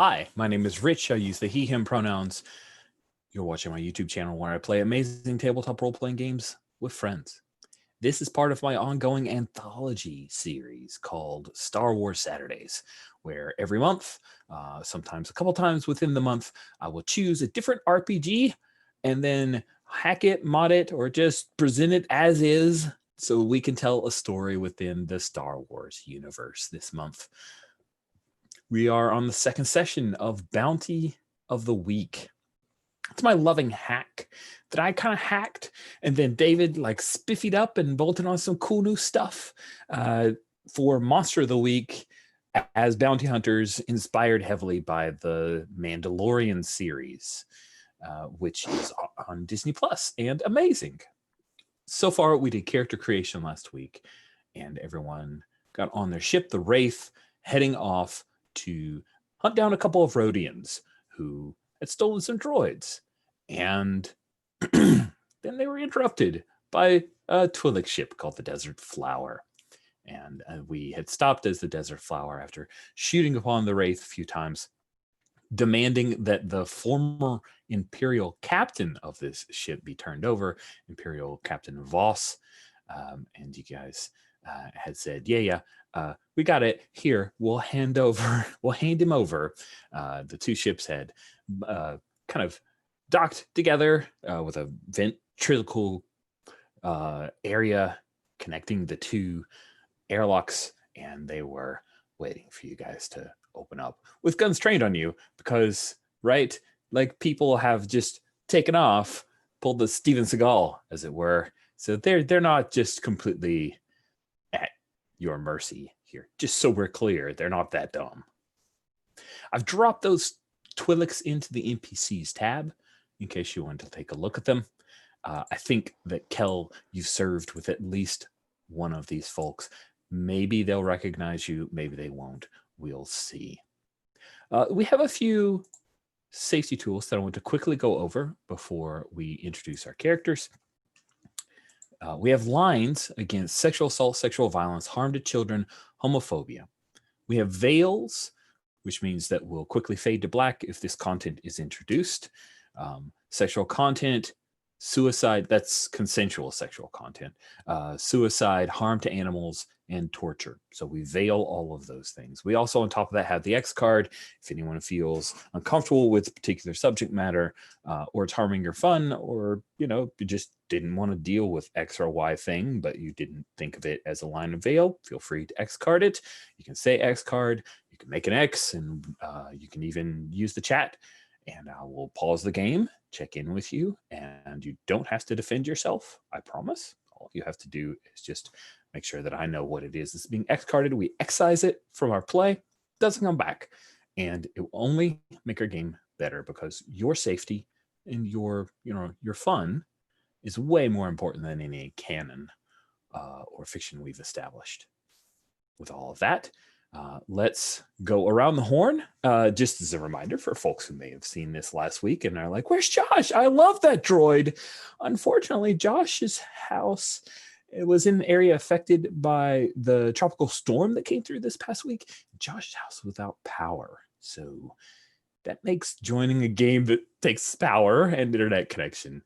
Hi, my name is Rich. I use the he, him pronouns. You're watching my YouTube channel where I play amazing tabletop role-playing games with friends. This is part of my ongoing anthology series called Star Wars Saturdays, where every month, sometimes a couple times within the month, I will choose a different RPG and then hack it, mod it, or just present it as is so we can tell a story within the Star Wars universe this month. We are on the second session of Bounty of the Week. It's my loving hack that I kind of hacked, and then David spiffied up and bolted on some cool new stuff for Monster of the Week as bounty hunters, inspired heavily by the Mandalorian series, which is on Disney Plus and amazing. So far, we did character creation last week, and everyone got on their ship, the Wraith, heading off to hunt down a couple of Rhodians who had stolen some droids. And then they were interrupted by a Twi'lek ship called the Desert Flower. And we had stopped as the Desert Flower after shooting upon the Wraith a few times, demanding that the former Imperial captain of this ship be turned over, Imperial Captain Voss. And you guys had said, we got it. Here, we'll hand him over. The two ships had kind of docked together with a ventriloquial area connecting the two airlocks, and they were waiting for you guys to open up with guns trained on you because, right, people have just taken off, pulled the Steven Seagal, as it were. So they're not just completely at your mercy here. Just so we're clear, they're not that dumb. I've dropped those Twi'leks into the NPCs tab in case you want to take a look at them. I think that Kel, you've served with at least one of these folks. Maybe they'll recognize you, maybe they won't. We'll see. We have a few safety tools that I want to quickly go over before we introduce our characters. We have lines against sexual assault, sexual violence, harm to children, homophobia. We have veils, which means that will quickly fade to black if this content is introduced. Sexual content, suicide, that's consensual sexual content, suicide, harm to animals, and torture. So we veil all of those things. We also, on top of that, have the X card. If anyone feels uncomfortable with a particular subject matter, or it's harming your fun, or you just didn't want to deal with X or Y thing, but you didn't think of it as a line of veil, feel free to X card it. You can say X card, you can make an X, and you can even use the chat. And I will pause the game, check in with you, and you don't have to defend yourself, I promise. All you have to do is just make sure that I know what it is that's being X-carded. We excise it from our play, doesn't come back, and it will only make our game better because your safety and your fun is way more important than any canon or fiction we've established. With all of that, let's go around the horn. Just as a reminder for folks who may have seen this last week and are like, where's Josh? I love that droid. Unfortunately, Josh's house, it was in an area affected by the tropical storm that came through this past week. Josh's house was without power. So that makes joining a game that takes power and internet connection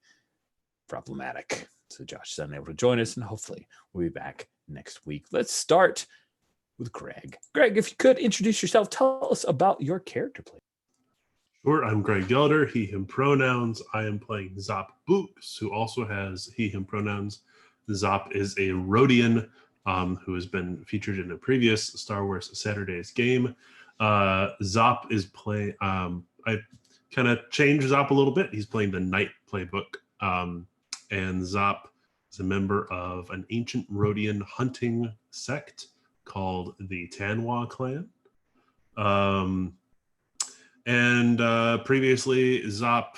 problematic. So Josh is unable to join us, and hopefully we'll be back next week. Let's start with Greg. Greg, if you could introduce yourself, tell us about your character, please. Sure, I'm Greg Gelder, he, him pronouns. I am playing Zop Books, who also has he, him pronouns. Zop is a Rhodian who has been featured in a previous Star Wars Saturdays game. Zop is playing, I kind of changed Zop a little bit. He's playing the Knight playbook. And Zop is a member of an ancient Rhodian hunting sect called the Tanwa clan. Previously, Zop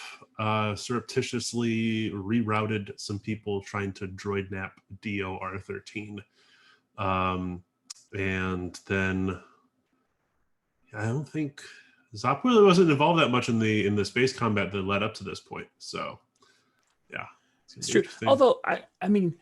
surreptitiously rerouted some people trying to droid nap DOR13. And then I don't think Zop really wasn't involved that much in the space combat that led up to this point. So yeah. It's true. Although I mean,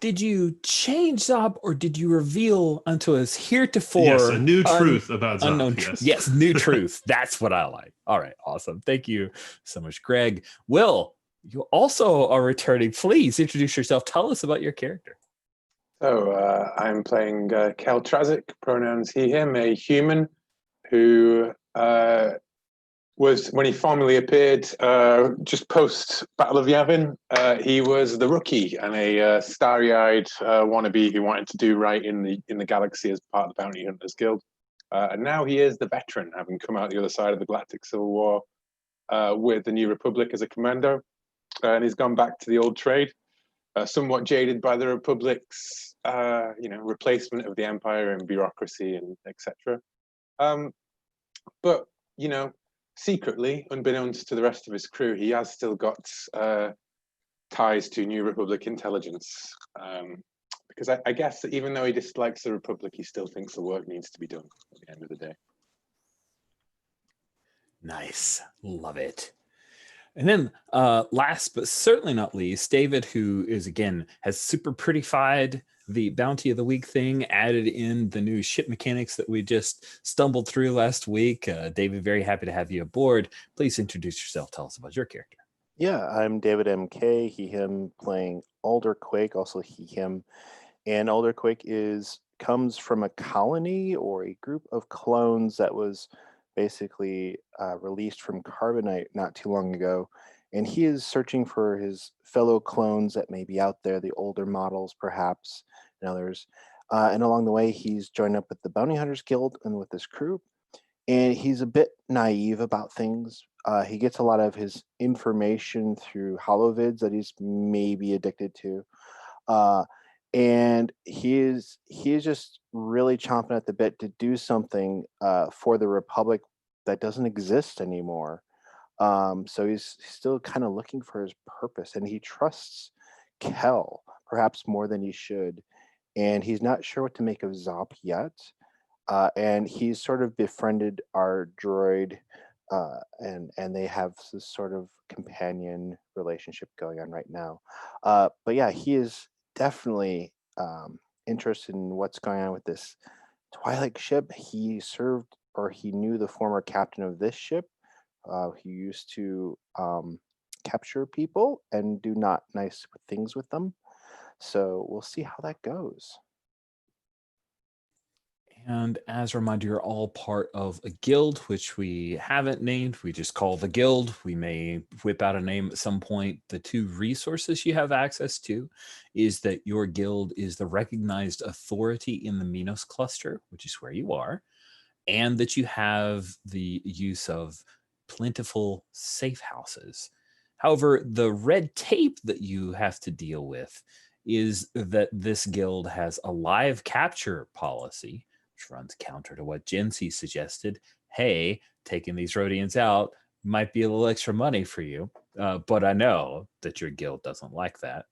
Did you change Zop, or did you reveal unto us Yes, a heretofore new truth about unknown Zop. Yes. yes, new truth. That's what I like. All right, awesome. Thank you so much, Greg. Will, you also are returning. Please introduce yourself. Tell us about your character. So I'm playing Kel Trazic, pronouns he, him, a human who was, when he formally appeared just post Battle of Yavin, he was the rookie and a starry-eyed wannabe who wanted to do right in the galaxy as part of the Bounty Hunters Guild. And now he is the veteran, having come out the other side of the Galactic Civil War with the New Republic as a commando. And he's gone back to the old trade. Somewhat jaded by the Republic's, replacement of the Empire and bureaucracy and etc. But secretly, unbeknownst to the rest of his crew, he has still got ties to New Republic intelligence. Because I guess that even though he dislikes the Republic, he still thinks the work needs to be done at the end of the day. Nice, love it. And then last but certainly not least, David, who is, again, has super prettified the Bounty of the Week thing, added in the new ship mechanics that we just stumbled through last week. David, very happy to have you aboard. Please introduce yourself. Tell us about your character. Yeah, I'm David MK, he, him, playing Alder Quake, also he, him. And Alder Quake comes from a colony or a group of clones that was basically released from Carbonite not too long ago. And he is searching for his fellow clones that may be out there, the older models perhaps, and others. And along the way, he's joined up with the Bounty Hunters Guild and with this crew. And he's a bit naive about things. He gets a lot of his information through holovids that he's maybe addicted to. And he is just really chomping at the bit to do something for the Republic that doesn't exist anymore. So he's still kind of looking for his purpose, and he trusts Kel perhaps more than he should. And he's not sure what to make of Zop yet. And he's sort of befriended our droid, and they have this sort of companion relationship going on right now. But yeah, he is definitely interested in what's going on with this Twilight ship. He served, or he knew the former captain of this ship. He used to capture people and do not nice things with them. So we'll see how that goes. And as a reminder, you're all part of a guild, which we haven't named. We just call the guild. We may whip out a name at some point. The two resources you have access to is that your guild is the recognized authority in the Minos cluster, which is where you are, and that you have the use of plentiful safe houses. However, the red tape that you have to deal with is that this guild has a live capture policy, which runs counter to what Jency suggested. Hey, taking these Rhodians out might be a little extra money for you, but I know that your guild doesn't like that.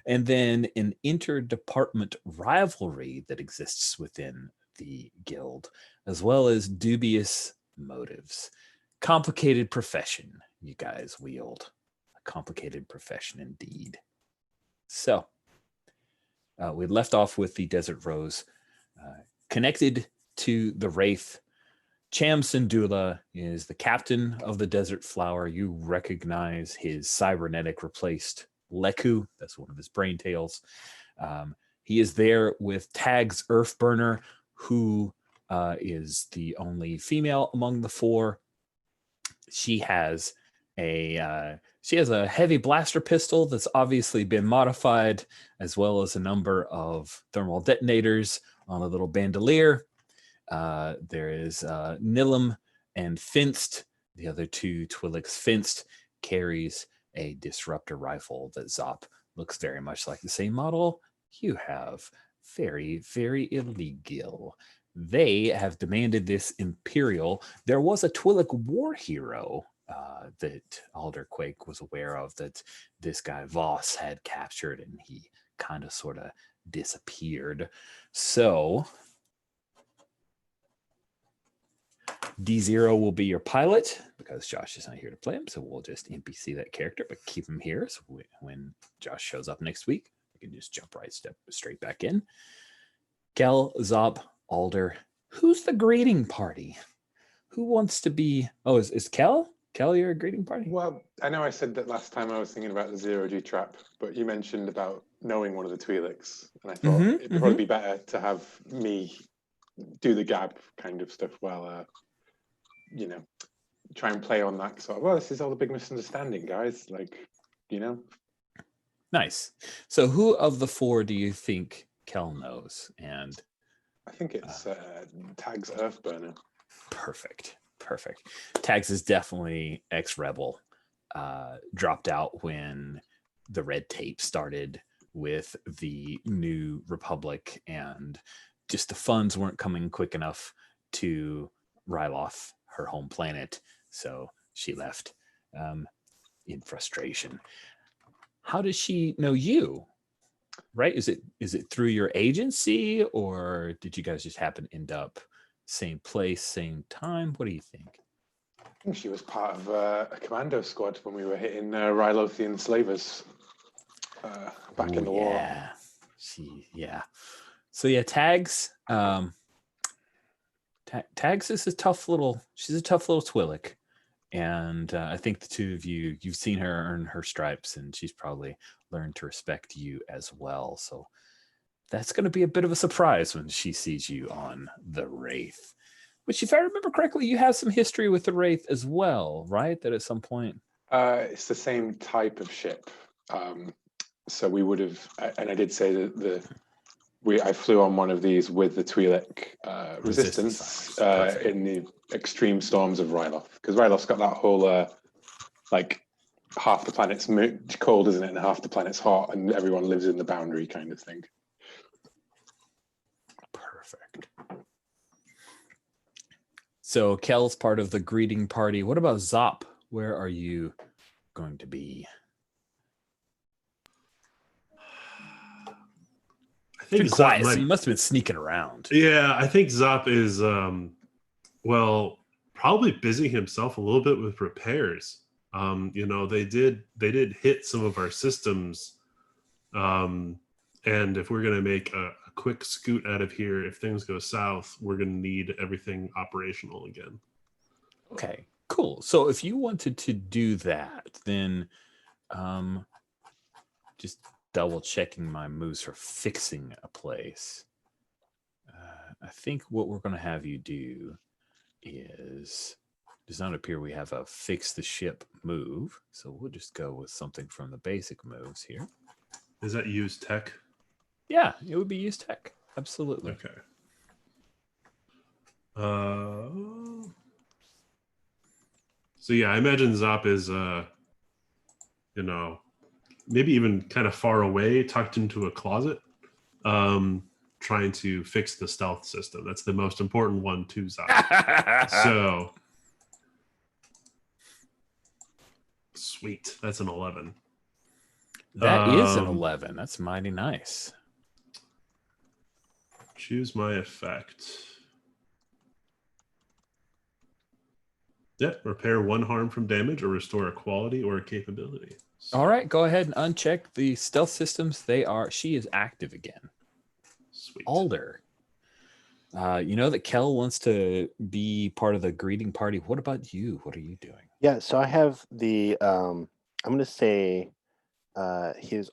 And then an interdepartment rivalry that exists within the guild, as well as dubious motives. Complicated profession you guys wield. A complicated profession indeed. So, we left off with the Desert Rose. Connected to the Wraith, Cham Syndulla is the captain of the Desert Flower. You recognize his cybernetic replaced Leku. That's one of his brain tails. He is there with Tags Earthburner, who is the only female among the four. She has a heavy blaster pistol that's obviously been modified, as well as a number of thermal detonators on a little bandolier. There is Nilum and Finst. The other two, Twilix Finst, carries a disruptor rifle that Zop looks very much like the same model you have. Very, very illegal. They have demanded this Imperial. There was a Twilic war hero that Alder Quake was aware of that this guy Voss had captured, and he kind of sort of disappeared. So D0 will be your pilot because Josh is not here to play him. So we'll just NPC that character, but keep him here. So when Josh shows up next week, You can just jump straight back in. Kel, Zop, Alder. Who's the greeting party? Who wants to be? Oh, is Kel? Kel, you're a greeting party? Well, I know I said that last time I was thinking about the zero-G trap, but you mentioned about knowing one of the Twi'leks, and I thought it'd probably be better to have me do the gab kind of stuff while, try and play on that sort of, well, this is all the big misunderstanding, guys. Like, Nice. So who of the four do you think Kel knows? And I think it's Tag's Earthburner. Perfect. Tags is definitely ex-rebel. Dropped out when the red tape started with the New Republic, and just the funds weren't coming quick enough to Ryloth, her home planet. So she left in frustration. How does she know you? Right? Is it through your agency, or did you guys just happen to end up same place, same time? What do you think? I think she was part of a commando squad when we were hitting Rylothian slavers back in the war. Yeah. So yeah, Tags. Tags is she's a tough little Twi'lek. And I think the two of you've seen her earn her stripes, and she's probably learned to respect you as well. So that's going to be a bit of a surprise when she sees you on the Wraith. Which, if I remember correctly, you have some history with the Wraith as well, right? That at some point... It's the same type of ship. So we would have, and I did say that I flew on one of these with the Twi'lek resistance in the extreme storms of Ryloth, because Ryloth's got that whole half the planet's cold, isn't it, and half the planet's hot, and everyone lives in the boundary kind of thing. Perfect. So Kel's part of the greeting party. What about Zop? Where are you going to be? I think Zop so you must have been sneaking around. Yeah, I think Zop is probably busying himself a little bit with repairs. They did hit some of our systems, and if we're going to make a quick scoot out of here, if things go south, we're going to need everything operational again. Okay, cool. So if you wanted to do that, then just double checking my moves for fixing a place. I think what we're going to have you do is, does not appear we have a fix the ship move, so we'll just go with something from the basic moves here. Is that use tech? Yeah, it would be use tech. Absolutely. Okay. So yeah, I imagine Zop is maybe even kind of far away, tucked into a closet, trying to fix the stealth system. That's the most important one to Zop. So sweet. That's an 11. That is an 11. That's mighty nice. Choose my effect. Yeah, repair one harm from damage or restore a quality or a capability. So, all right, go ahead and uncheck the stealth systems. She is active again. Sweet. Alder. You know that Kel wants to be part of the greeting party. What about you? What are you doing? Yeah, so I have the I'm gonna say his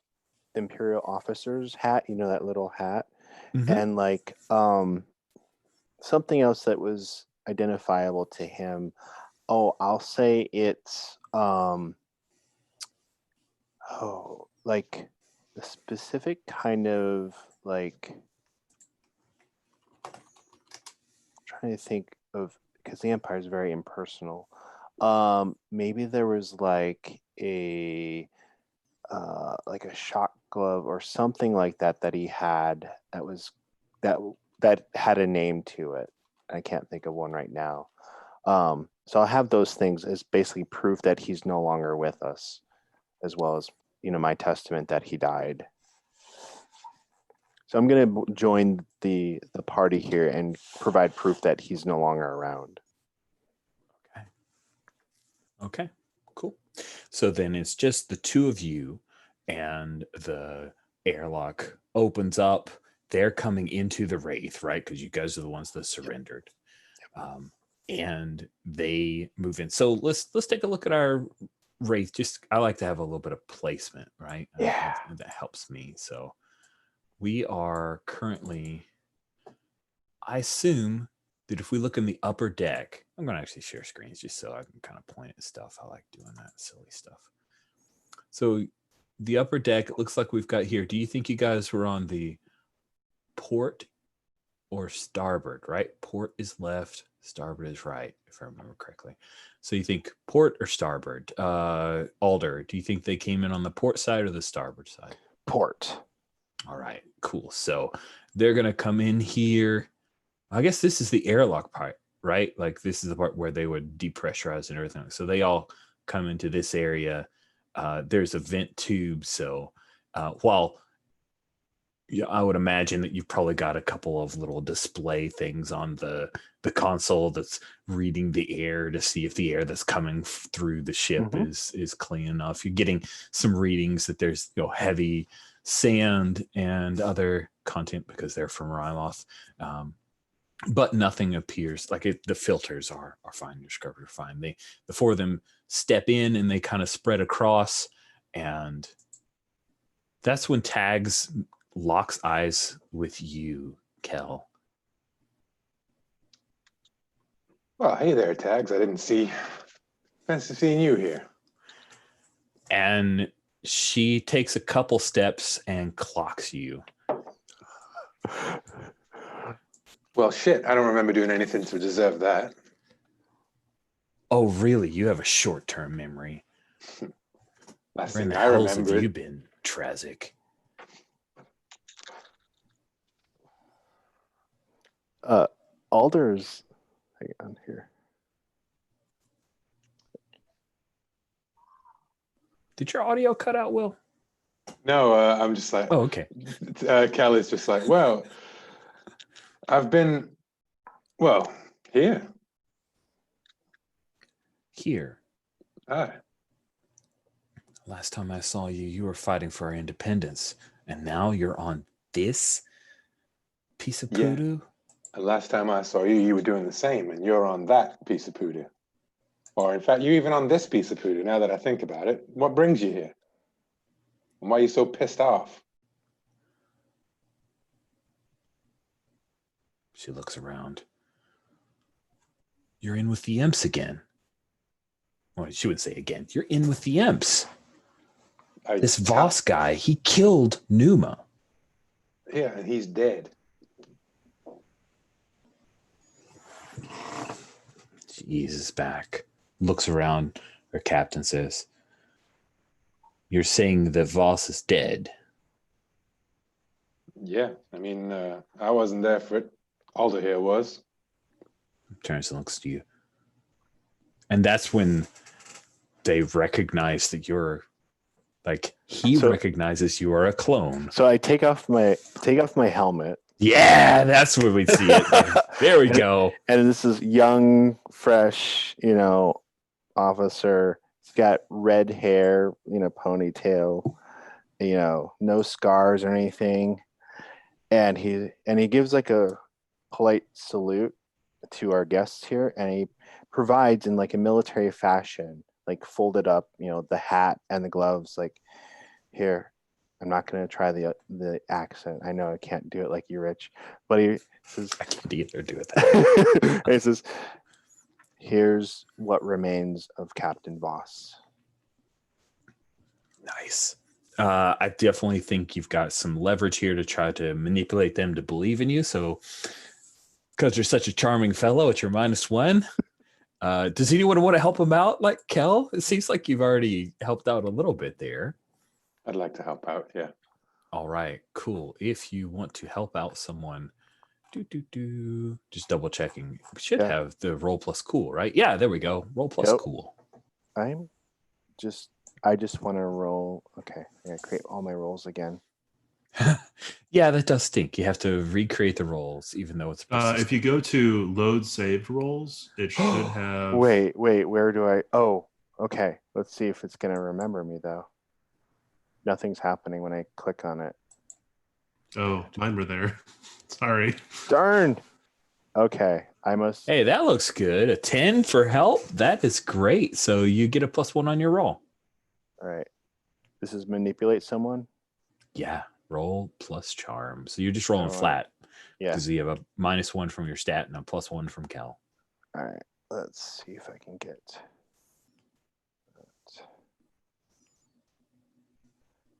Imperial officer's hat, that little hat. And something else that was identifiable to him. Oh, I'll say it's like a specific kind of trying to think of, because the Empire is very impersonal. Maybe there was like a shock glove or something like that he had that had a name to it. I can't think of one right now. So I'll have those things as basically proof that he's no longer with us, as well as my testament that he died. So I'm going to join the party here and provide proof that he's no longer around. Okay, cool. So then it's just the two of you and the airlock opens up. They're coming into the Wraith, right? Because you guys are the ones that surrendered. And they move in. So let's take a look at our Wraith. Just I like to have a little bit of placement, right? Yeah. That helps me. So we are currently, I assume that if we look in the upper deck, I'm going to actually share screens just so I can kind of point at stuff. I like doing that silly stuff. So the upper deck, it looks like we've got here. Do you think you guys were on the port or starboard, right? Port is left, starboard is right, if I remember correctly. So you think port or starboard? Alder, do you think they came in on the port side or the starboard side? Port. All right, cool. So they're going to come in here. I guess this is the airlock part, right? Like this is the part where they would depressurize and everything. So they all come into this area. There's a vent tube. So while I would imagine that you've probably got a couple of little display things on the console that's reading the air to see if the air that's coming through the ship is clean enough. You're getting some readings that there's heavy sand and other content because they're from Ryloth. But nothing appears like it. The filters are fine. Your scrubbers are fine. The four of them step in and they kind of spread across, and that's when Tags locks eyes with you, Kel. Well, hey there, Tags. I didn't see. Fancy seeing you here. And she takes a couple steps and clocks you. Well, shit, I don't remember doing anything to deserve that. Oh, really? You have a short-term memory. Last Where in thing the I hells remember. have you been, Trazic? Alder's, hang on here. Did your audio cut out, Will? No, I'm just like. Oh, okay. Kelly's just like, well, I've been, well, here. Here. Hi. Last time I saw you, you were fighting for our independence, and now you're on this piece of poodoo? And last time I saw you, you were doing the same, and you're on that piece of poodoo. Or in fact, you're even on this piece of poodoo, now that I think about it. What brings you here? And why are you so pissed off? She looks around. You're in with the imps again. Well, she would say again, you're in with the imps. This Voss guy, he killed Numa. Yeah, and he's dead. She eases back, looks around. Her captain says, you're saying that Voss is dead? Yeah, I mean, I wasn't there for it. Alder here was. Turns and looks to you. And that's when they recognize that you're, like, he recognizes you are a clone. So I take off my helmet. Yeah, that's where we see it. There we go. And this is young, fresh, officer. He's got red hair, ponytail, no scars or anything. And he gives like a polite salute to our guests here, and he provides in like a military fashion, like folded up, the hat and the gloves, like, here, I'm not going to try the accent. I know I can't do it like you, Rich, but he says, I can't either do it that he says, here's what remains of Captain Voss. Nice. I definitely think you've got some leverage here to try to manipulate them to believe in you. So, because you're such a charming fellow, it's your -1. Does anyone want to help him out, like Kel? It seems like you've already helped out a little bit there. I'd like to help out, yeah. All right, cool. If you want to help out someone, just double checking. We should have the roll plus cool, right? Yeah, there we go. Roll plus cool. I just want to roll. Okay, I gotta create all my rolls again. Yeah, that does stink. You have to recreate the rolls, even though it's. If you go to load saved rolls, it should have. Wait. Where do I? Oh, okay. Let's see if it's gonna remember me though. Nothing's happening when I click on it. Oh, mine were there. Sorry. Darn. Okay, I must. Hey, that looks good. A 10 for help. That is great. So you get a +1 on your roll. All right. This is manipulate someone. Yeah, roll plus charm. So you're just rolling Oh, flat Yeah. because you have a -1 from your stat and a +1 from Cal. All right. Let's see if I can get.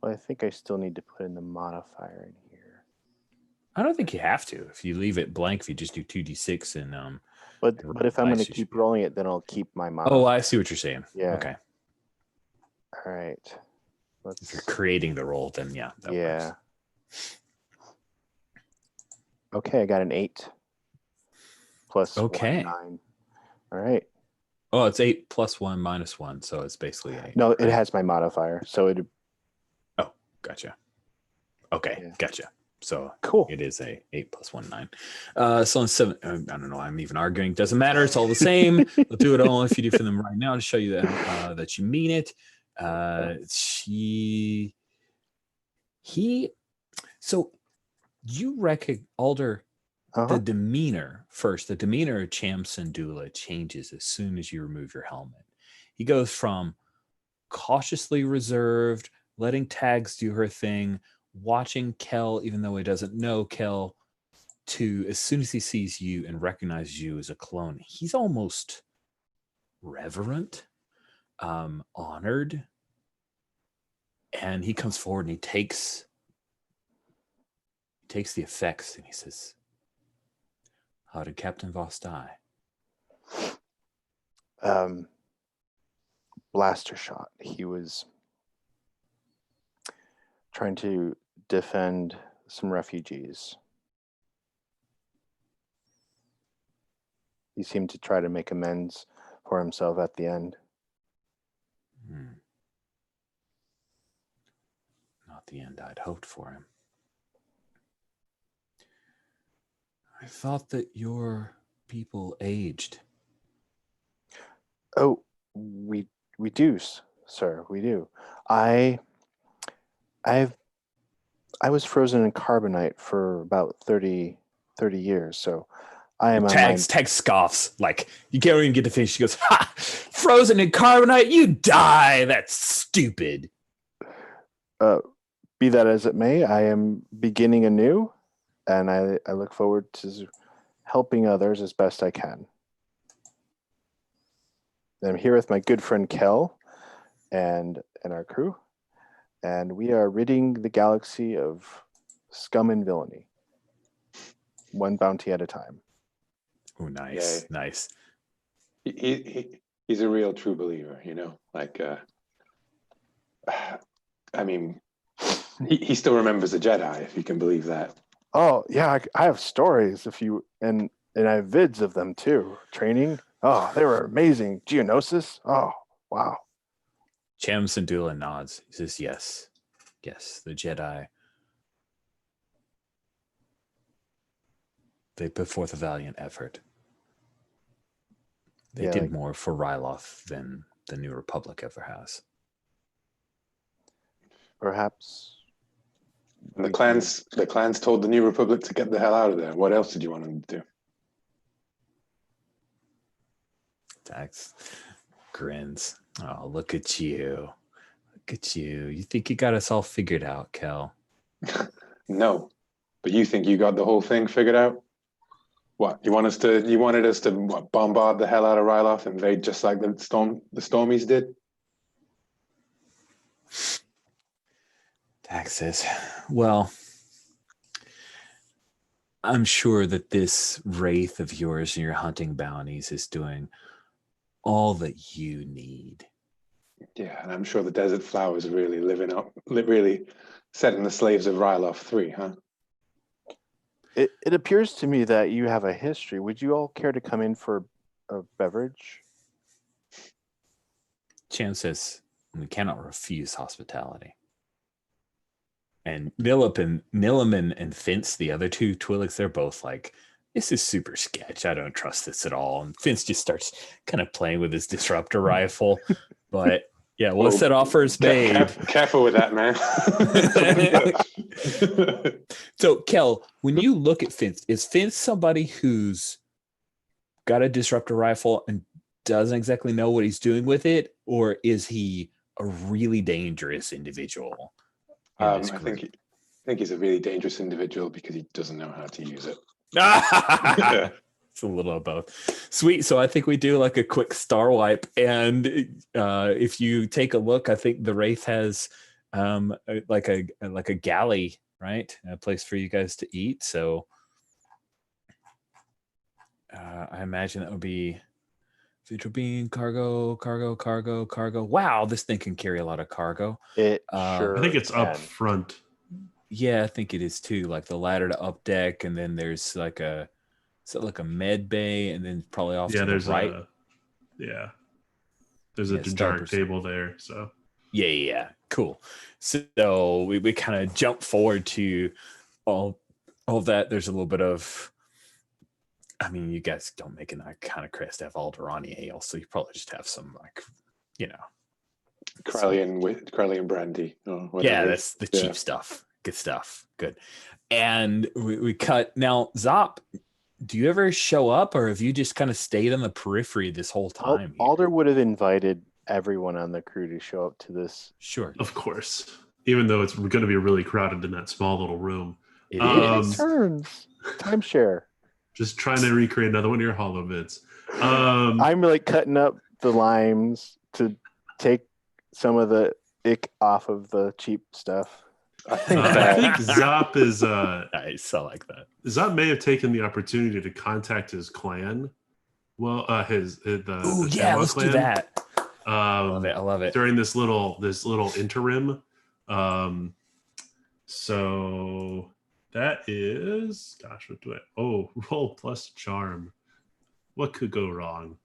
Well, I think I still need to put in the modifier in here. I don't think you have to. If you leave it blank, if you just do 2d6 and But if I'm going to dice, you keep should be- rolling it, then I'll keep my modifier. Oh, I see what you're saying. Yeah. Okay. All right. If you're creating the roll, then yeah. That Yeah. works. Okay, I got an 8 plus Okay. 9. All right. Oh, it's 8 +1 -1, so it's basically 8. No, it has my modifier, so it. Oh, gotcha. Okay, Yeah. gotcha. So Cool. it is a 8 +1 9. So on 7, I don't know. I'm even arguing. Doesn't matter. It's all the same. We'll do it all if you do for them right now to show you that that you mean it. So you reckon Alder. Uh-huh. The demeanor first, the demeanor of Cham Syndulla changes as soon as you remove your helmet. He goes from cautiously reserved, letting Tags do her thing, watching Kel, even though he doesn't know Kel, to as soon as he sees you and recognizes you as a clone, he's almost reverent, honored. And he comes forward and he takes the effects and he says, "How did Captain Voss die?" Blaster shot. He was trying to defend some refugees. He seemed to try to make amends for himself at the end. Not the end I'd hoped for him. I thought that your people aged. Oh, we do, sir. We do. I was frozen in carbonite for about 30 years, so I am Tags scoffs. Like, you can't even get to finish. She goes, "Ha! Frozen in carbonite? You die! That's stupid." Be that as it may, I am beginning anew, and I look forward to helping others as best I can. I'm here with my good friend Kel and our crew, and we are ridding the galaxy of scum and villainy, one bounty at a time. Oh, nice, Yeah. nice. He's a real true believer, you know. Like, I mean, he still remembers the Jedi, if you can believe that. Oh yeah, I have stories. And I have vids of them too. Training. Oh, they were amazing. Geonosis. Oh wow. Cham Syndulla nods. He says, "Yes, the Jedi. They put forth a valiant effort. They did more for Ryloth than the New Republic ever has." Perhaps. And the clans told the New Republic to get the hell out of there. What else did you want them to do? Dax grins. "Oh, look at you. Look at you. You think you got us all figured out, Kel?" No, but you think you got the whole thing figured out? What you wanted us to what, bombard the hell out of Ryloth and invade just like the Stormies did? Dax says, "Well, I'm sure that this wraith of yours and your hunting bounties is doing all that you need." Yeah, and I'm sure the Desert Flowers are really setting the slaves of Ryloth free, huh? It appears to me that you have a history. Would you all care to come in for a beverage? Cham says, "We cannot refuse hospitality." And Milliman and Finch, the other two Twi'leks, they're both like, "This is super sketch. I don't trust this at all." And Finch just starts kind of playing with his disruptor rifle. But Yeah, we'll set offers made. Careful with that, man. So, Kel, when you look at Vince, is Vince somebody who's got a disruptor rifle and doesn't exactly know what he's doing with it, or is he a really dangerous individual? I think he's a really dangerous individual because he doesn't know how to use it. It's a little of both. Sweet. So I think we do like a quick star wipe, and if you take a look, I think the Wraith has like a galley, right? A place for you guys to eat. So I imagine that would be Vitral bean, cargo. Wow, this thing can carry a lot of cargo. It sure. I think it's can. up front. Yeah, I think it is too. Like the ladder to up deck, and then there's like a med bay, and then probably off to the right. There's a dark table there. So yeah, cool. So we kind of jump forward to all that. There's a little bit of, I mean, you guys don't make an iconic crest have Alderani ale, so you probably just have some like, Corellian brandy. Or whatever. Yeah, that's the cheap stuff. Good stuff. Good. And we cut. Now, Zop, do you ever show up, or have you just kind of stayed on the periphery this whole time? Alder would have invited everyone on the crew to show up to this. Sure. Of course. Even though it's going to be really crowded in that small little room. It is. Turns. Timeshare. Just trying to recreate another one of your hollow bits. I'm like cutting up the limes to take some of the ick off of the cheap stuff. I think Zop is nice. I like that. Zop may have taken the opportunity to contact his clan. Well, let's clan. do that. I love it. During this little interim. So that is, gosh, what do I? Oh, roll plus charm. What could go wrong?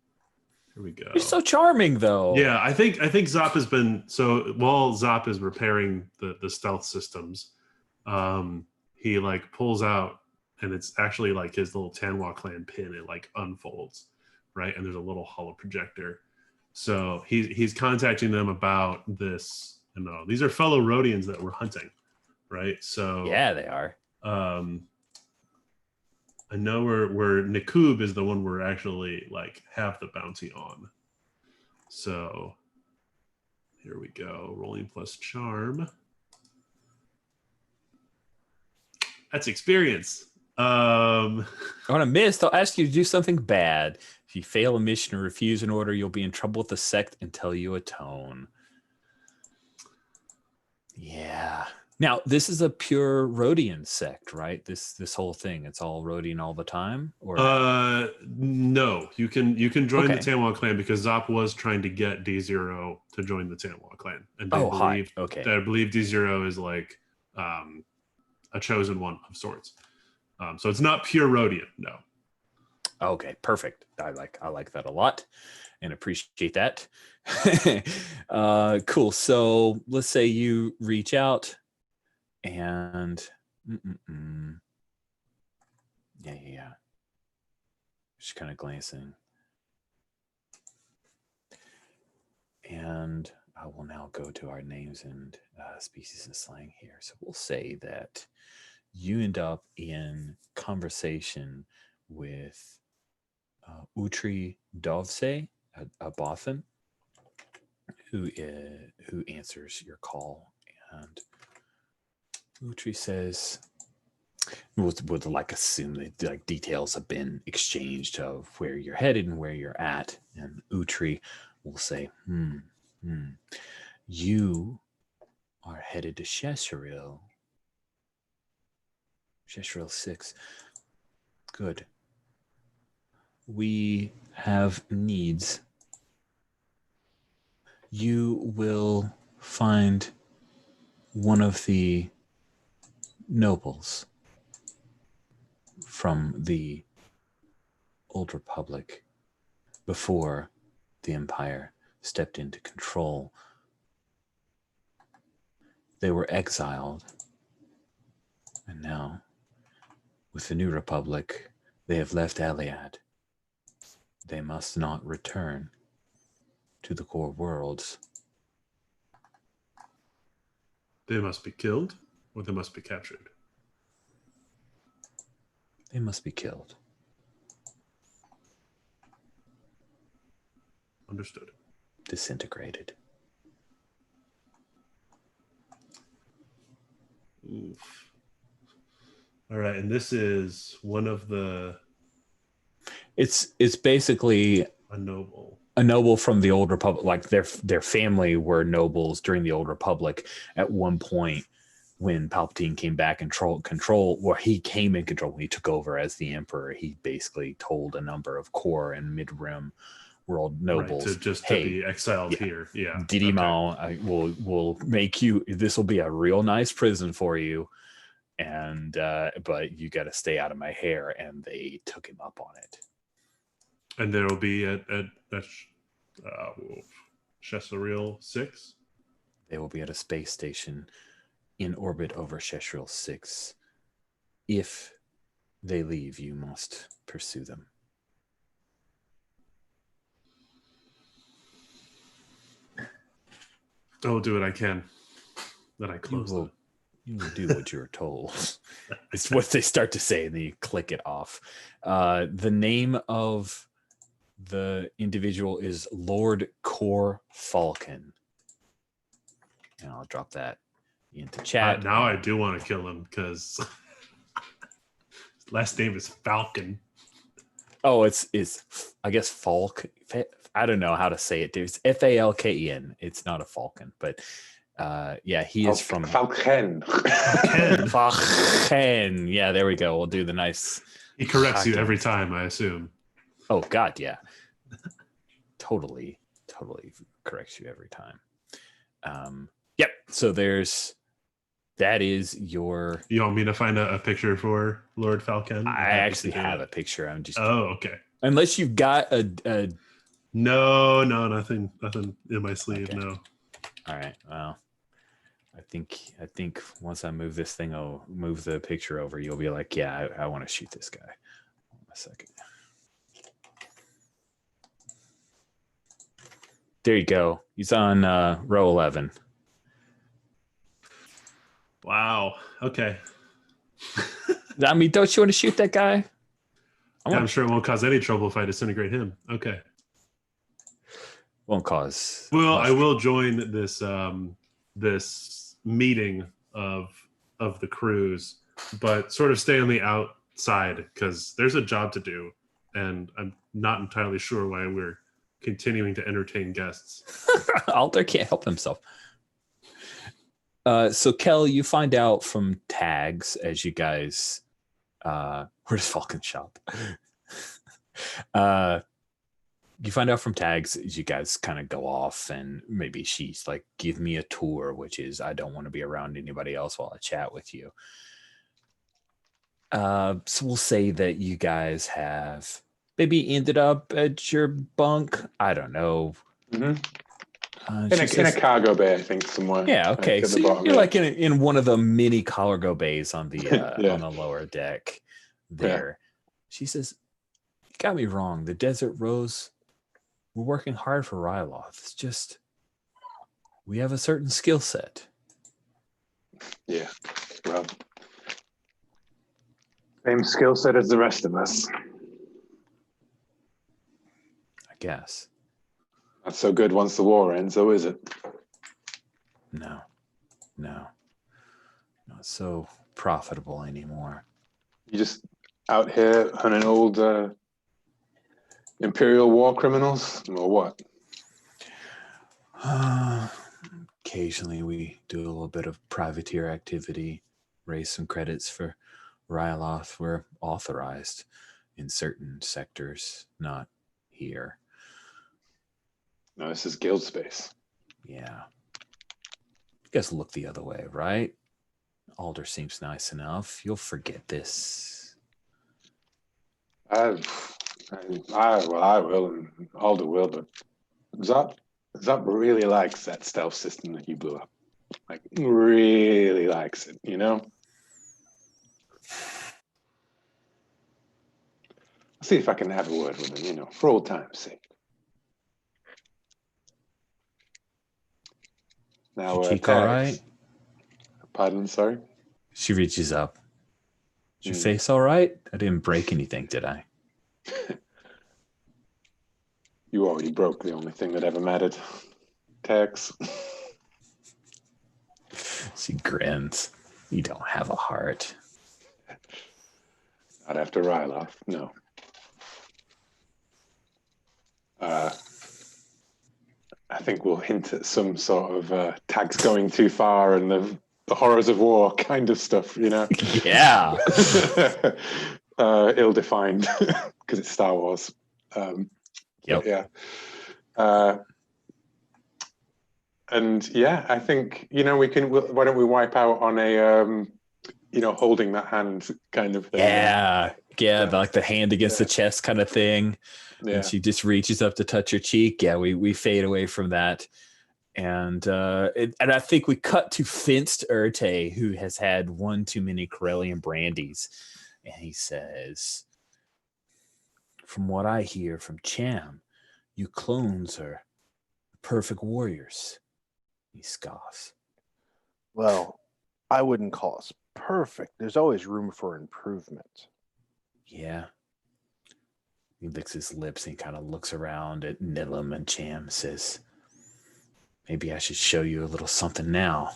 Here we go. You're so charming, though. Yeah, I think Zop has been, so while Zop is repairing the stealth systems, he like pulls out, and it's actually like his little Tanwa clan pin. It like unfolds, right? And there's a little hollow projector. So he's contacting them about this. No, these are fellow Rhodians that we're hunting, right? So yeah, they are. I know where Nakub is the one we're actually like have the bounty on. So here we go. Rolling plus charm. That's experience. On a miss, they'll ask you to do something bad. If you fail a mission or refuse an order, you'll be in trouble with the sect until you atone. Yeah. Now, this is a pure Rhodian sect, right? This whole thing, it's all Rhodian all the time? Or no. You can join the Tanwa clan because Zop was trying to get D0 to join the Tanwa clan. And I believe D0 is like a chosen one of sorts. So it's not pure Rhodian, no. Okay, perfect. I like that a lot and appreciate that. Cool. So let's say you reach out and yeah. Just kind of glancing. And I will now go to our names and species and slang here. So we'll say that you end up in conversation with Utri Dovse, a Bothan, who answers your call, and Utri says, would like assume that like details have been exchanged of where you're headed and where you're at, and Utri will say, you are headed to Shesharil 6. Good. We have needs. You will find one of the nobles from the Old Republic before the Empire stepped into control. They were exiled, and now, with the New Republic, they have left Aliad. They must not return to the core worlds They must be killed, or they must be captured. They must be killed. Understood. Disintegrated. Oof. All right, and this is one of the It's basically a noble. a noble from the Old Republic. Like their family were nobles during the Old Republic at one point when Palpatine came back and control, or he came in control when he took over as the Emperor. He basically told a number of core and mid-rim world nobles, Right, to hey, be exiled here. Yeah. Didi Mao, I will make you, this will be a real nice prison for you. And but you got to stay out of my hair. And they took him up on it. And there will be at Chesaril 6. They will be at a space station in orbit over Chesaril 6. If they leave, you must pursue them. I will do what I can. Then I close them. You will do what you're told. It's what they start to say, and then you click it off. The name of the individual is Lord Core Falcon. And I'll drop that into chat. Now I do want to kill him because last name is Falcon. Oh, it's I guess Falk. I don't know how to say it, dude. It's Falken. It's not a falcon, but yeah, he is from Falken. Falken. Yeah, there we go. We'll do the nice. He corrects you every time, I assume. Oh God, yeah. Totally corrects you every time. Yep. So that is your. You want me to find a picture for Lord Falcon? I actually have a picture. I'm just. Oh, okay. Unless you've got a. No, nothing in my sleeve. Okay. No. All right. Well, I think once I move this thing, I'll move the picture over. You'll be like, yeah, I want to shoot this guy. Hold on a second. There you go. He's on row 11. Wow. Okay. I mean, don't you want to shoot that guy? I'm sure it won't cause any trouble if I disintegrate him. Okay. Won't cause. Well, I will join this this meeting of the crews, but sort of stay on the outside because there's a job to do, and I'm not entirely sure why we're continuing to entertain guests. Alder can't help himself. So Kel, you find out from tags as you guys where's Falcon shop? You find out from tags as you guys kind of go off, and maybe she's like, give me a tour, which is I don't want to be around anybody else while I chat with you. So we'll say that you guys have maybe ended up at your bunk. I don't know. Mm-hmm. In a cargo bay, I think, somewhere. Yeah, okay. So you're like in one of the mini cargo bays on the on the lower deck there. Yeah. She says, you got me wrong. The Desert Rose, we're working hard for Ryloth. It's just we have a certain skill set. Yeah. Well, same skill set as the rest of us. I guess. Not so good once the war ends, though, is it? No. Not so profitable anymore. You just out here hunting old Imperial war criminals, or what? Occasionally we do a little bit of privateer activity, raise some credits for Ryloth. We're authorized in certain sectors, not here. No, this is guild space. Yeah. You guys look the other way, right? Alder seems nice enough. You'll forget this. I will, and Alder will, but Zop really likes that stealth system that you blew up. Like, really likes it, you know? I'll see if I can have a word with him, for old time's sake. Now, Cheek all right? Pardon, sorry. She reaches up. Is your face all right? I didn't break anything, did I? You already broke the only thing that ever mattered. Tex. She grins. You don't have a heart. Not after Ryloth, no. I think we'll hint at some sort of tags going too far and the horrors of war kind of stuff, you know? Yeah. Ill-defined, because it's Star Wars. Yep. Yeah. And yeah, I think, why don't we wipe out on a, holding that hand kind of thing. Yeah. Like the hand against the chest kind of thing. Yeah. And she just reaches up to touch her cheek. Yeah, we fade away from that. And I think we cut to fenced Urte, who has had one too many Corellian brandies. And he says, from what I hear from Cham, you clones are perfect warriors. He scoffs. Well, I wouldn't call us perfect. There's always room for improvement. Yeah. He licks his lips and he kind of looks around at Nilam and Cham, says, maybe I should show you a little something now.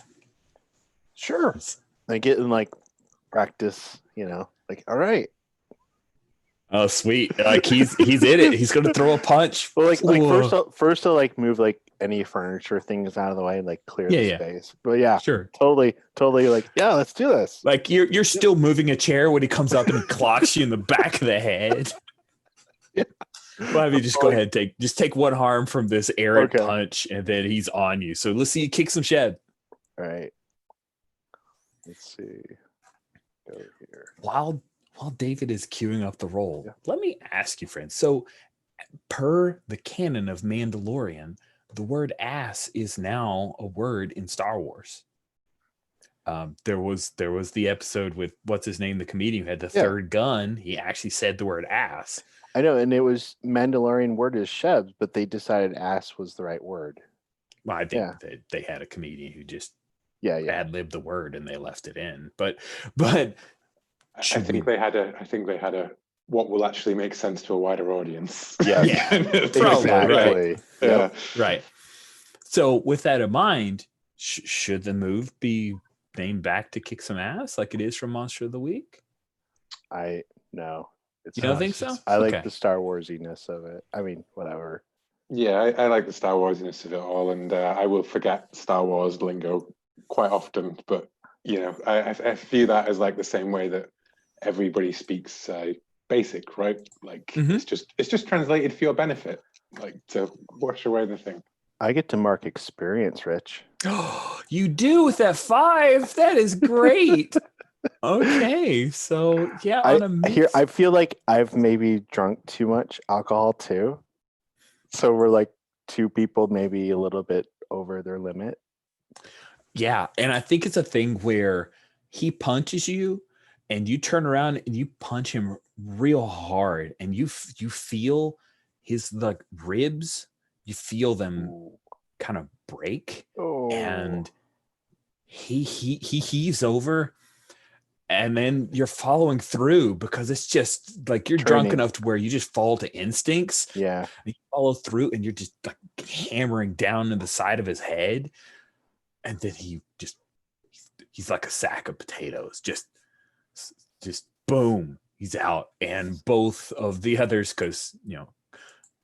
Sure. I get in practice, all right. Oh, sweet. Like he's in it. He's going to throw a punch. Well, first I'll move any furniture things out of the way, clear the space. But yeah, sure. Totally yeah, let's do this. Like you're still moving a chair when he comes up and he clocks you in the back of the head. Yeah. Well, have you just go ahead and take one harm from this errant punch, and then he's on you. So let's see you kick some shed. All right. Let's see. Go here. While David is queuing up the roll, let me ask you, friends. So, per the canon of Mandalorian, the word ass is now a word in Star Wars. There was the episode with what's his name, the comedian who had the third gun. He actually said the word ass. I know, and it was Mandalorian word is Shebs, but they decided ass was the right word. Well, I think they had a comedian who just ad-libbed the word and they left it in. But I think they had a what will actually make sense to a wider audience. Yeah, exactly. Right. Right. So with that in mind, should the move be named back to kick some ass like it is from Monster of the Week? No. You don't think so? I like the Star Warsiness of it. I mean, whatever. Yeah, I like the Star Warsiness of it all, and I will forget Star Wars lingo quite often. But I view that as the same way that everybody speaks basic, right? It's just translated for your benefit, to wash away the thing. I get to mark experience, Rich. You do with that 5. That is great. Okay, so I feel like I've maybe drunk too much alcohol too. So we're 2 people maybe a little bit over their limit. Yeah, and I think it's a thing where he punches you and you turn around and you punch him real hard and you feel his ribs, you feel them kind of break and he heaves over. And then you're following through because it's just you're drunk enough to where you just fall to instincts. Yeah. And you follow through and you're just hammering down in the side of his head. And then he's like a sack of potatoes. Just boom, he's out. And both of the others, because,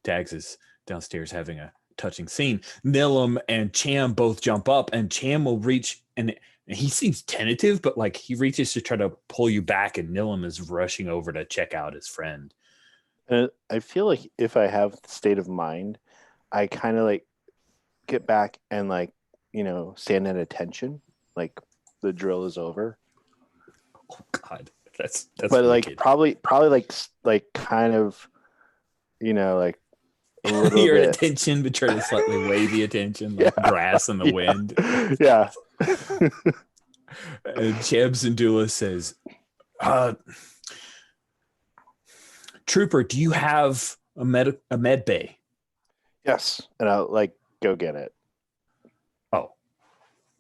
Tags is downstairs having a touching scene. Nilam and Cham both jump up and Cham will reach and he seems tentative, but he reaches to try to pull you back, and Nilam is rushing over to check out his friend. I feel like if I have the state of mind, I kind of get back and stand at attention, the drill is over. Oh God, that's. But wicked. probably kind of, a little your bit. attention, but try to slightly weigh the attention, grass in the wind. Yeah. And Chebs and Dula says, Trooper, do you have a med bay? Yes, and I'll go get it. Oh,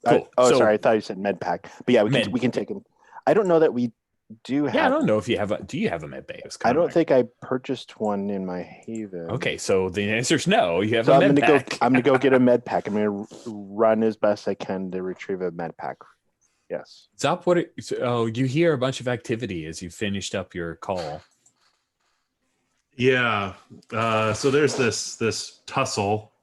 Cool. Sorry, I thought you said med pack. But yeah, we can take him. I don't know that we do have. Yeah, I don't know if you have do you have a med bay? I don't think I purchased one in my haven. Okay, so the answer is no. You have So a I'm med gonna pack. I'm gonna go get a med pack. I'm gonna run as best I can to retrieve a med pack. Yes. Zop, you hear a bunch of activity as you finished up your call. Yeah. So there's this tussle.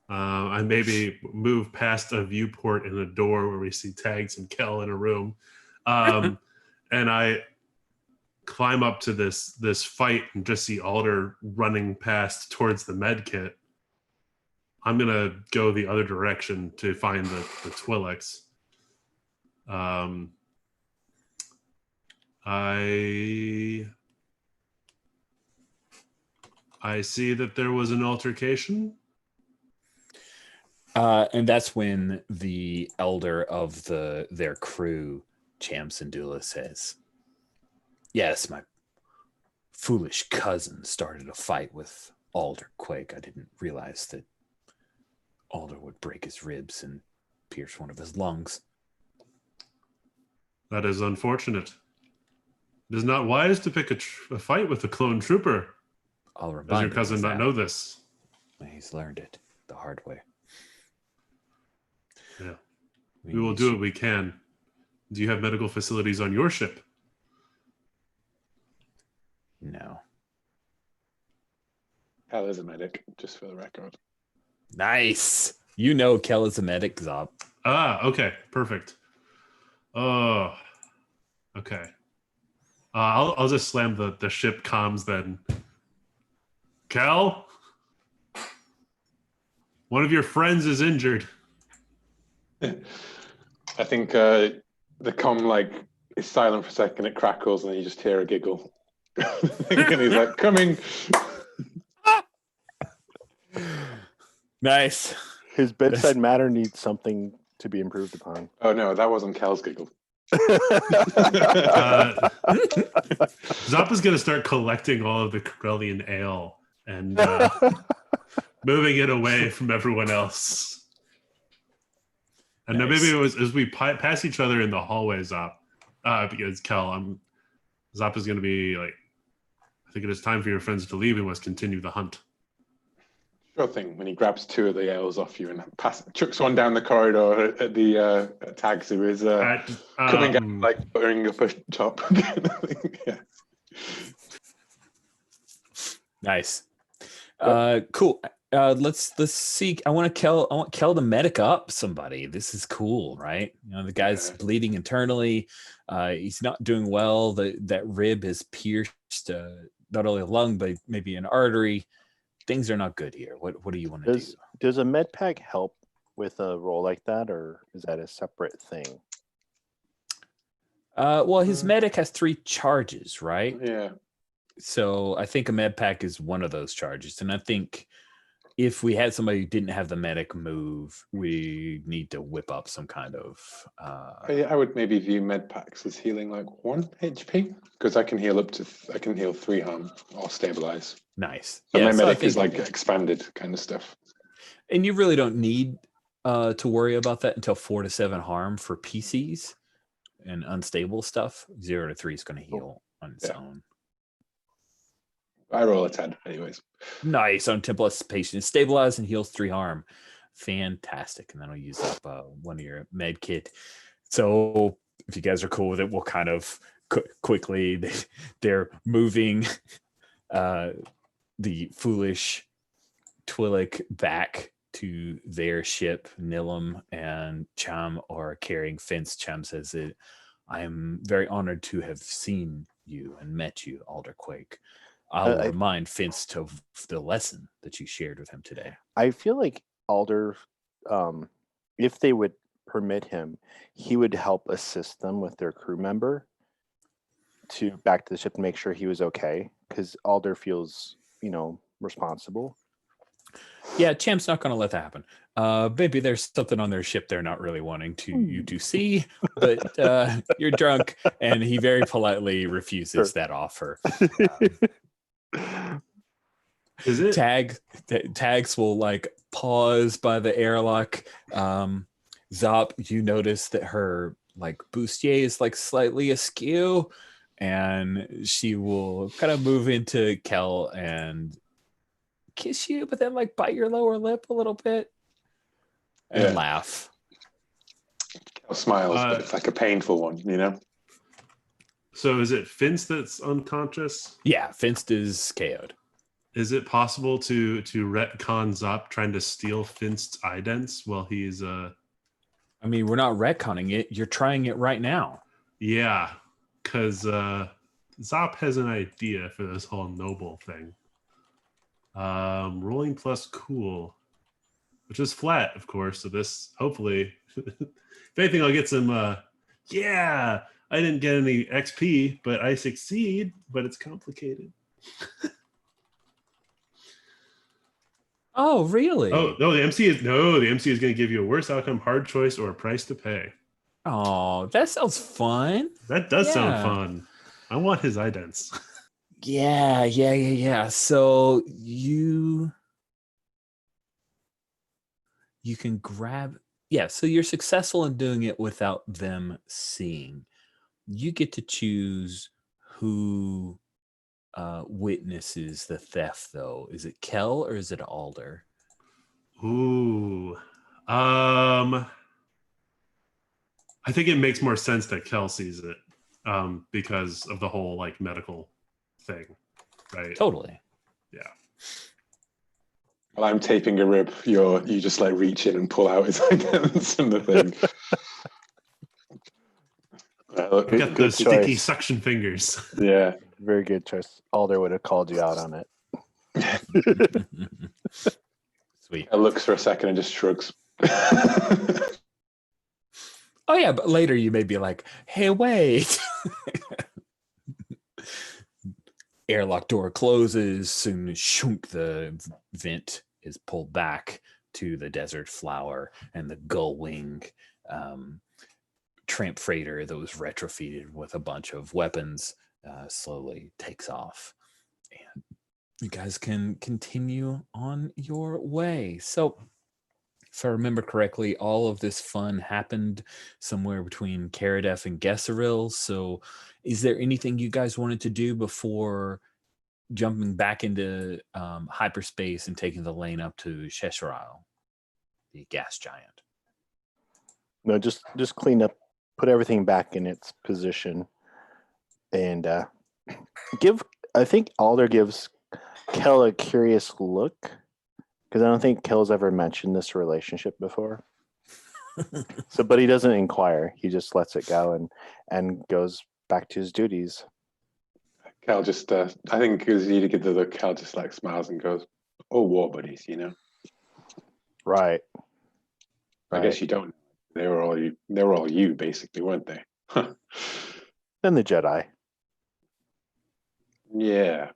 I maybe move past a viewport in a door where we see Tags and Kel in a room, and I climb up to this fight and just see Alder running past towards the med kit. I'm gonna go the other direction to find the Twi'leks. I see that there was an altercation. And that's when the elder of their crew, Cham Syndulla, says, "Yes, my foolish cousin started a fight with Alder Quake. I didn't realize that Alder would break his ribs and pierce one of his lungs." That is unfortunate. It is not wise to pick a fight with a clone trooper. I'll remind Does your him cousin of not that. know this? He's learned it the hard way. Yeah. We will do what we can. Do you have medical facilities on your ship? No. Kel is a medic, just for the record. Nice. You know Kel is a medic, Zop. Okay. Perfect. Oh, okay. I'll just slam the ship comms then. Kel, one of your friends is injured. I think the comm is silent for a second. It crackles, and you just hear a giggle. And he's like, "Coming." Nice. His bedside manner needs something to be improved upon. Oh no, that wasn't Kel's giggle. Zappa's going to start collecting all of the Corellian ale and moving it away from everyone else. And Nice. then maybe it was as we pass each other in the hallway, Zap, because Zap is going to be like, I think it is time for your friends to leave and let's continue the hunt. Sure thing. When he grabs two of the ales off you and chucks one down the corridor at the Tags, who is coming out like buttering up a top. Yeah. Nice. Cool. Let's see. I want Kel to medic up somebody. This is cool, right? You know, the guy's bleeding internally. He's not doing well. That rib has pierced not only a lung, but maybe an artery. Things are not good here. What do you want to do? Does a med pack help with a role like that, or is that a separate thing? Well, his medic has 3 charges, right? Yeah. So I think a med pack is one of those charges. And I think if we had somebody who didn't have the medic move, we need to whip up some kind of I would maybe view med packs as healing 1 HP, because I can heal I can heal 3 harm or stabilize. Nice. So yeah, my so medic is expanded kind of stuff. And you really don't need to worry about that until 4 to 7 harm for PCs and unstable stuff. 0 to 3 is going to heal on its own. I roll a 10 anyways. Nice. On 10 plus patient. Stabilize and heals 3 harm. Fantastic. And then I'll use up one of your med kit. So if you guys are cool with it, we'll kind of quickly, they're moving the foolish Twi'lek back to their ship. Nilum and Cham are carrying Fence. Cham says that I am very honored to have seen you and met you, Alder Quake. I'll remind Fence of the lesson that you shared with him today. I feel like Alder, if they would permit him, he would help assist them with their crew member back to the ship and make sure he was okay, because Alder feels, responsible. Yeah, Cham's not going to let that happen. Maybe there's something on their ship they're not really wanting you to see, but you're drunk, and he very politely refuses that offer. Is it Tags will pause by the airlock. Zop, you notice that her like bustier is like slightly askew, and she will kind of move into Kel and kiss you, but then like bite your lower lip a little bit and laugh. Kel smiles, but it's like a painful one, you know? So is it Finst that's unconscious? Yeah, Finst is KO'd. Is it possible to retcon Zop trying to steal Finst's idents while he's I mean, we're not retconning it. You're trying it right now. Yeah, because Zop has an idea for this whole noble thing. Rolling plus cool, which is flat, of course. So this, hopefully, if anything, I'll get some. Yeah, I didn't get any XP, but I succeed. But it's complicated. Oh, really? Oh no, the MC is going to give you a worse outcome, hard choice, or a price to pay. Oh, that sounds fun. That does sound fun. I want his idents. Yeah. So you can grab. Yeah, so you're successful in doing it without them seeing. You get to choose who witnesses the theft, though. Is it Kel or is it Alder? Ooh. I think it makes more sense that Kel sees it because of the whole like medical thing, right? Totally. Yeah. While I'm taping a rib, you just like reach in and pull out his items and the thing. Got the Good sticky choice. suction fingers. Yeah. Very good choice. Alder would have called you out on it. Sweet. Kel looks for a second and just shrugs. Oh yeah, but later you may be like, "Hey, wait." Airlock door closes. Soon as shunk, the vent is pulled back to the desert flower, and the gull wing tramp freighter that was retrofitted with a bunch of weapons slowly takes off, and you guys can continue on your way. So, if I remember correctly, all of this fun happened somewhere between Karadef and Gesseril. So, is there anything you guys wanted to do before jumping back into hyperspace and taking the lane up to Shesharal, the gas giant? No, just clean up, put everything back in its position, and I think Alder gives Kel a curious look, because I don't think Kel's ever mentioned this relationship before. So, but he doesn't inquire. He just lets it go and goes back to his duties. Cal just, I think as you get the look, Cal just like smiles and goes, "Oh, war buddies, you know." Right. I guess you don't. They were all you. They were all you, basically, weren't they? Then the Jedi. Yeah.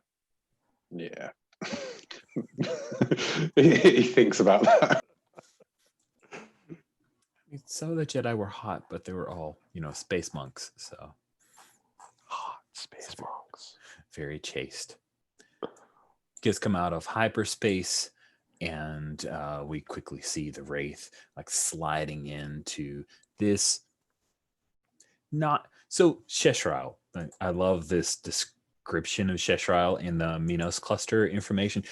he thinks about that. Some of the Jedi were hot, but they were all, space monks. So Space monks. Very chaste. Kids come out of hyperspace, and we quickly see the Wraith like sliding into this. Sheshrael. I love this description of Sheshrael in the Minos cluster information.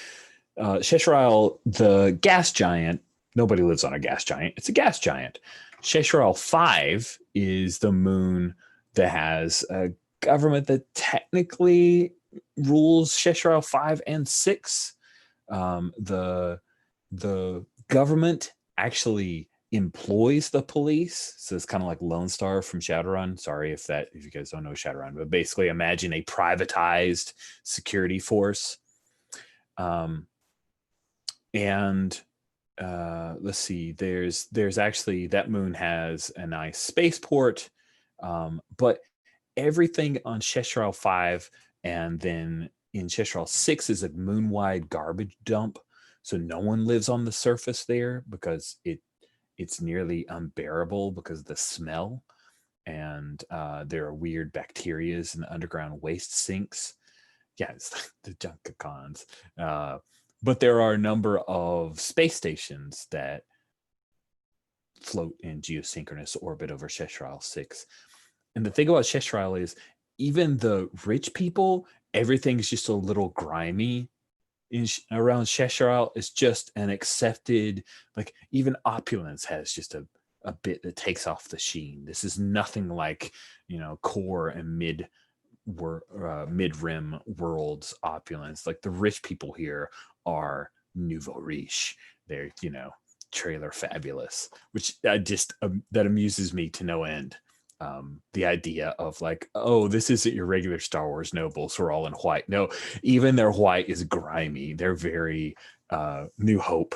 Sheshrael, the gas giant. Nobody lives on a gas giant. It's a gas giant. Sheshrael 5 is the moon that has a government that technically rules Sheshrael 5 and 6. The government actually employs the police, so it's kind of like Lone Star from Shadowrun. Sorry if you guys don't know Shadowrun, but basically imagine a privatized security force. Let's see, there's actually, that moon has a nice spaceport, but everything on Sheshrael 5 and then in Sheshrael 6 is a moon-wide garbage dump. So no one lives on the surface there because it's nearly unbearable because of the smell. And there are weird bacterias in the underground waste sinks. Yeah, it's like the Junkacons. But there are a number of space stations that float in geosynchronous orbit over Cheshire 6. And the thing about Cheshire is even the rich people, everything's just a little grimy around Cheshire. It's just an accepted, like even opulence has just a bit that takes off the sheen. This is nothing like, core and mid-rim world's opulence. Like the rich people here are nouveau riche. They're, trailer fabulous, which that amuses me to no end. The idea of like, oh, this isn't your regular Star Wars nobles who are all in white. No, even their white is grimy. They're very New Hope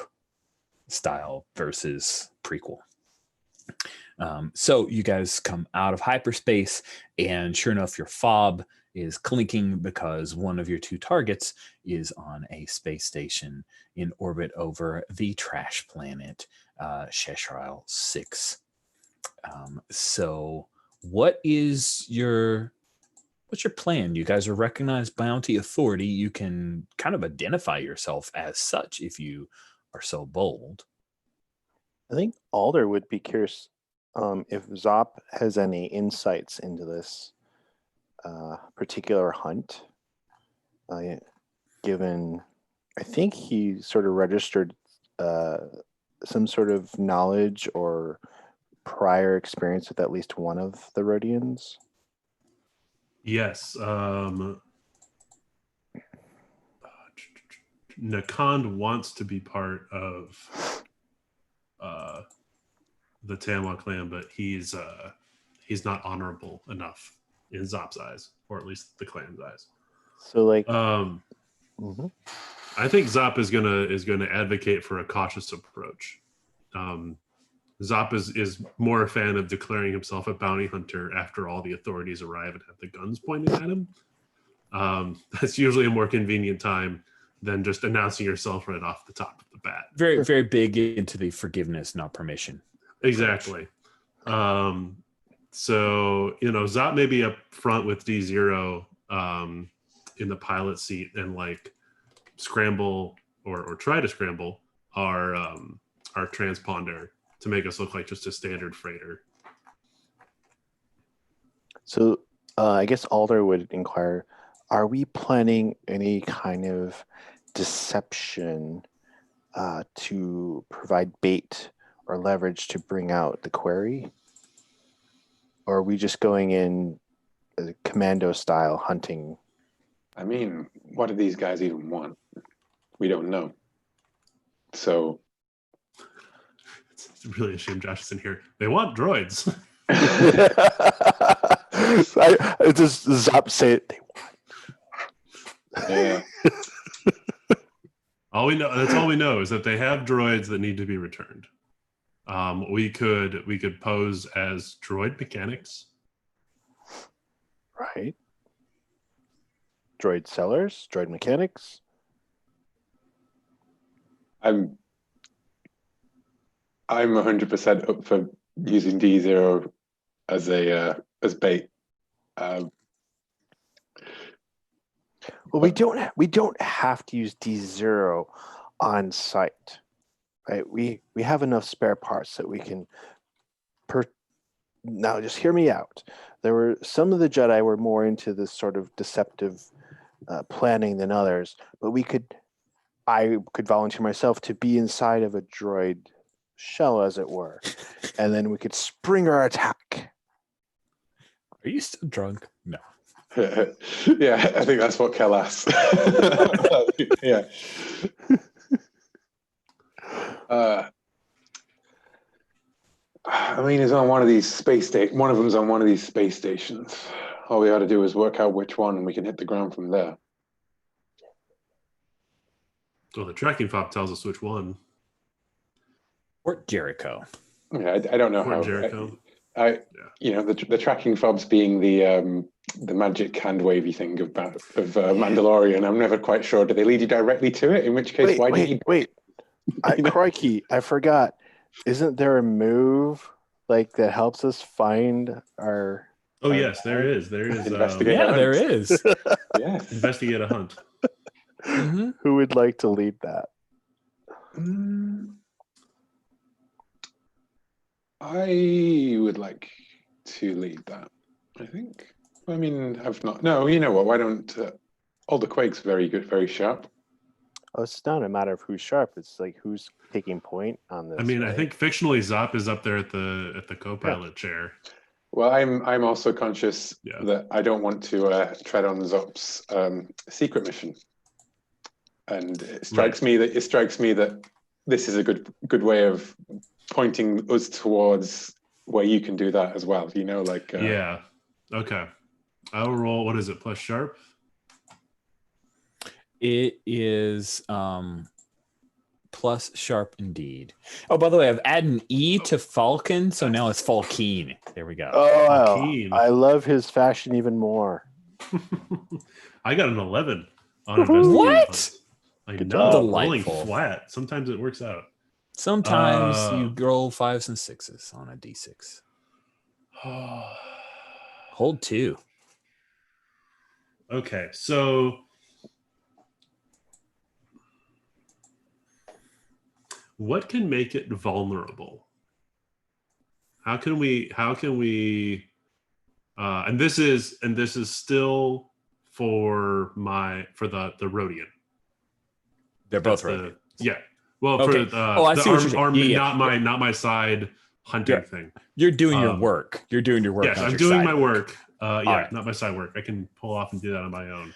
style versus prequel. So you guys come out of hyperspace, and sure enough, your fob is clinking because one of your two targets is on a space station in orbit over the trash planet Cheshire 6. So what's your plan? You guys are recognized bounty authority. You can kind of identify yourself as such if you are so bold. I think Alder would be curious if Zop has any insights into this particular hunt, given I think he sort of registered some sort of knowledge or prior experience with at least one of the Rhodians. Yes. Nakand wants to be part of the Tamwa clan, but he's not honorable enough in Zop's eyes, or at least the clan's eyes. So like I think Zop is gonna advocate for a cautious approach. Zop is more a fan of declaring himself a bounty hunter after all the authorities arrive and have the guns pointed at him. That's usually a more convenient time than just announcing yourself right off the top of the bat. Very, very big into the forgiveness, not permission. Exactly. So, Zop may be up front with D0 in the pilot seat and like scramble or try to scramble our transponder to make us look like just a standard freighter. So I guess Alder would inquire, are we planning any kind of deception to provide bait or leverage to bring out the query? Or are we just going in commando style hunting? I mean, what do these guys even want? We don't know. So it's really a shame Josh isn't here. They want droids. Does Zop say it? They want. yeah. That's all we know is that they have droids that need to be returned. We could pose as droid mechanics. Right. Droid sellers, droid mechanics. I'm 100% up for using D0 as bait. Well, we don't have to use D0 on site, right? We have enough spare parts that we can. Now, just hear me out. There were some of the Jedi were more into this sort of deceptive planning than others, but I could volunteer myself to be inside of a droid shell, as it were, and then we could spring our attack. Are you still drunk? No. Yeah, I think that's what Kel asked. Yeah. I mean, it's on one of these one of them's on one of these space stations. All we ought to do is work out which one, and we can hit the ground from there. Well, the tracking fob tells us which one. Fort Jericho. Yeah, I don't know how. Jericho. The tracking fobs being the magic hand wavy thing of Mandalorian. I'm never quite sure. Do they lead you directly to it? In which case, wait. Crikey, I forgot. Isn't there a move like that helps us find our? Oh yes, there is. There is. There is. Yes. Investigate a hunt. Mm-hmm. Who would like to lead that? I would like to lead that, I think. I mean, I've not. No, you know what? Why don't all the Quake's very good, very sharp. Oh, it's not a matter of who's sharp. It's like who's taking point on this. I mean, I right? think fictionally Zop is up there at the co-pilot chair. Well, I'm also conscious Yeah. that I don't want to tread on Zop's secret mission, and it strikes me that this is a good way of pointing us towards where you can do that as well. You know, like Yeah. Okay. I will roll. What is it? Plus sharp. It is plus sharp indeed. Oh, by the way, I've added an E to Falcon, so now it's Falkeen. There we go. Oh, Keen. I love his fashion even more. I got an 11 on Woohoo! investigation. What? points. I Good know. job. Rolling Delightful. flat. Sometimes it works out. Sometimes you roll 5s and 6s on a D6. Hold 2. Okay, so what can make it vulnerable? How can we and this is still for the Rhodian. They're both That's right. yeah. Well, Okay. for I see what you're saying. Yeah. not my side hunting Yeah. thing. You're doing your work. You're doing your work. Yes, not I'm your doing side my work. right. Not my side work. I can pull off and do that on my own.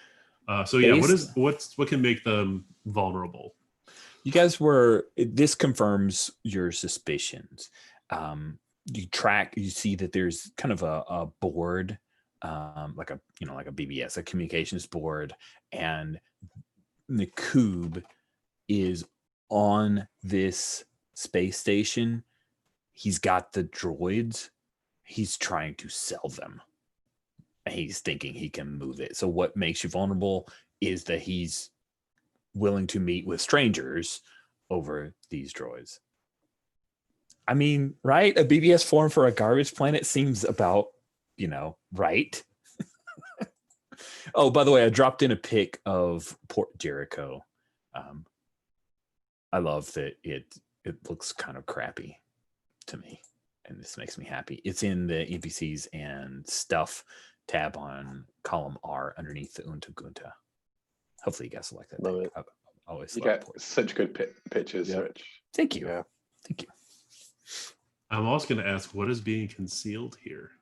So yeah, what can make them vulnerable? You guys this confirms your suspicions. You see that there's kind of a board, like a BBS, a communications board, and the Cube is on this space station. He's got the droids. He's trying to sell them. He's thinking he can move it. So what makes you vulnerable is that he's willing to meet with strangers over these droids. I mean, right? A BBS form for a garbage planet seems about, right? Oh, by the way, I dropped in a pic of Port Jericho. I love that it looks kind of crappy to me, and this makes me happy. It's in the NPCs and stuff tab on column R underneath the Unta Gunta. Hopefully you guys will like that. Love it. You get such good pictures, Yep. Rich. Thank you. Yeah. Thank you. I'm also going to ask, what is being concealed here?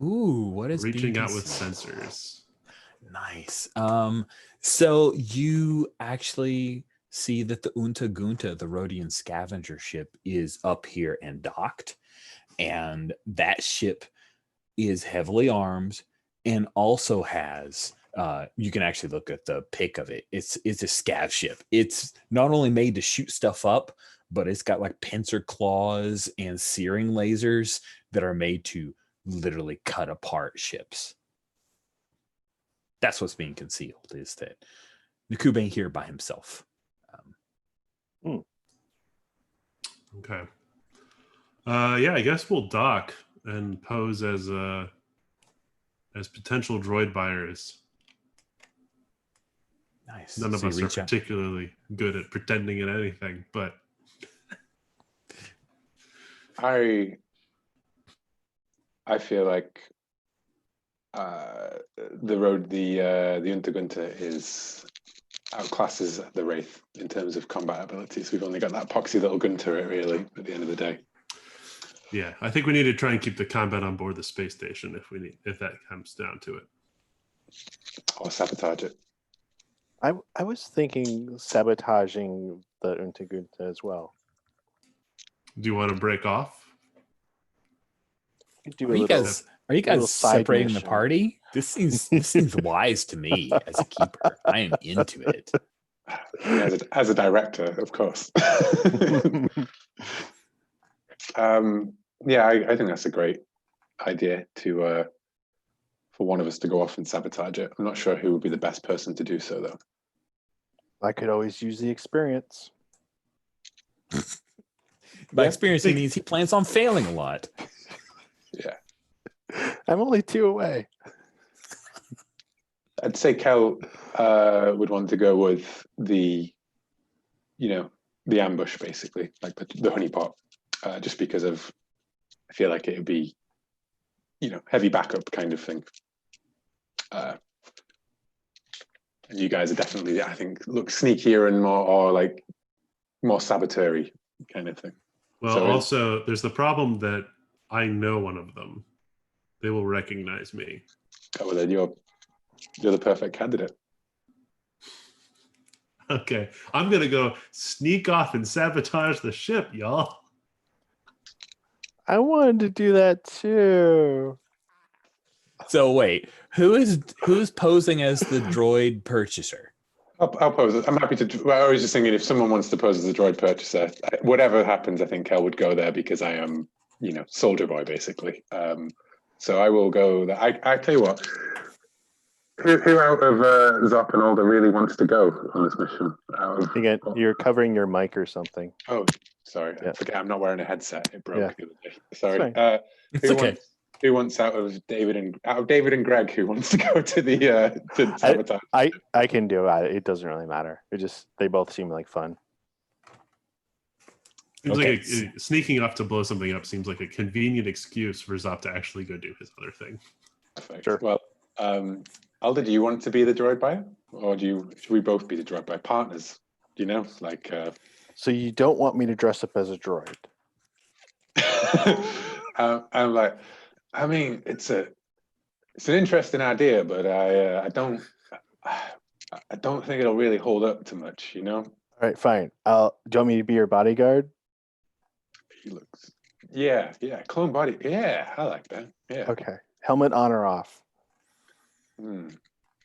Ooh, what is reaching being out with concealed? sensors? Nice. So you actually see that the Unta Gunta, the Rhodian scavenger ship, is up here and docked, and that ship is heavily armed and also has. You can actually look at the pic of it. It's a scav ship. It's not only made to shoot stuff up, but it's got like pincer claws and searing lasers that are made to literally cut apart ships. That's what's being concealed, is that Nakub ain't here by himself. Okay. Yeah, I guess we'll dock and pose as potential droid buyers. Nice. None of So you us are reach out. particularly good at pretending at anything, but I feel like the Unta Gunta outclasses the Wraith in terms of combat abilities. We've only got that poxy little Gunta really at the end of the day. yeah, I think we need to try and keep the combat on board the space station if that comes down to it. Or sabotage it. I was thinking sabotaging the Unta Gunta as well. Do you want to break off? You could do Are a you little- guys little side separating the mission. party? This seems wise to me as a keeper. I am into it. As a director, of course. Yeah, I think that's a great idea for one of us to go off and sabotage it. I'm not sure who would be the best person to do so, though. I could always use the experience. By Yeah. experience, he means he plans on failing a lot. Yeah. I'm only 2 away. I'd say Kel would want to go with the ambush, basically, like the honeypot, just because of I feel like it would be, heavy backup kind of thing. And you guys are definitely, I think, look sneakier and more saboteur-y kind of thing. Well, So also, there's the problem that I know one of them. They will recognize me. Oh, well, then you're the perfect candidate. Okay, I'm gonna go sneak off and sabotage the ship, y'all. I wanted to do that too. So wait, who's posing as the droid purchaser? I'll pose it. I'm happy to. Well, I was just thinking if someone wants to pose as a droid purchaser, whatever happens, I think Kel would go there because I am, soldier boy basically. So I will go there. I tell you what. Who out of Zop and Alder really wants to go on this mission? Again, you're covering your mic or something. Oh, sorry. Yeah. I forget. I'm not wearing a headset. It broke the other day. It's Sorry. fine. It's okay. Who wants out of David and Greg? Who wants to go to the to sabotage? I can do it. It doesn't really matter. They both seem like fun. Seems Okay. like sneaking off to blow something up seems like a convenient excuse for Zop to actually go do his other thing. Perfect. Sure. Well, Alder, do you want to be the droid buyer, or should we both be the droid buyer partners? So you don't want me to dress up as a droid? I'm like, I mean, it's an interesting idea, but I don't think it'll really hold up too much, All right, fine. Do you want me to be your bodyguard? He looks, yeah, clone body, yeah, I like that, yeah. Okay. Helmet on or off?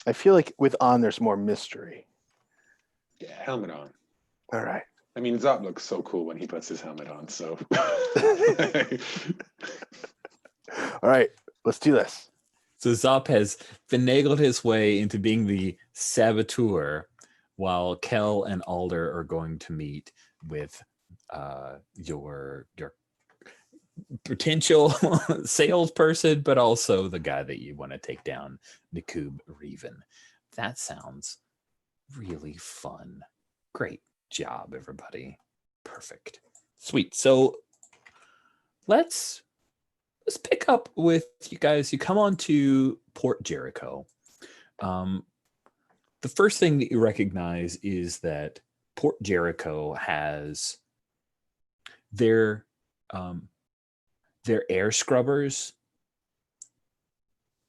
I feel like with on, there's more mystery. Yeah, helmet on. All right. I mean, Zop looks so cool when he puts his helmet on, so. All right, let's do this. So Zop has finagled his way into being the saboteur, while Kel and Alder are going to meet with your potential salesperson, but also the guy that you want to take down, Nakub Reven. That sounds really fun. Great job, everybody. Perfect. Sweet. So let's pick up with you guys. You come on to Port Jericho. The first thing that you recognize is that Port Jericho has their air scrubbers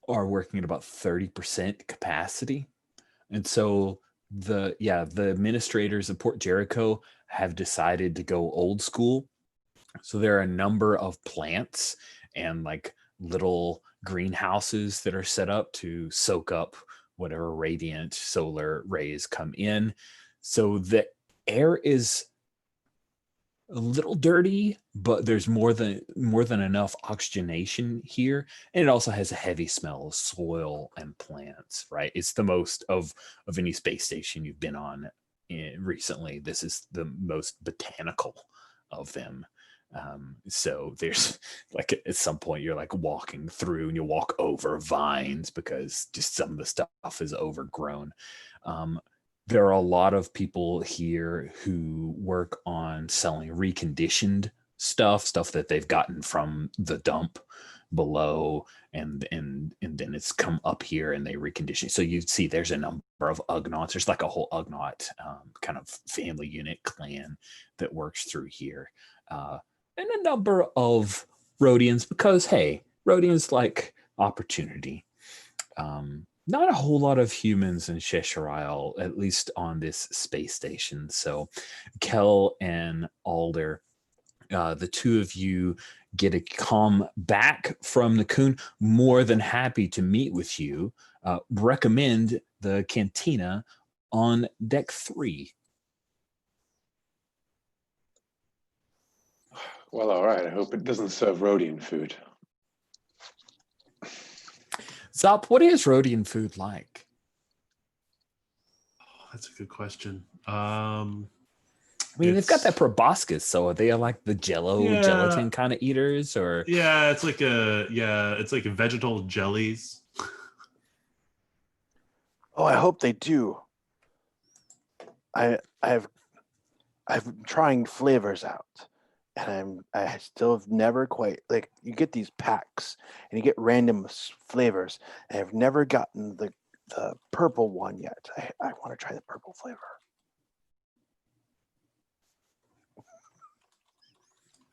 are working at about 30% capacity. And so the administrators of Port Jericho have decided to go old school. So there are a number of plants and like little greenhouses that are set up to soak up whatever radiant solar rays come in. So the air is a little dirty, but there's more than enough oxygenation here, and it also has a heavy smell of soil and plants. Right, it's the most of any space station you've been on recently. This is the most botanical of them. So there's like at some point you're like walking through and you walk over vines because just some of the stuff is overgrown. There are a lot of people here who work on selling reconditioned stuff that they've gotten from the dump below, and then it's come up here and they recondition. So you see there's a number of Ugnaughts. There's like a whole Ugnaught kind of family unit clan that works through here. And a number of Rhodians, because hey, Rhodians like opportunity. Not a whole lot of humans in Cheshire Isle, at least on this space station. So Kel and Alder, the two of you get to come back from Nakoon. More than happy to meet with you. Recommend the cantina on deck 3. Well, all right. I hope it doesn't serve Rhodian food. Zop, what is Rhodian food like? Oh, that's a good question. I mean, they've got that proboscis, so are they like the gelatin kind of eaters, or? Yeah, it's like vegetal jellies. Oh, I hope they do. I've trying flavors out, and I still have never quite, like, you get these packs and you get random flavors, and I've never gotten the purple one yet. I want to try the purple flavor.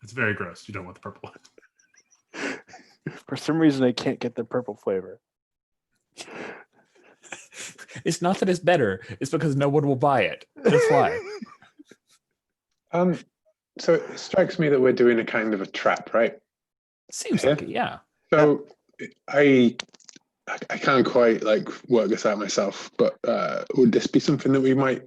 It's very gross. You don't want the purple one. For some reason, I can't get the purple flavor. It's not that it's better. It's because no one will buy it. That's why. So it strikes me that we're doing a kind of a trap, right? Seems like it, yeah. So I can't quite like work this out myself, but would this be something that we might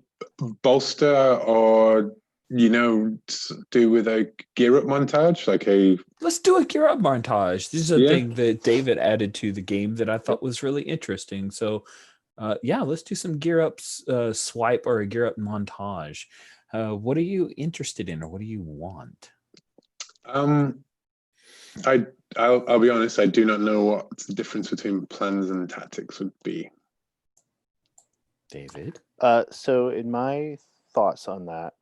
bolster or do with a gear up montage, Let's do a gear up montage. This is a Yeah. thing that David added to the game that I thought was really interesting. So yeah, let's do some gear ups swipe or a gear up montage. What are you interested in, or what do you want? I'll be honest, I do not know what the difference between plans and tactics would be. David? So in my thoughts on that,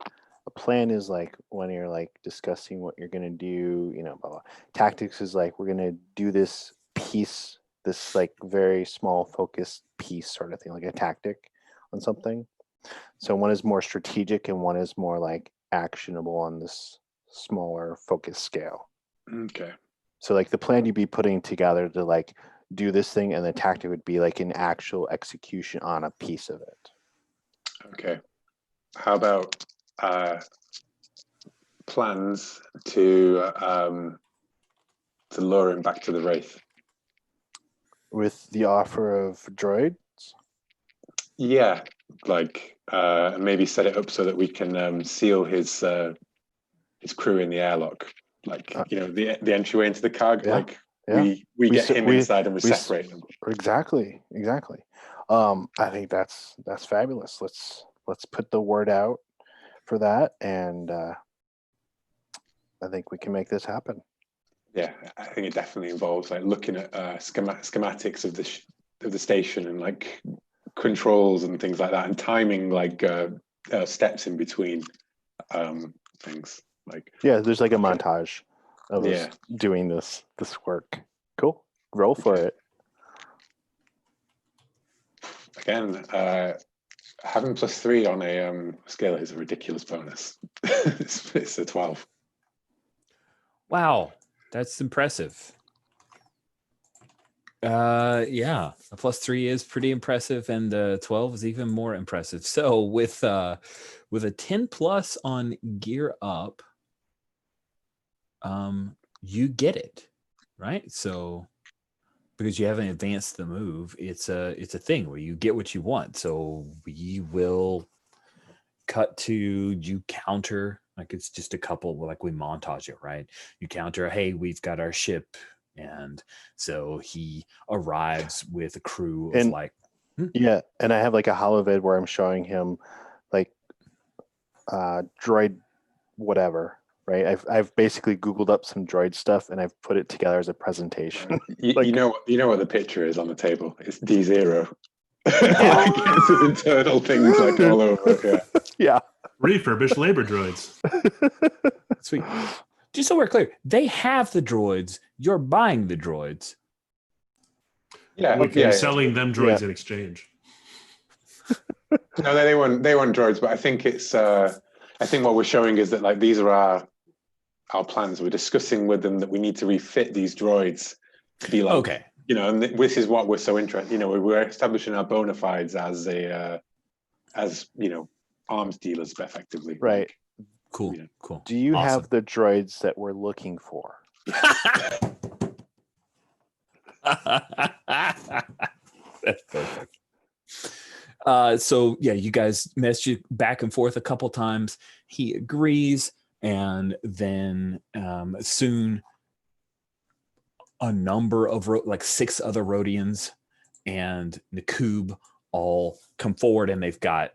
a plan is like when you're like discussing what you're gonna do, blah, blah. Tactics is like, we're gonna do this piece, this like very small focused piece sort of thing, like a tactic on something. So one is more strategic and one is more like actionable on this smaller focus scale. Okay. So like the plan you'd be putting together to like do this thing, and the tactic would be like an actual execution on a piece of it. Okay. How about plans to lure him back to the Wraith? With the offer of droids? Yeah, like maybe set it up so that we can seal his crew in the airlock, like the entryway into the cargo. Yeah, like yeah. we get him inside and we separate them. Exactly. I think that's fabulous. Let's put the word out for that, and I think we can make this happen. Yeah, I think it definitely involves like looking at schematics of the station and like controls and things like that, and timing like steps in between things. Like there's like a montage of us doing this work. Cool. Roll for it. Again, having +3 on a scale is a ridiculous bonus. It's a 12. Wow, that's impressive. Yeah, a +3 is pretty impressive, and 12 is even more impressive. So with a 10+ on gear up, you get it, right? So because you haven't advanced the move, it's a thing where you get what you want. So we will cut to you counter, like it's just a couple, like we montage it, right? You counter, hey, we've got our ship. And so he arrives with a crew of Yeah, and I have like a holovid where I'm showing him like droid whatever, right? I've basically Googled up some droid stuff and I've put it together as a presentation. You know what the picture is on the table? It's D0. It's his internal things like all over. Yeah. Refurbished labor droids. Sweet. Just so we're clear, they have the droids. You're buying the droids. Yeah, You're selling them droids in exchange. No, they want droids, but I think it's I think what we're showing is that like these are our plans. We're discussing with them that we need to refit these droids to be like and this is what we're so interested. We're establishing our bona fides as arms dealers effectively. Right. Cool. Cool. Do you have the droids that we're looking for? That's perfect. So yeah, you guys message back and forth a couple times. He agrees, and then soon a number of like 6 other Rhodians and Nakub all come forward, and they've got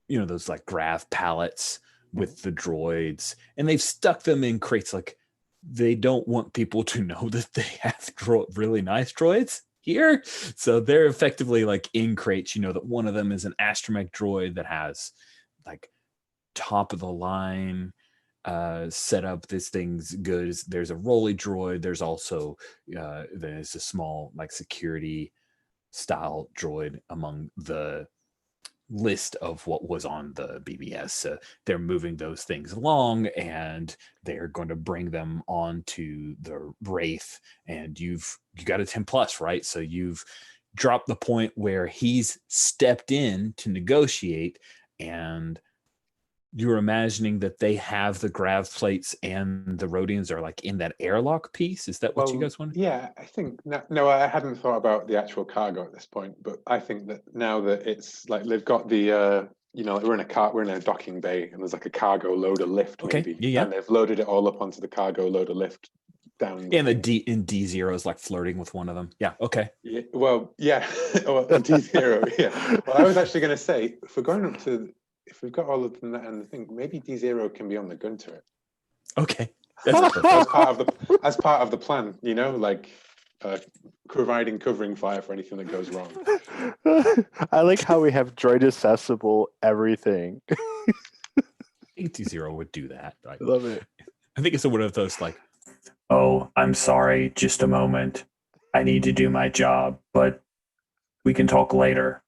those like grav pallets with the droids, and they've stuck them in crates. Like they don't want people to know that they have really nice droids here. So they're effectively like in crates, that one of them is an astromech droid that has like top of the line set up. This thing's good. There's a rolly droid. There's also there's a small like security style droid among the list of what was on the BBS. They're moving those things along, and they're going to bring them onto the Wraith. And you got a 10 plus, right? So you've dropped the point where he's stepped in to negotiate, and you're imagining that they have the grav plates and the Rhodians are like in that airlock piece. Is that what you guys want? Yeah, I think no, I hadn't thought about the actual cargo at this point, but I think that now that it's like they've got the we're in a docking bay, and there's like a cargo loader lift, maybe. Yeah. And they've loaded it all up onto the cargo loader lift down. And the D0 is like flirting with one of them. Yeah, okay. Yeah, well, yeah. Well, D0, yeah. Well, I was actually going to say, if we've got all of them and the thing, maybe D0 can be on the gun turret. Okay. That's as part of the plan, like providing covering fire for anything that goes wrong. I like how we have droid accessible everything. I think D0 would do that. I love it. I think it's one of those like, oh, I'm sorry, just a moment. I need to do my job, but we can talk later.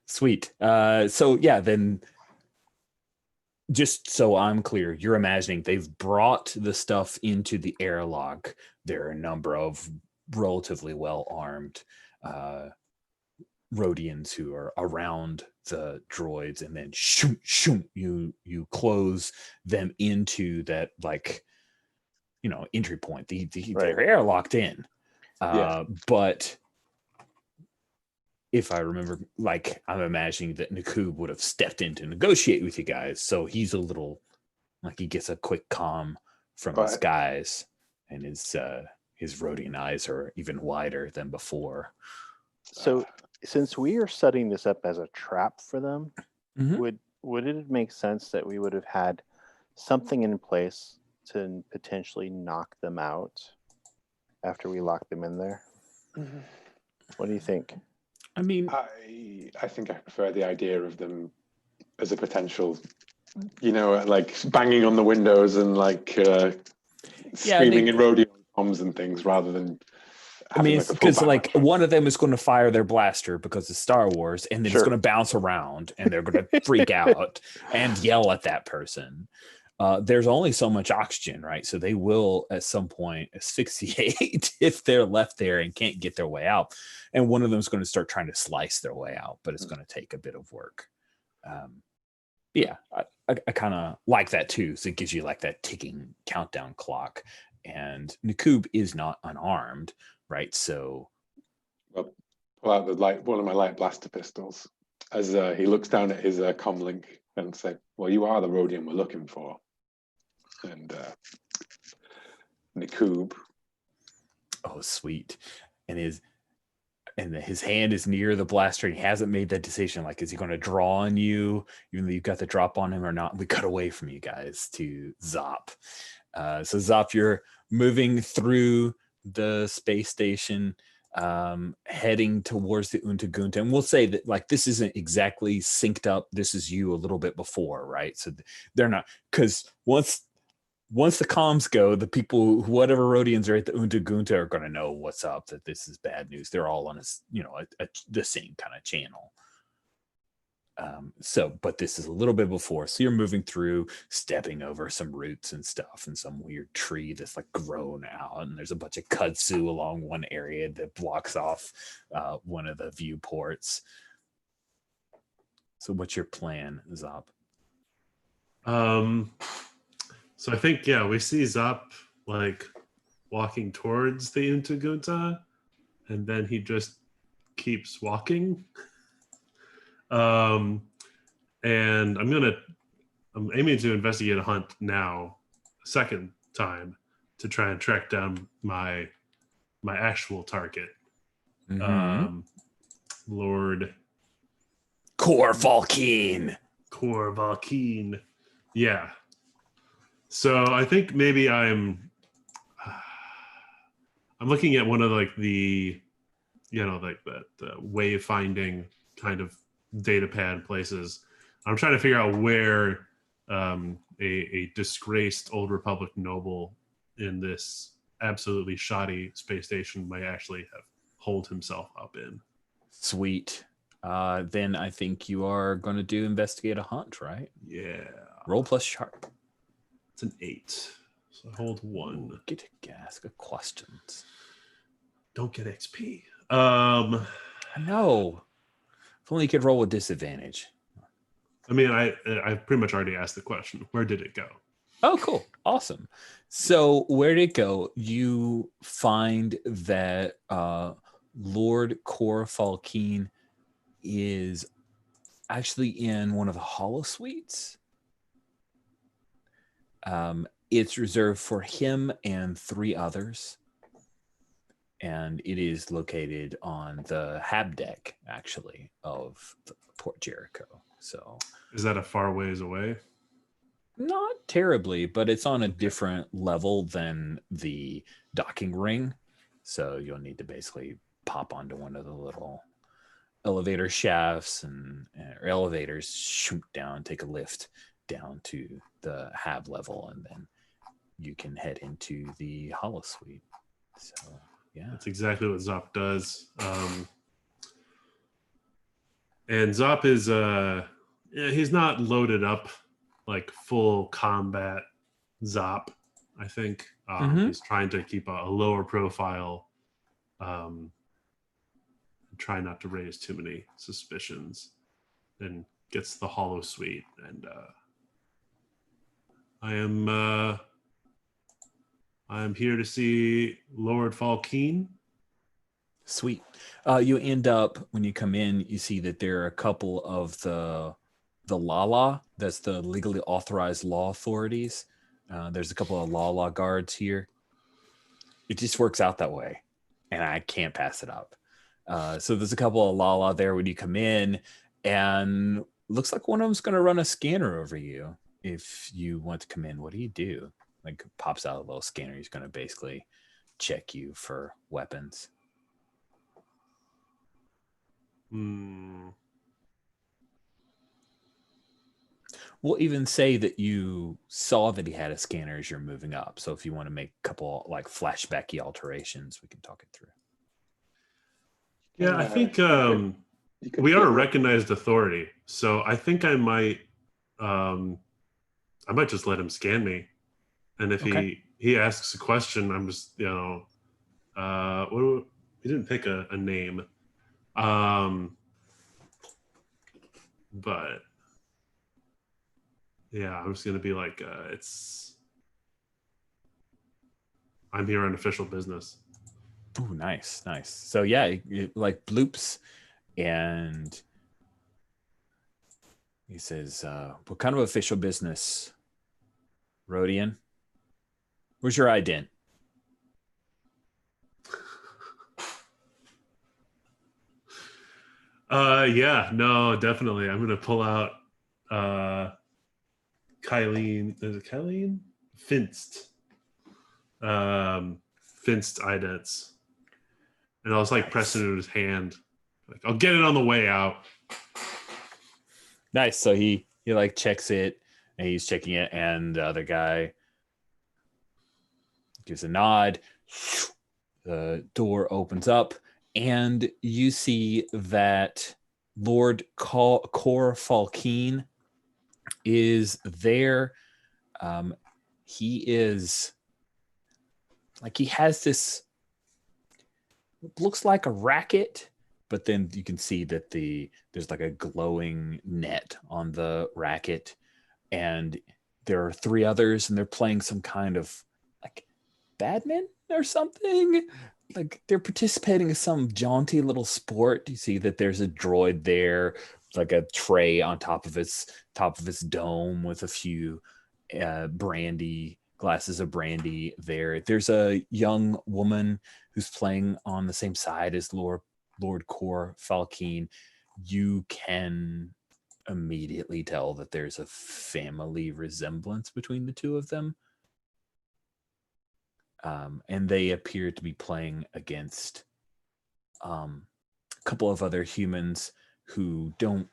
Sweet. So yeah, then just so I'm clear, you're imagining they've brought the stuff into the airlock. There are a number of relatively well-armed Rhodians who are around the droids, and then you close them into that entry point. They're airlocked in. But if I remember, I'm imagining that Nakub would have stepped in to negotiate with you guys. So he's a little he gets a quick calm from his guys, and his Rhodian eyes are even wider than before. So since we are setting this up as a trap for them, would it make sense that we would have had something in place to potentially knock them out after we lock them in there? What do you think? I mean, I think I prefer the idea of them as a potential, like banging on the windows and screaming in rodeo bombs and things, rather than. I mean, it's because one of them is going to fire their blaster because it's Star Wars, and then it's going to bounce around, and they're going to freak out and yell at that person. There's only so much oxygen, right? So they will at some point asphyxiate if they're left there and can't get their way out. And one of them is going to start trying to slice their way out, but it's going to take a bit of work. I kind of like that too. So it gives you like that ticking countdown clock. And Nakub is not unarmed, right? So, pull out one of my light blaster pistols as he looks down at his comlink and say, "Well, you are the Rhodian we're looking for." And Nakub. Oh, sweet. And his hand is near the blaster. He hasn't made that decision. Like, is he going to draw on you, even though you've got the drop on him or not? We cut away from you guys to Zop. So Zop, you're moving through the space station, heading towards the Untagunta. And we'll say that this isn't exactly synced up. This is you a little bit before, right? So they're not, because once the comms go, the people, whatever Rhodians are at the Untagunta, are going to know what's up, that this is bad news. They're all on the same kind of channel. But this is a little bit before. So you're moving through, stepping over some roots and stuff, and some weird tree that's grown out. And there's a bunch of kudzu along one area that blocks off one of the viewports. So what's your plan, Zop? So I think, we see Zop walking towards the Untagunta, and then he just keeps walking. And I'm aiming to investigate a hunt now, a second time, to try and track down my actual target. Lord Kor Valkeen. Yeah. So I think maybe I'm looking at one of the wayfinding kind of data pad places. I'm trying to figure out where a disgraced Old Republic noble in this absolutely shoddy space station might actually have holed himself up in. Sweet. Then I think you are going to do investigate a hunt, right? Yeah. Roll plus sharp. It's an 8. So I hold 1. Ooh, get a gas. Good questions. Don't get XP. I know. If only you could roll with disadvantage. I mean, I've pretty much already asked the question. Where did it go? Oh, cool. Awesome. So where did it go? You find that Lord Cor Falkeen is actually in one of the hollow suites. It's reserved for him and 3 others. And it is located on the hab deck, actually, of Port Jericho. So Is that a far ways away? not terribly, but it's on a different level than the docking ring. So you'll need to basically pop onto one of the little elevator shafts or elevators, shoot down, take a lift down to the hab level, and then you can head into the hollow suite. So yeah, That's exactly what Zop does. And Zop is he's not loaded up like full combat Zop. I think he's trying to keep a lower profile, try not to raise too many suspicions, and gets the hollow suite. And I am here to see Lord Falkeen. sweet. You end up, when you come in, you see that there are a couple of the Lala, that's the legally authorized law authorities. There's a couple of Lala guards here. It just works out that way, and I can't pass it up. So there's a couple of Lala there when you come in, and looks like one of them's going to run a scanner over you. If you want to come in, what do you do? Like, pops out a little scanner. He's going to basically check you for weapons. We'll even say that you saw that he had a scanner as you're moving up. So if you want to make a couple like flashbacky alterations, we can talk it through. Yeah, I think we are a recognized authority, so I think I might just let him scan me, and if he asks a question, I'm just he didn't pick a name, but yeah, I'm just gonna be like, I'm here on official business. Oh, nice. So yeah, it like bloops, and he says, what kind of official business, Rodian? Where's your ident? Yeah, no, definitely. I'm gonna pull out Kylene. Is it Kylene? Finst. Finst idents. And I was like pressing it in his hand. Like, I'll get it on the way out. Nice. So he like checks it, and he's checking it, and the other guy gives a nod. The door opens up, and you see that Lord Cor Falkeen is there. He is like, he has this, looks like a racket, but then you can see that there's like a glowing net on the racket, and there are 3 others, and they're playing some kind of like badminton or something. Like, they're participating in some jaunty little sport. You see that there's a droid there, like a tray on top of its dome with a few glasses of brandy there. There's a young woman who's playing on the same side as Lord Cor Falkeen. You can immediately tell that there's a family resemblance between the 2 of them. And they appear to be playing against a couple of other humans who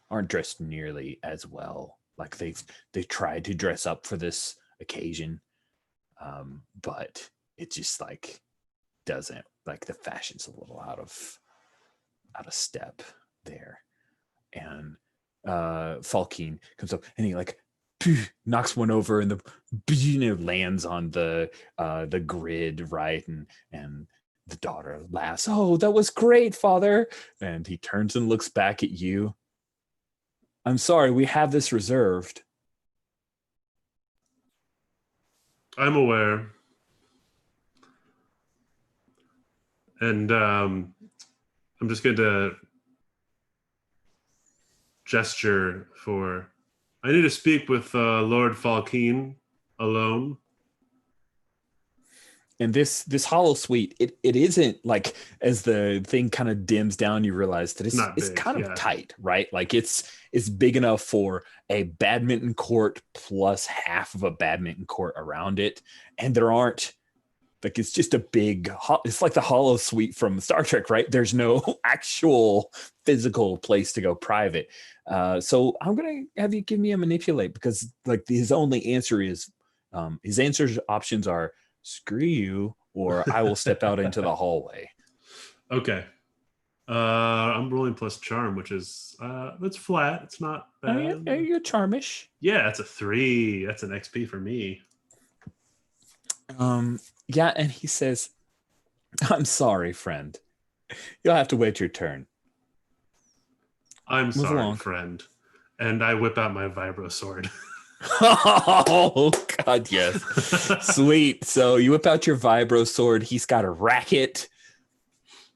aren't dressed nearly as well. Like they've tried to dress up for this occasion, but it just like doesn't, like the fashion's a little out of step there. And Falkine comes up and he like knocks one over, and the lands on the grid, right? And the daughter laughs. Oh, that was great, father. And he turns and looks back at you. I'm sorry, we have this reserved. I'm aware. And I'm just going to gesture for, I need to speak with Lord Falkine alone. And this hollow suite, it isn't like, as the thing kind of dims down, you realize that it's Big, kind of tight, right? Like it's big enough for a badminton court plus half of a badminton court around it. And there aren't, like, it's just a big, it's like the hollow suite from Star Trek, right? There's no actual physical place to go private. So I'm going to have you give me a manipulate, because like his only answer is, his answers options are screw you, or I will step out into the hallway. Okay. I'm rolling plus charm, which is it's flat. It's not bad. You're charmish. Yeah, that's a 3. That's an XP for me. Yeah, and he says, I'm sorry, friend. You'll have to wait your turn. I'm Move sorry, along. friend. And I whip out my vibro sword. Oh, God, yes. Sweet. So you whip out your vibro sword. He's got a racket.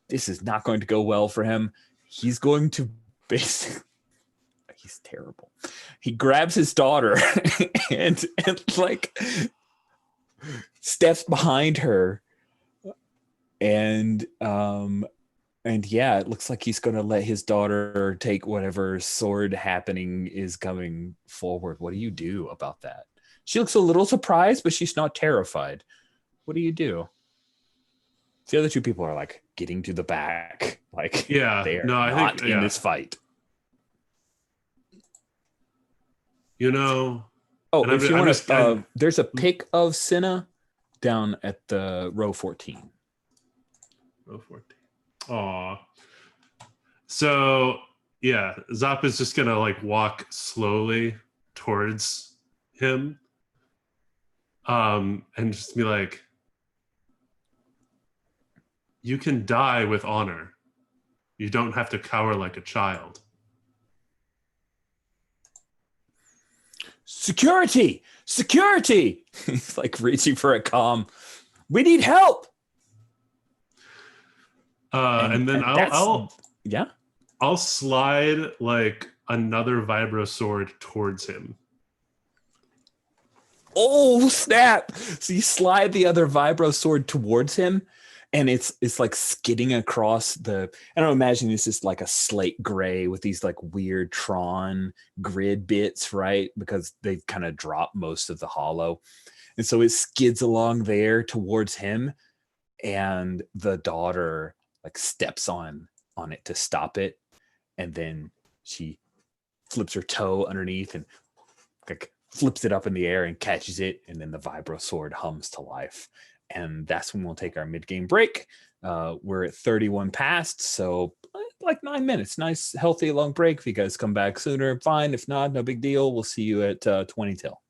This is not going to go well for him. He's going to basically... He's terrible. He grabs his daughter and like steps behind her. And yeah, it looks like he's going to let his daughter take whatever sword happening is coming forward. What do you do about that? She looks a little surprised, but she's not terrified. What do you do? The other two people are like getting to the back. Like, yeah, they're I not think in this fight. You know. Oh, if you want to, there's a pic of Cinna down at the row 14. Row 14. Aw. So, yeah, Zop is just going to like walk slowly towards him. And just be like, you can die with honor. You don't have to cower like a child. Security! Security! He's like reaching for a comm. We need help! And then I'll slide like another vibro sword towards him. Oh, snap! So you slide the other vibro sword towards him, and it's like skidding across the... I don't imagine this is like a slate gray with these like weird Tron grid bits, right? Because they've kind of dropped most of the hollow. And so it skids along there towards him, and the daughter like steps on it to stop it, and then she flips her toe underneath and like flips it up in the air and catches it, and then the vibro sword hums to life. And that's when we'll take our mid-game break. We're at 31 past, so like 9 minutes. Nice, healthy, long break. If you guys come back sooner, fine. If not, no big deal. We'll see you at 20 till.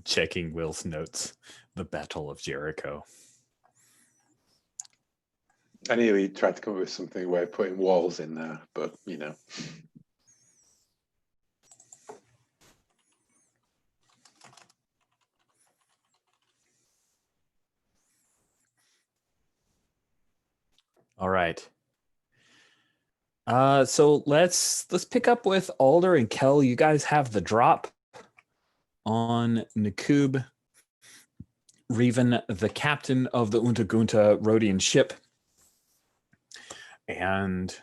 Checking Will's notes. The Battle of Jericho. I nearly tried to come up with something where putting walls in there, but you know. All right. So let's pick up with Alder and Kel. You guys have the drop on Nakub, Reven, the captain of the Untagunta Rhodian ship. And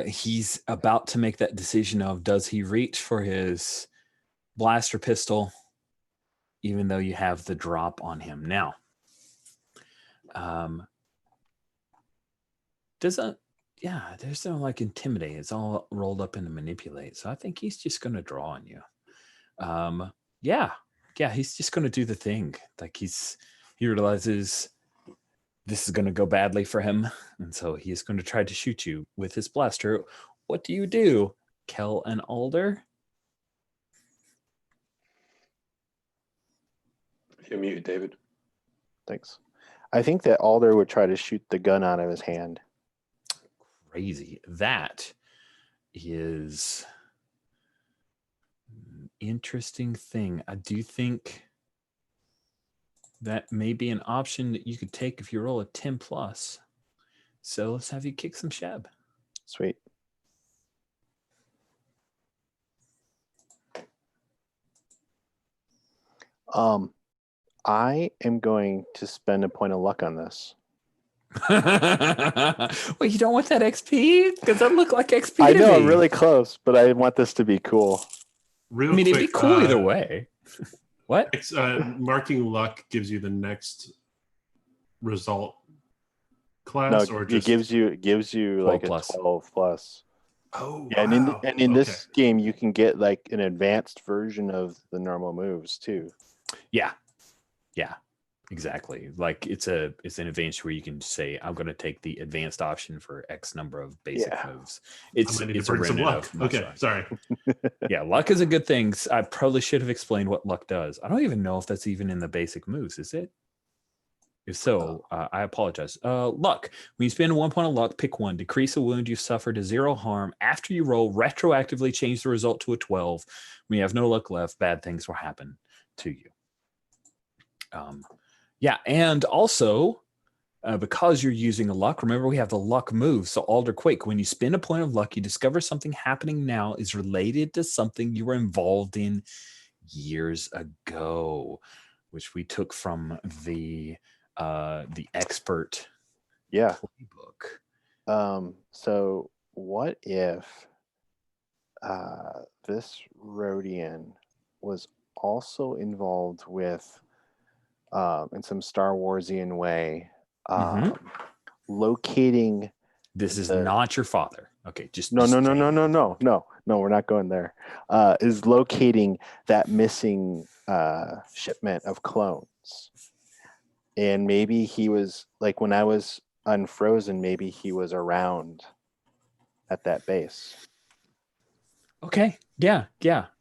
he's about to make that decision of, does he reach for his blaster pistol, even though you have the drop on him now? There's no like intimidate. It's all rolled up into manipulate. So I think he's just going to draw on you. He's just going to do the thing. Like he realizes this is going to go badly for him. And so he is going to try to shoot you with his blaster. What do you do, Kel and Alder? You're muted, David. Thanks. I think that Alder would try to shoot the gun out of his hand. Crazy. That is an interesting thing. I do think that may be an option that you could take if you roll a 10 plus. So let's have you kick some Sheb. Sweet. I am going to spend a point of luck on this. Well, you don't want that XP? Does that look like XP? I know, me? I'm really close, but I want this to be cool. Real it'd be quick, cool either way. What? Marking luck gives you the next result class, No, or it just gives you like plus. a 12 plus. Oh, Yeah, wow. and in this game, you can get like an advanced version of the normal moves too. Yeah, exactly. Like it's an advantage where you can say, I'm going to take the advanced option for X number of basic moves. It's I might need it's to a bring some remnant luck. of Okay, muscle. sorry. Yeah, luck is a good thing. I probably should have explained what luck does. I don't even know if that's even in the basic moves. Is it? If so, I apologize. Luck. When you spend 1 point of luck, pick one. Decrease a wound you suffer to 0 harm. After you roll, retroactively change the result to a 12. When you have no luck left, bad things will happen to you. And also, because you're using a luck, remember we have the luck move. So Alder Quake, when you spend a point of luck, you discover something happening now is related to something you were involved in years ago, which we took from the expert playbook. So what if this Rhodian was also involved with in some Star Warsian way locating this is not your father. Okay, no, we're not going there. Is locating that missing shipment of clones. And maybe he was like, when I was unfrozen, maybe he was around at that base. Okay. Yeah.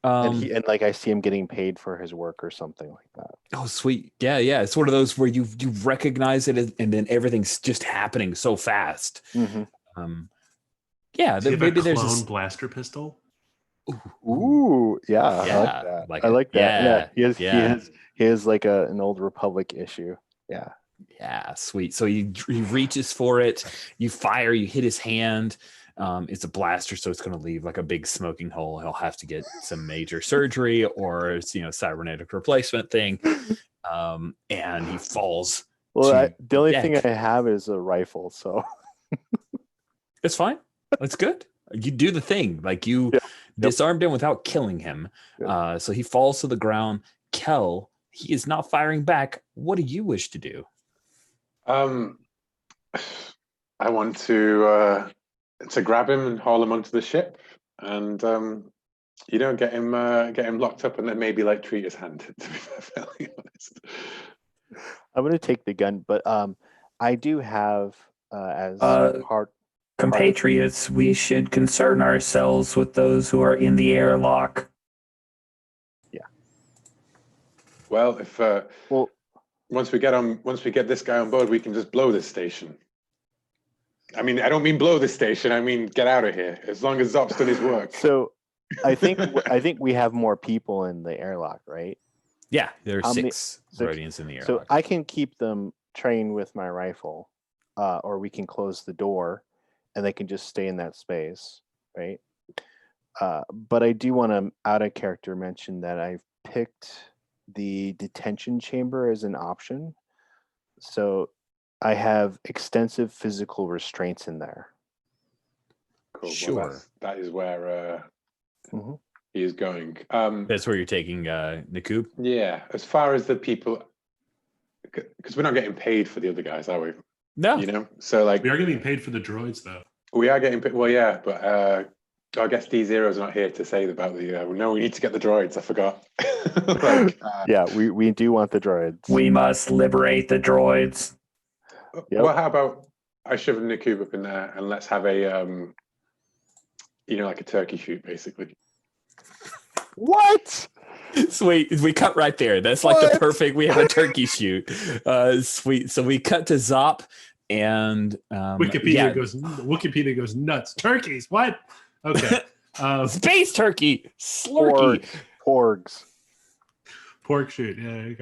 And like I see him getting paid for his work or something like that. Oh, sweet. Yeah. It's one of those where you recognize it and then everything's just happening so fast. Mm-hmm. Maybe there's a clone blaster pistol. Ooh, yeah. I like that. Yeah, he has like an old Republic issue. Yeah, sweet. So he reaches for it, you fire, you hit his hand. It's a blaster, so it's going to leave like a big smoking hole. He'll have to get some major surgery or cybernetic replacement thing. And he falls. Well, the only thing I have is a rifle, so it's fine. That's good. You do the thing, like you disarmed him without killing him. So he falls to the ground. Kel, he is not firing back. What do you wish to do? I want to grab him and haul him onto the ship, and get him locked up, and then maybe like treat his hand. To be perfectly honest, I'm going to take the gun, but I do have as compatriots, we should concern ourselves with those who are in the airlock. Well, if Well, once we get this guy on board, we can just blow this station. I mean, I don't mean blow this station. I mean, get out of here. As long as Zop's done his work. so I think we have more people in the airlock, right? Yeah, there are How many- 6 six? Rodians in the So airlock. I can keep them trained with my rifle, or we can close the door, and they can just stay in that space, right? But I do want to, out of character, mention that I've picked the detention chamber as an option. So I have extensive physical restraints in there. Cool. Sure. Well, that is where Mhm. he is going. That's where you're taking Nakub? Yeah, as far as the people, because we're not getting paid for the other guys, are we? No. You know, so like We are getting paid for the droids, though. we are getting paid. Well, yeah, but I guess D0's not here to say about the. No, we need to get the droids. I forgot. Like, Yeah, we do want the droids. We must liberate the droids. Yep. Well, how about I shove Nakub up in there and let's have a, like a turkey shoot, basically. What? Sweet. We cut right there. That's like the What? perfect. We have a turkey shoot. Sweet. So we cut to Zop and Wikipedia goes nuts. Turkeys, what? Okay. Space turkey, slurkey. Porgs. Pork shoot. Yeah, there you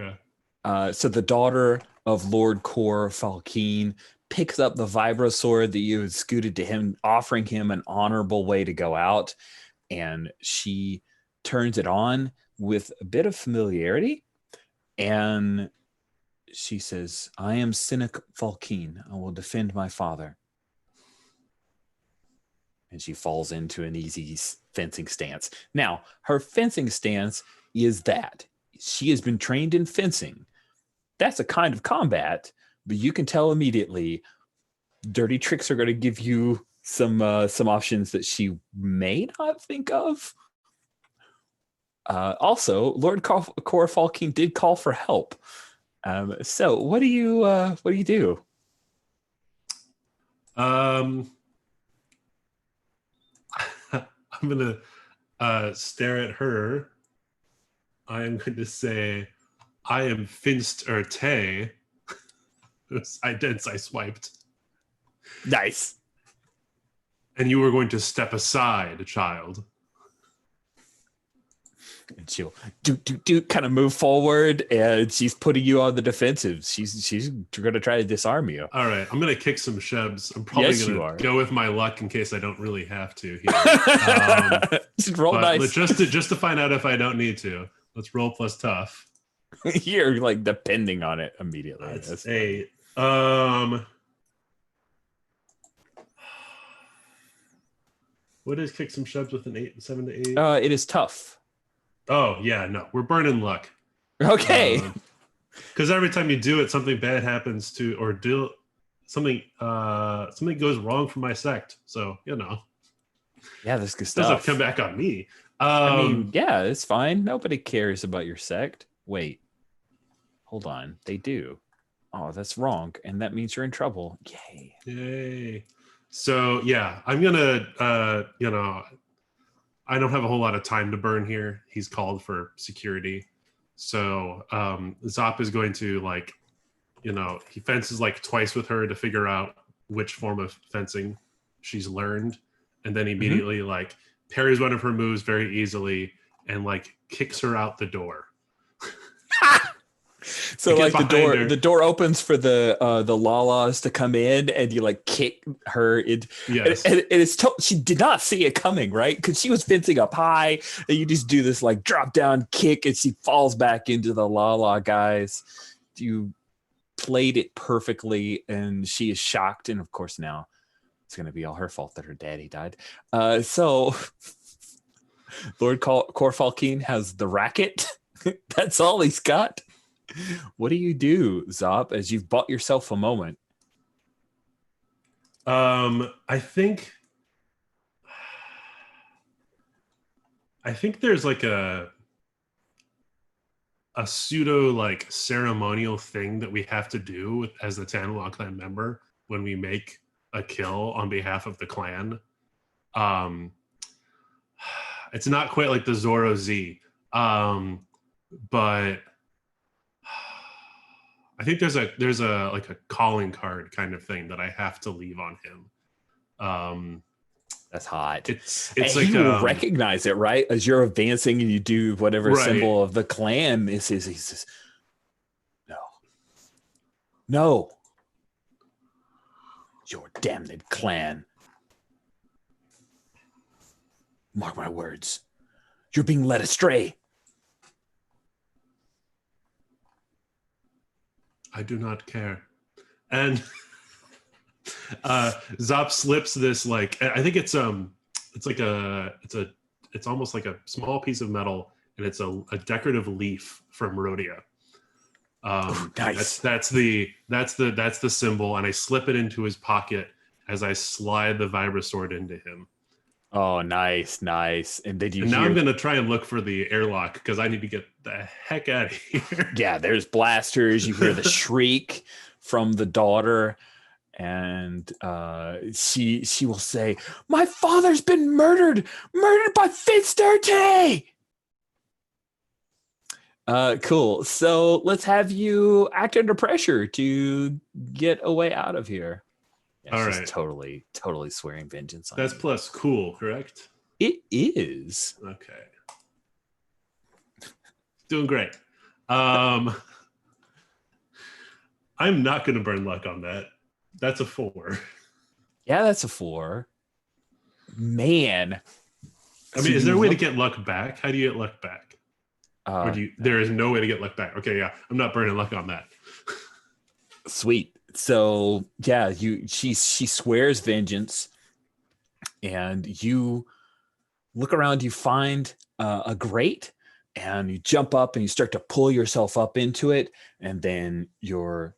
go. So the daughter of Lord Cor Falkeen picks up the vibro sword that you had scooted to him, offering him an honorable way to go out, and she turns it on with a bit of familiarity, and she says, "I am Cynic Falkeen. I will defend my father." And she falls into an easy fencing stance. Now, her fencing stance is that she has been trained in fencing. That's a kind of combat, but you can tell immediately dirty tricks are going to give you some options that she may not think of. Also, Lord Cor Falkeen did call for help. So what do you do? I'm gonna stare at her. I am going to say, I am Finst Erte. I swiped. Nice. And you were going to step aside, child. And she'll do kind of move forward, and she's putting you on the defensive. She's going to try to disarm you. All right, I'm going to kick some shubs. I'm probably going to go with my luck in case I don't really have to here. Just roll nice. Just to find out if I don't need to. Let's roll plus tough. You're like depending on it immediately. That's 8. What is kick some shubs with an 8, 7 to 8? It is tough. Oh yeah, no, we're burning luck. Okay. Because every time you do it, something bad happens to, or do something goes wrong for my sect. So Yeah, that's good it doesn't stuff. come back on me. I mean, yeah, it's fine. Nobody cares about your sect. Wait, hold on. They do. Oh, that's wrong, and that means you're in trouble. Yay. So yeah, I'm gonna I don't have a whole lot of time to burn here. He's called for security. So Zop is going to he fences like twice with her to figure out which form of fencing she's learned, and then immediately parries one of her moves very easily and kicks her out the door. So the door opens for the Lalas to come in, and you kick her. Yes. And it's she did not see it coming, right? Because she was fencing up high, and you just do this drop down kick, and she falls back into the Lala guys. You played it perfectly, and she is shocked, and of course now it's going to be all her fault that her daddy died. So Lord Cor Falkeen has the racket. That's all he's got. What do you do, Zop, as you've bought yourself a moment? I think there's a pseudo ceremonial thing that we have to do as the Tantalon clan member when we make a kill on behalf of the clan. It's not quite like the Zoro Z, but I think there's a like a calling card kind of thing that I have to leave on him. That's hot. It's And like he will recognize it, right? As you're advancing and you do whatever Right. symbol of the clan this is. He says, no, your damned clan. Mark my words. You're being led astray. I do not care. And Zop slips this, like, I think it's almost like a small piece of metal, and it's a decorative leaf from Rhodia. Nice. That's the symbol, and I slip it into his pocket as I slide the vibra sword into him. Oh, nice. And then now I'm gonna try and look for the airlock because I need to get the heck out of here. Yeah, there's blasters. You hear the shriek from the daughter, and she will say, "My father's been murdered by Fitzdirty." Cool. So let's have you act under pressure to get a way out of here. Yeah, all she's right. Totally swearing vengeance on That's you. plus cool, correct? It is. Okay. Doing great. I'm not going to burn luck on that. That's a 4. Yeah, that's a 4. Man. I mean, is there a way to get luck back? How do you get luck back? Or there is no way to get luck back. Okay, yeah. I'm not burning luck on that. Sweet. So yeah, she swears vengeance, and you look around, you find a grate, and you jump up and you start to pull yourself up into it, and then you're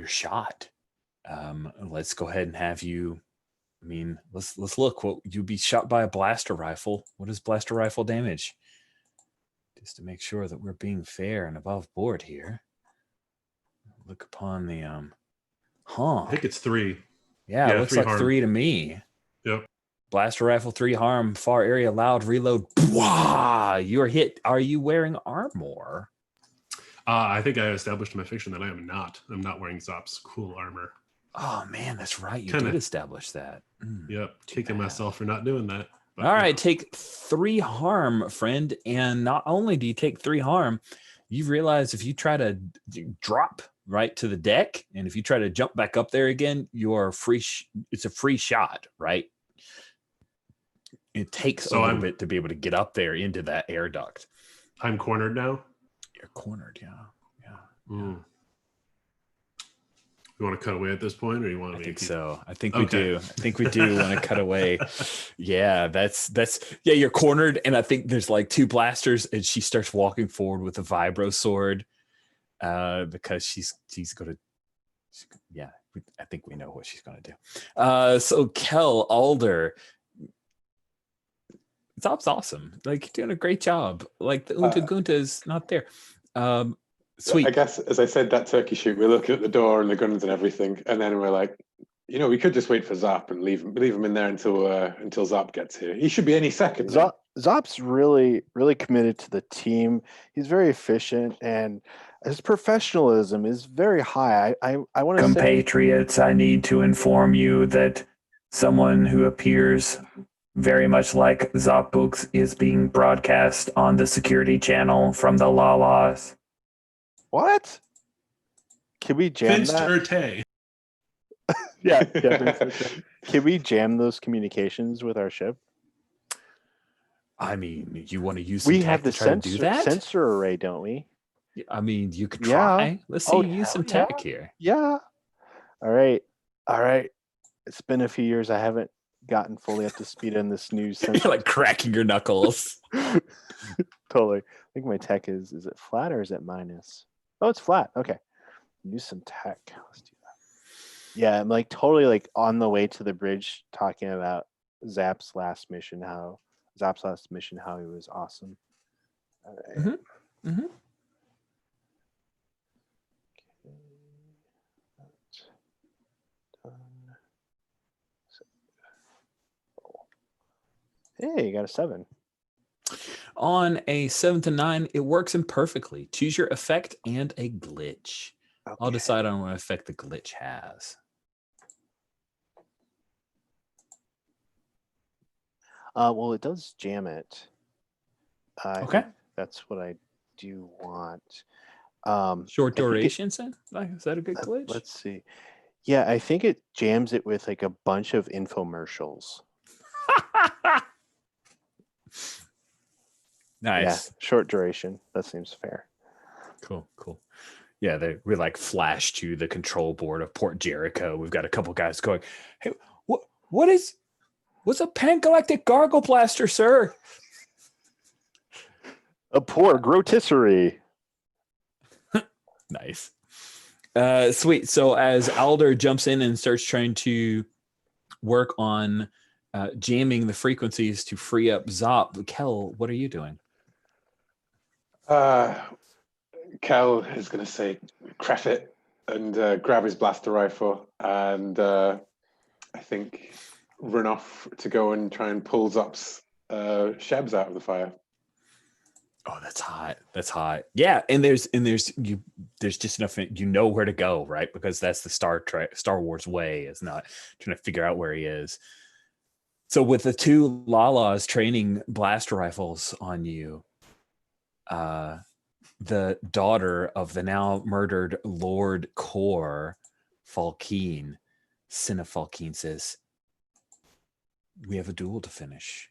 shot. Let's go ahead and have you. I mean, let's look. What you'd be shot by a blaster rifle. What is blaster rifle damage? Just to make sure that we're being fair and above board here. Look upon the I think it's 3. Yeah, it looks 3 like harm. 3 to me. Yep. Blaster rifle, 3 harm, far area, loud, reload. Bwah! You're hit. Are you wearing armor? I think I established in my fiction that I am not. I'm not wearing Zop's cool armor. Oh man, that's right. You Kinda. did establish that. Yep. Kicking myself for not doing that. But, all right, take 3 harm, friend. And not only do you take 3 harm, you realize if you try to drop right to the deck, and if you try to jump back up there again, you are free. It's a free shot, right? It takes a little bit to be able to get up there into that air duct. I'm cornered now. You're cornered, yeah. You want to cut away at this point, or you want to? I think so. I think we do. I think we do want to cut away. Yeah, that's you're cornered, and I think there's like 2 blasters, and she starts walking forward with a vibro sword, because she's gonna. Yeah, I think we know what she's gonna do. So Kel Alder, Zop's awesome. Like, you're doing a great job. Like, the Unta Gunta is not there. Sweet. I guess, as I said, that turkey shoot, we're looking at the door and the guns and everything, and then we're like, we could just wait for Zop and leave him in there until Zop gets here. He should be any second. Zop's really, really committed to the team. He's very efficient, and his professionalism is very high. I want to say, compatriots, I need to inform you that someone who appears very much like Zop Books is being broadcast on the security channel from the Lalas. What? Can we jam that? Yeah. Can we jam those communications with our ship? I mean, you want to use We some have tech the to try to do that? sensor array, don't we? I mean, you could try. Yeah. Let's see. Use some hell tech here. Yeah. All right. It's been a few years. I haven't gotten fully up to speed on this new sensor. You're like cracking your knuckles. Totally. I think my tech is it flat or is it minus? Oh, it's flat. Okay. Use some tech. Let's do that. Yeah, I'm like totally like on the way to the bridge talking about Zap's last mission, how he was awesome. All right. Mm-hmm. Hey, you got a 7. On a 7 to 9, it works imperfectly. Choose your effect and a glitch. I'll Okay. decide on what effect the glitch has. Well, it does jam it. I Okay. think that's what I do want. Short I think it- duration, then? Like, is that a good glitch? Let's see. Yeah, I think it jams it with like a bunch of infomercials. Nice. Yeah, short duration. That seems fair. Cool. Yeah, we like flash to the control board of Port Jericho. We've got a couple guys going, "Hey, what's a pan-galactic gargle blaster, sir?" A poor rotisserie. Nice. Sweet. So as Alder jumps in and starts trying to work on jamming the frequencies to free up Zop, Kel, what are you doing? Kel is going to say, "Crap it," and grab his blaster rifle, and I think run off to go and try and pull Zop's Shebs out of the fire. Oh, that's hot. Yeah, and there's just enough, you know where to go, right? Because that's the Star Wars way, is not trying to figure out where he is. So with the two Lalas training blaster rifles on you, the daughter of the now murdered Lord Kor Falkeen, Cinna Falkeen, says, "We have a duel to finish."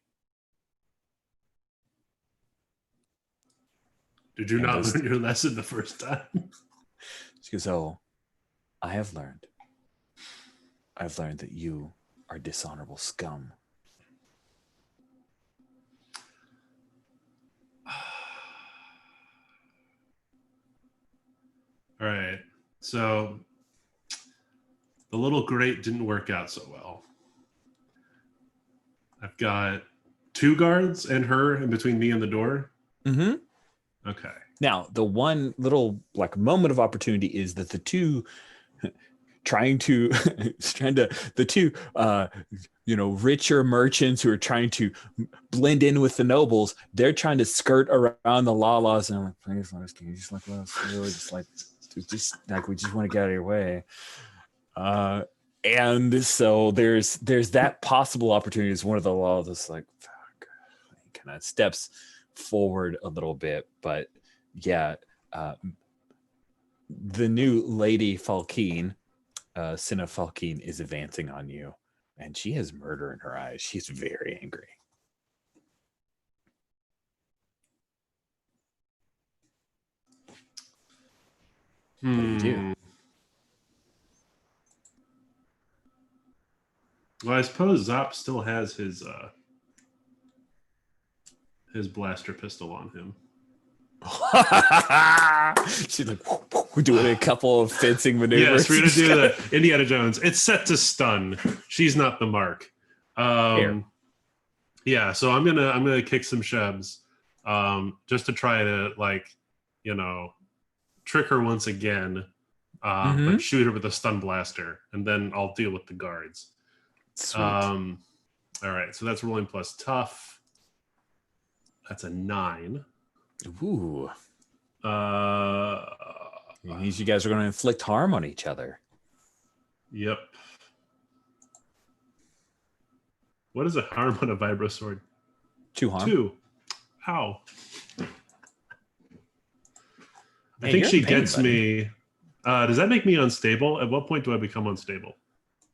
Did you And not those- learn your lesson the first time? She goes, "Oh, I have learned. I've learned that you are dishonorable scum." All right. So the little grate didn't work out so well. I've got 2 guards and her in between me and the door. Mm-hmm. Okay. Now, the one little like moment of opportunity is that the two the two richer merchants who are trying to blend in with the nobles, they're trying to skirt around the Lalas, and I'm like, "Please, can you just like let us through? Just like we just want to get out of your way." And so there's that possible opportunity. As one of the Lalas is like, fuck, kind of steps forward a little bit, but yeah, the new Lady Falkeen, Cinna Falkeen, is advancing on you, and she has murder in her eyes. She's very angry. What do you do? Well, I suppose Zop still has his blaster pistol on him. She's like, we're doing a couple of fencing maneuvers. Yes, we're gonna do the Indiana Jones. It's set to stun. She's not the mark. Yeah, so I'm gonna kick some Shebs, just to try to trick her once again, but shoot her with a stun blaster, and then I'll deal with the guards. Sweet. All right, so that's rolling plus tough. That's a 9. Ooh. It means you guys are going to inflict harm on each other. Yep. What is a harm on a vibro sword? 2 harm. 2. How? I Hey, think you're she in pain, gets buddy. me. Does that make me unstable? At what point do I become unstable?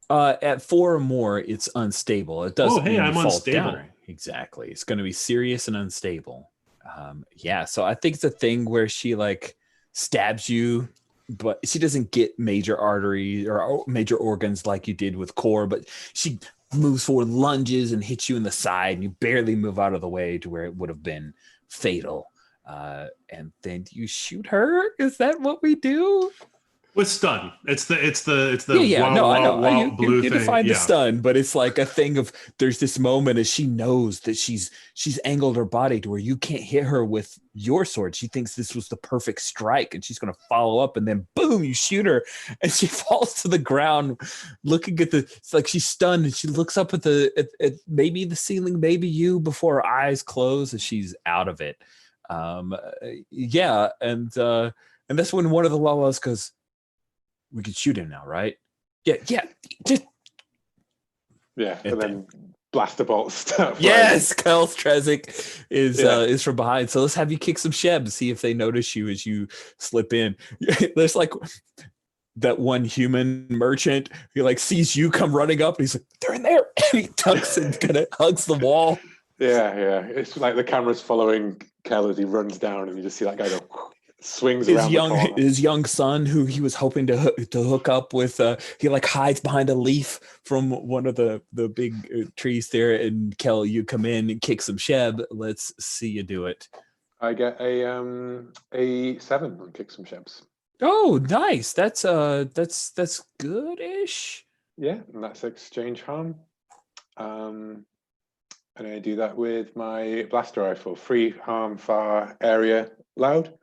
At 4 or more, it's unstable. It doesn't mean I'm you fall unstable. down. Exactly. It's going to be serious and unstable. Yeah, so I think it's a thing where she like stabs you, but she doesn't get major arteries or major organs like you did with Core, but she moves forward, lunges, and hits you in the side, and you barely move out of the way to where it would have been fatal. And then you shoot her. Is that what we do? With stun, it's the I know. blue You thing. define the Yeah. stun, but it's like a thing of there's this moment as she knows that she's angled her body to where you can't hit her with your sword. She thinks this was the perfect strike, and she's going to follow up, and then boom, you shoot her, and she falls to the ground, looking at it's like she's stunned, and she looks up at at maybe the ceiling, maybe you, before her eyes close, and she's out of it. And that's when one of the Lalas goes, we could shoot him now, right? Yeah, just Yeah, And and then blaster bolts start flying. yes. Kel Strazik is from behind. So let's have you kick some shebs, see if they notice you as you slip in. There's like that one human merchant who like sees you come running up and he's like, they're in there. And he tucks and kind of hugs the wall. Yeah. It's like the camera's following Kel as he runs down, and you just see that guy go swings around the corner. His young son, who he was hoping to hook up with, he like hides behind a leaf from one of the big trees there. And Kel, you come in and kick some sheb. Let's see you do it. I get a 7 on kick some shebs. Oh, nice. That's good-ish. Yeah, and that's exchange harm. And I do that with my blaster rifle, free harm, far area, loud.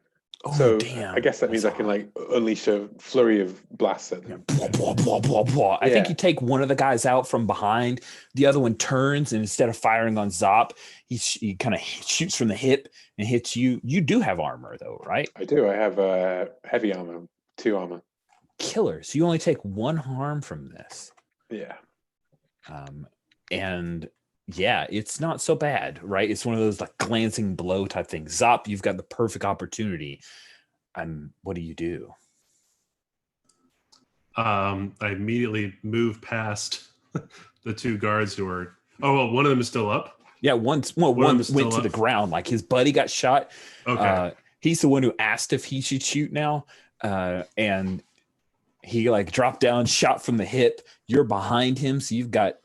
Oh, So damn. I guess that means I can like unleash a flurry of blasts at them. Blah, blah, blah, blah, blah. I think you take one of the guys out from behind. The other one turns, and instead of firing on Zop, he kind of shoots from the hip and hits you. You do have armor, though, right? I do. I have heavy armor, 2 armor. Killer. So you only take 1 harm from this. Yeah. And yeah, it's not so bad, right? It's one of those like glancing blow type things. Zop, you've got the perfect opportunity. What do you do? I immediately move past the 2 guards who are. Oh well, one of them is still up. Yeah, one went to the ground. Like his buddy got shot. Okay. He's the one who asked if he should shoot now, and he like dropped down, shot from the hip. You're behind him, so you've got,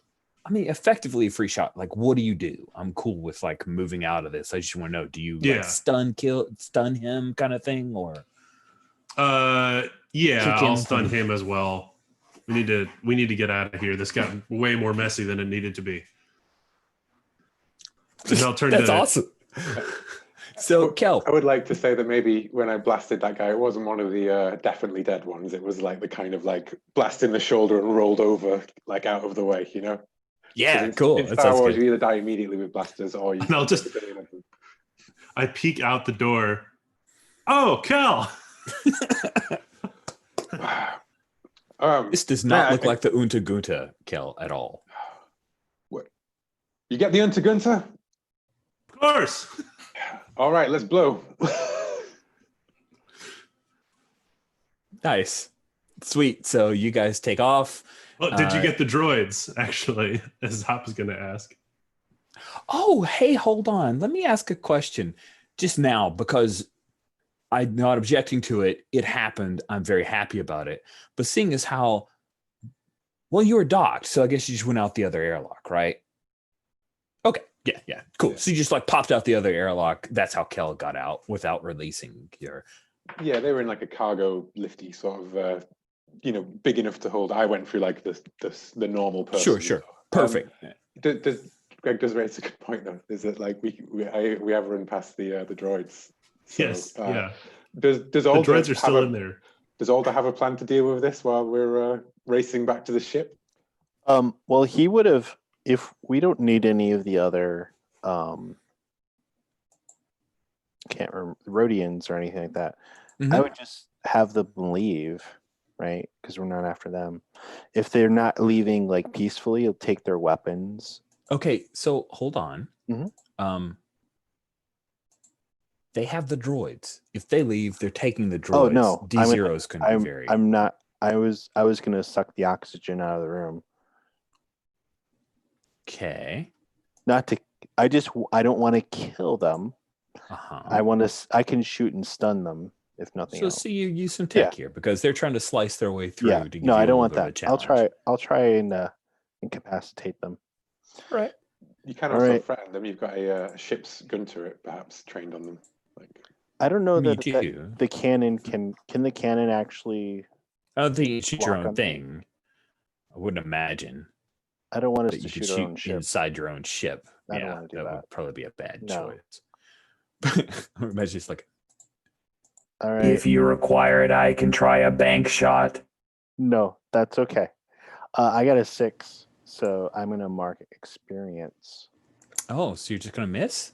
I mean, effectively a free shot. Like, what do you do? I'm cool with like moving out of this. I just want to know: do you like stun him, kind of thing, or? Yeah, I'll stun him as well. We need to get out of here. This got way more messy than it needed to be. And I'll turn That's awesome. So, Kel, I would like to say that maybe when I blasted that guy, it wasn't one of the definitely dead ones. It was like the kind of like blast in the shoulder and rolled over, like out of the way, you know? Yeah, cool. In Star Wars, you either die immediately with blasters or you. And I'll just. I peek out the door. Oh, Kel! This does not look like the Unta Gunta, Kel, at all. What? You get the Unta Gunta? Of course. All right, let's blow. Nice. Sweet. So you guys take off. Well, did you get the droids, actually, as Hop was going to ask? Oh, hey, hold on. Let me ask a question just now, because I'm not objecting to it. It happened. I'm very happy about it. But seeing as how, well, you were docked, so I guess you just went out the other airlock, right? Okay. Yeah. Cool. So you just like popped out the other airlock. That's how Kel got out without releasing your. Yeah, they were in like a cargo lifty sort of, big enough to hold. I went through like the normal person. Sure. Perfect. Greg does raise a good point though. Is that like we have run past the droids? So, yes. Yeah. Does all the droids are still in there? Does Alder have a plan to deal with this while we're racing back to the ship? Well, he would have, if we don't need any of the other can't remember Rhodians or anything like that. Mm-hmm. I would just have them leave, right? Because we're not after them. If they're not leaving like peacefully, you'll take their weapons. Okay, so hold on. Mm-hmm. They have the droids. If they leave, they're taking the droids. Oh no, D-Zeros couldn't be very. I'm not. I was gonna suck the oxygen out of the room. Okay. Not to. I don't want to kill them. Uh-huh. I can shoot and stun them if nothing else. So you use some tech here because they're trying to slice their way through. Yeah. To give No, I don't want that. I'll try and incapacitate them. Right. You can also threaten them. You've got a ship's gun turret perhaps trained on them. I don't know that the cannon can the cannon actually. I don't think you shoot your own thing. I wouldn't imagine. I don't want us to shoot our own ship inside your own ship. I don't want to do that. Would probably be a bad choice. I imagine it's like. All right. If you require it, I can try a bank shot. No, that's okay. I got a 6, so I'm gonna mark experience. Oh, so you're just gonna miss?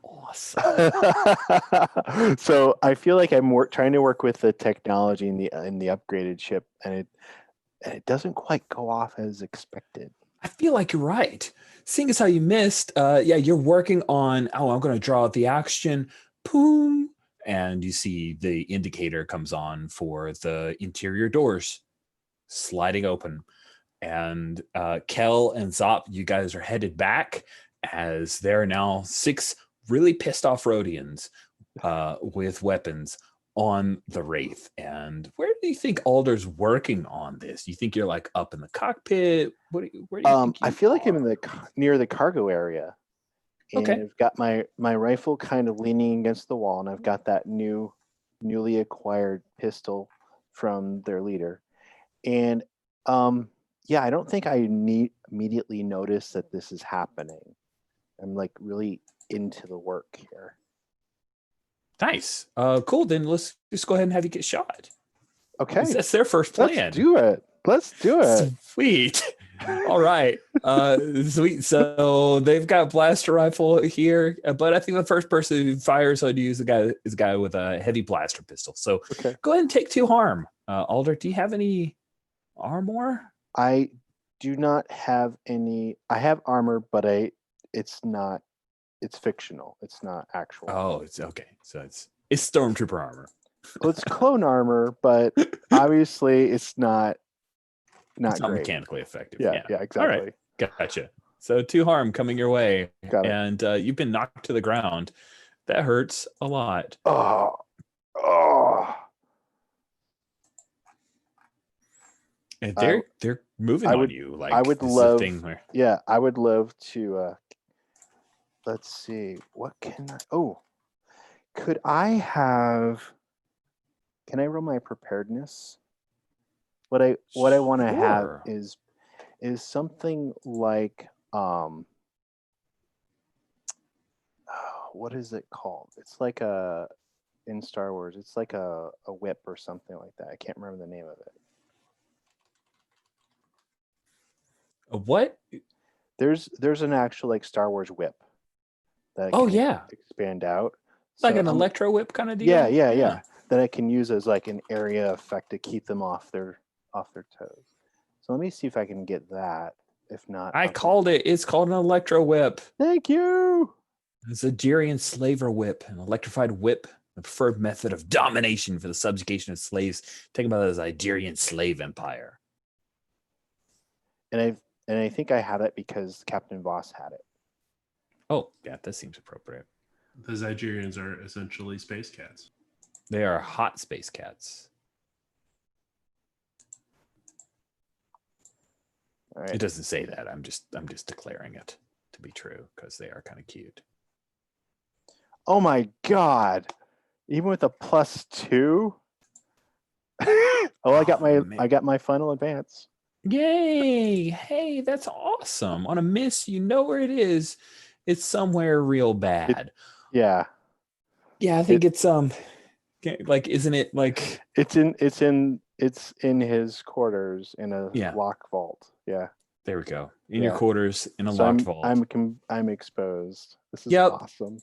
awesome. So I feel like I'm trying to work with the technology in the upgraded ship, and it doesn't quite go off as expected. I feel like you're right. Seeing as how you missed, yeah, you're working on, I'm going to draw out the action. Boom. And you see the indicator comes on for the interior doors sliding open. And Kel and Zop, you guys are headed back as there are now 6 really pissed off Rhodians with weapons on the Wraith. And where do you think Alder's working on this? You think you're like up in the cockpit? Where do you think I feel like I'm in near the cargo area. And Okay. I've got my rifle kind of leaning against the wall, and I've got that newly acquired pistol from their leader. And yeah, I don't think I immediately notice that this is happening. I'm like really into the work here. Nice. Cool. Then let's just go ahead and have you get shot. Okay. That's their first plan. Let's do it. Sweet. All right. Sweet. So they've got blaster rifle here, but I think the first person who fires on you is a guy with a heavy blaster pistol. So go ahead and take 2 harm. Alder, do you have any armor? I do not have any. I have armor, but it's fictional. It's not actual. Oh, it's okay. So it's stormtrooper armor. Well, it's clone armor, but obviously it's not It's not great. mechanically effective. Yeah, exactly. All right. Gotcha. So 2 harm coming your way. Got it. And you've been knocked to the ground. That hurts a lot. Oh. And they're moving on you. Like I would this love. is a thing where, Yeah, I would love to. Let's see. What can I? Oh, could I have? Can I roll my preparedness? What I want to have Sure. is something like what is it called? It's like in Star Wars. It's like a whip or something like that. I can't remember the name of it. What? There's an actual like Star Wars whip that Oh can yeah, expand out. like So an electro whip kind of deal. Yeah. That I can use as like an area effect to keep them off their toes. So let me see if I can get that. If not, I called it. It's called an electro whip. Thank you. It's a Jerian slaver whip, an electrified whip, the preferred method of domination for the subjugation of slaves taken by the Zygerian slave empire. And I think I have it because Captain Voss had it. Oh, yeah, that seems appropriate. The Zygerians are essentially space cats. They are hot space cats. All right. It doesn't say that. I'm just declaring it to be true because they are kind of cute. Oh my god! Even with a +2. I got my final advance. Yay! Hey, that's awesome. On a miss, you know where it is. It's somewhere real bad. Yeah. Yeah, I think it's like, isn't it like it's in his quarters in a lock vault. Yeah. There we go. In your quarters in a locked vault. I'm exposed. This is awesome.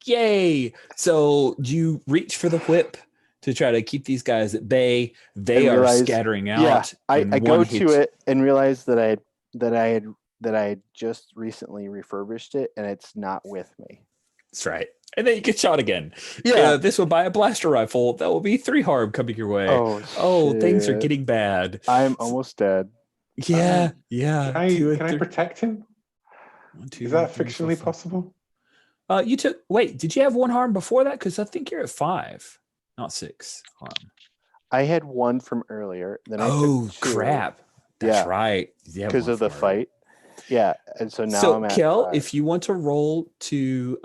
Yay! So you reach for the whip to try to keep these guys at bay. They are scattering out. Yeah, I go to it and realize that I had just recently refurbished it and it's not with me. That's right. And then you get shot again. Yeah. This will buy a blaster rifle. That will be 3 harm coming your way. Oh, things are getting bad. I'm almost dead. Yeah. Can I protect him? 1, 2, Is that 3, fictionally 4, 5. possible? Did you have 1 harm before that? Because I think you're at 5, not 6 harm. I had 1 from earlier. Then I took 2. Crap. That's right. Yeah, because of the fight. Yeah. And so now I'm at Kel, 5. if you want to roll to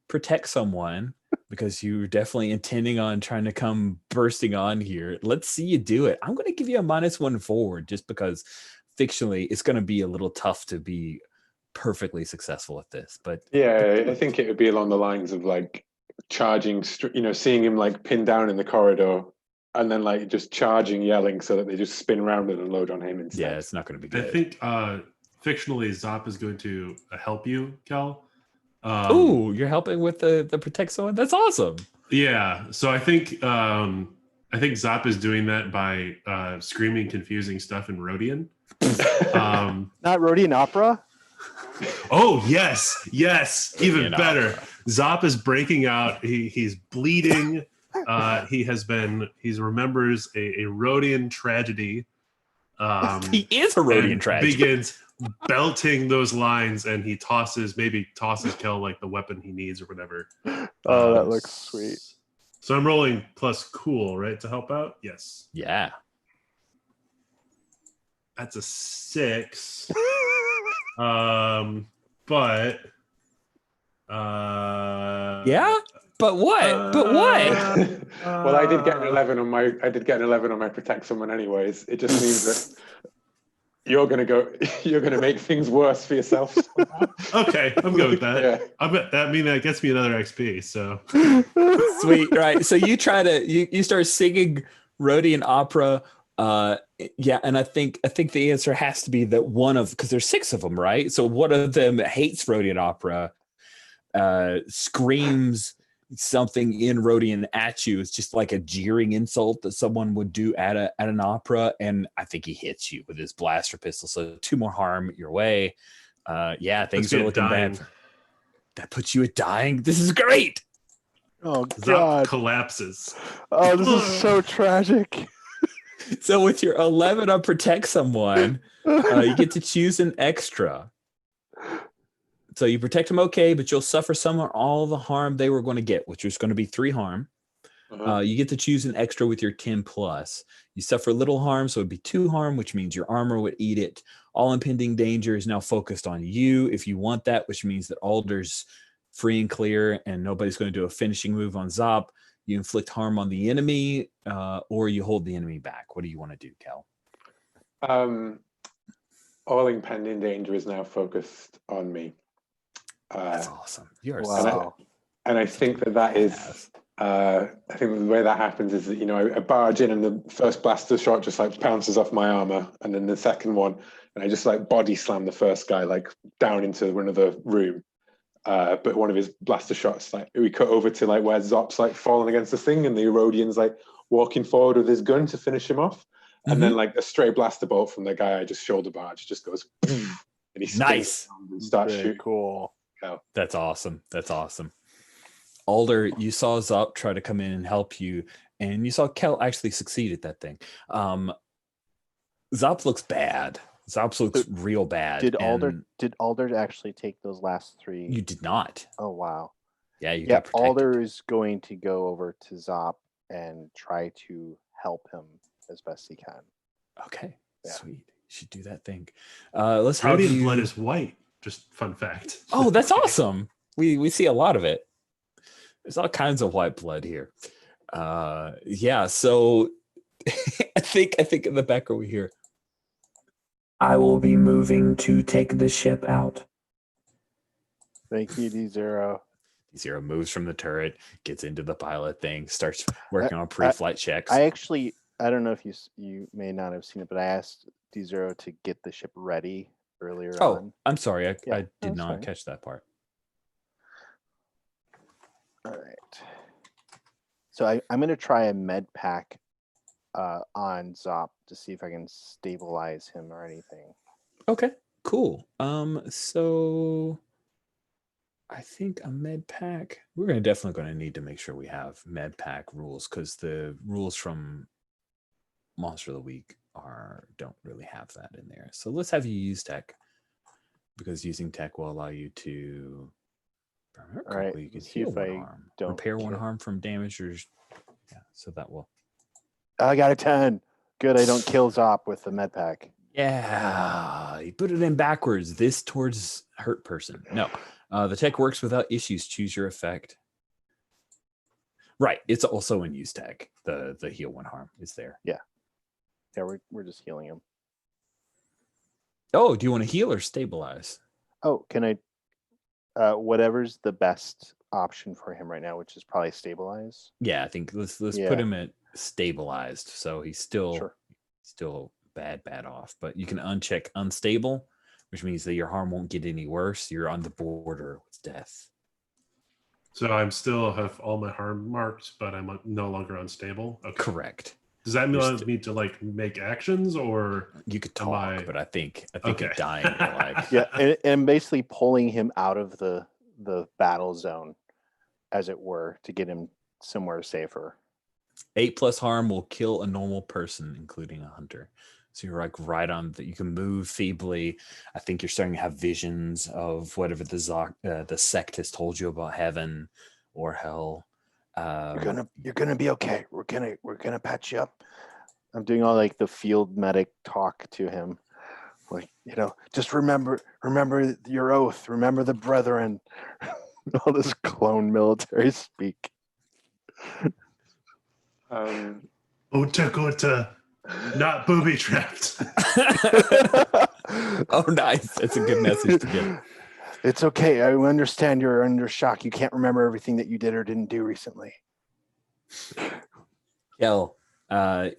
protect someone, because you're definitely intending on trying to come bursting on here, let's see you do it. I'm going to give you a -1 forward just because fictionally it's going to be a little tough to be perfectly successful at this. But yeah, I think it would be along the lines of like charging, seeing him like pinned down in the corridor and then like just charging, yelling so that they just spin around and unload on him instead. Yeah, it's not going to be good. I think fictionally Zop is going to help you, Kel. Ooh, you're helping with the protect someone. That's awesome. Yeah, so I think Zop is doing that by screaming confusing stuff in Rhodian. Not Rhodian opera. Oh yes, even Rhodian better. opera. Zop is breaking out. He's bleeding. He remembers a Rhodian tragedy. He is a Rhodian and tragedy. begins belting those lines, and he tosses Kel like the weapon he needs or whatever. Oh, that looks sweet. So I'm rolling plus cool, right, to help out? Yes. Yeah. That's a 6. But Yeah? But what? Well, I did get an 11 on my protect someone anyways. It just means that you're gonna make things worse for yourself. Okay, I'm good with that. Yeah. That gets me another XP. So Sweet, right? So you try to you start singing Rhodian opera. Yeah, and I think the answer has to be that because there's 6 of them, right? So one of them hates Rhodian opera, screams something in Rhodian at you. It's just like a jeering insult that someone would do at an opera, and I think he hits you with his blaster pistol. So 2 more harm your way. Yeah, things are looking bad. That puts you at dying. This is great. Oh Zop God! collapses. Oh, this is so tragic. So with your 11 on protect someone, you get to choose an extra. So you protect them okay, but you'll suffer some or all the harm they were going to get, which is going to be 3 harm. You get to choose an extra with your 10 plus. You suffer little harm, so it'd be 2 harm, which means your armor would eat it. All impending danger is now focused on you if you want that, which means that Alder's free and clear, and nobody's going to do a finishing move on Zop. You inflict harm on the enemy, or you hold the enemy back. What do you want to do, Kel? All impending danger is now focused on me. That's awesome. You're Wow. And I think that is. I think the way that happens is that I barge in, and the first blaster shot just like pounces off my armor, and then the second one, and I just like body slam the first guy like down into another room. But one of his blaster shots, like we cut over to like where Zop's like falling against the thing, and the Erodian's like walking forward with his gun to finish him off, and then like a stray blaster bolt from the guy I just shoulder barge just goes, and he spins Nice. around and starts Very shooting. cool. That's awesome. That's awesome. Alder, you saw Zop try to come in and help you, and you saw Kel actually succeed at that thing. Zop looks bad. Zop looks real bad. Did Alder actually take those last 3? You did not. Oh wow. Yeah, you got protected. Alder is going to go over to Zop and try to help him as best he can. Okay, Yeah. sweet. You should do that thing. Let's have Rhodian you. blood is white. Just fun fact. Oh, that's awesome. We see a lot of it. There's all kinds of white blood here. Yeah, so I think in the back over here. I will be moving to take the ship out. Thank you, D0. D0 moves from the turret, gets into the pilot thing, starts working on pre-flight checks. I don't know if you may not have seen it, but I asked D0 to get the ship ready earlier on. I'm sorry. I did that's not fine. catch that part. All right. So I'm going to try a med pack on Zop to see if I can stabilize him or anything. Okay, cool. So I think a med pack. We're definitely going to need to make sure we have med pack rules, because the rules from Monster of the Week don't really have that in there. So let's have you use tech, because using tech will allow you to. All right, You can let's see heal if 1 I harm, don't repair 1 kill. harm from damage, or yeah. So that will. I got a 10. Good, I don't kill Zop with the med pack. Yeah, you put it in backwards. This towards hurt person. No, the tech works without issues. Choose your effect. Right, it's also in use tech. The heal 1 harm is there. Yeah, we're just healing him. Oh, do you want to heal or stabilize? Oh, can I? Whatever's the best option for him right now, which is probably stabilize. Yeah, I think let's Yeah. put him at stabilized. So he's still Sure. bad off, but you can uncheck unstable, which means that your harm won't get any worse. You're on the border with death. So I'm still have all my harm marked, but I'm no longer unstable. Okay. Correct. Does that mean me to like make actions, or you could talk? But I think Okay. you're dying. You're like, Yeah, and basically pulling him out of the battle zone, as it were, to get him somewhere safer. 8+ harm will kill a normal person, including a hunter. So you're like right on that. You can move feebly. I think you're starting to have visions of whatever the sect has told you about heaven or hell. You're gonna be okay. We're gonna patch you up. I'm doing all like the field medic talk to him, like, you know, just remember your oath. Remember the brethren. All this clone military speak. Ota, not booby trapped. Oh, nice. That's a good message to get. It's okay. I understand you're under shock. You can't remember everything that you did or didn't do recently. Kel,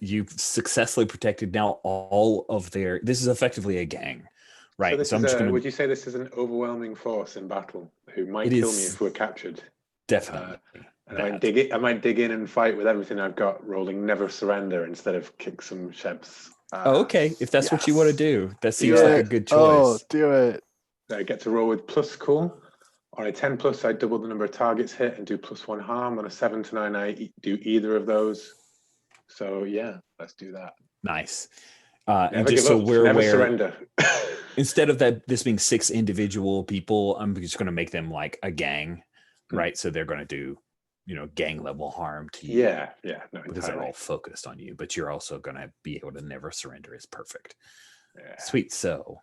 you've successfully protected now all of their. This is effectively a gang, right? So, would you say this is an overwhelming force in battle who might kill me if we're captured? Definitely. And I might dig in and fight with everything I've got, rolling never surrender instead of kick some shebs. Okay, if that's what you want to do, that seems like a good choice. Oh, do it. I get to roll with plus cool. On a 10+, I double the number of targets hit and do +1 harm. On a 7 to 9, I do either of those. So yeah, let's do that. Nice. And just so we're aware, surrender. Instead of this being 6 individual people, I'm just going to make them like a gang, right? So they're going to do, gang level harm to you. Yeah, no, because they're all focused on you, but you're also going to be able to never surrender. Is perfect. Yeah. Sweet. So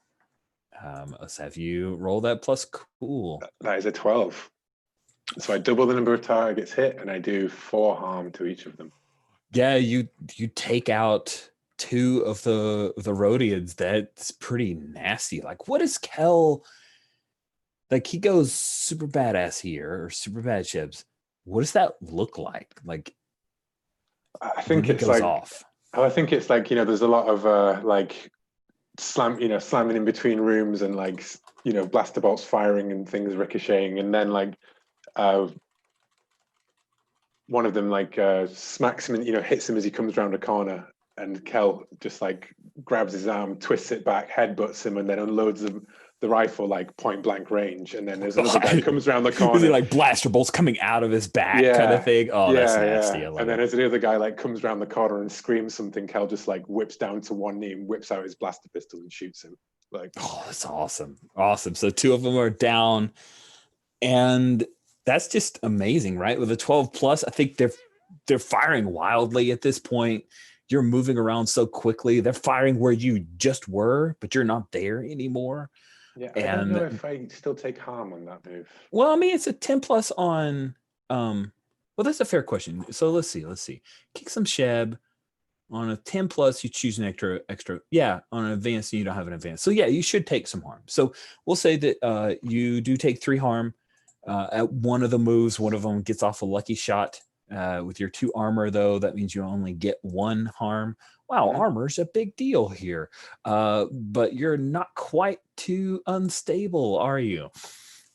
let's have you roll that plus cool. That is a 12. So I double the number of targets hit and I do 4 harm to each of them. Yeah, you take out 2 of the Rhodians. That's pretty nasty. Like, what is Kel? Like, he goes super badass here, or super bad shibs. What does that look like? Like, I think it goes off. Oh, I think it's like, there's a lot of like slamming in between rooms and like, blaster bolts firing and things ricocheting, and then like one of them like smacks him and hits him as he comes around a corner, and Kel just like grabs his arm, twists it back, headbutts him, and then unloads the rifle like point blank range. And then there's another guy who comes around the corner. Is he like blaster bolts coming out of his back kind of thing? Oh, that's nasty. And then as the other guy like comes around the corner and screams something, Kel just like whips down to one knee and whips out his blaster pistol and shoots him. Like, oh, that's awesome. Awesome. So 2 of them are down, and that's just amazing, right? With a 12+, I think they're firing wildly at this point. You're moving around so quickly. They're firing where you just were, but you're not there anymore. Yeah, I don't know if I still take harm on that move. Well, I mean, it's a 10+ on. Well, that's a fair question. So let's see. Kick some sheb. On a 10+, you choose an extra. Yeah, on an advanced, you don't have an advanced. So yeah, you should take some harm. So we'll say that you do take 3 harm. At one of the moves, one of them gets off a lucky shot. With your 2 armor, though, that means you only get 1 harm. Wow, armor's a big deal here. But you're not quite too unstable, are you?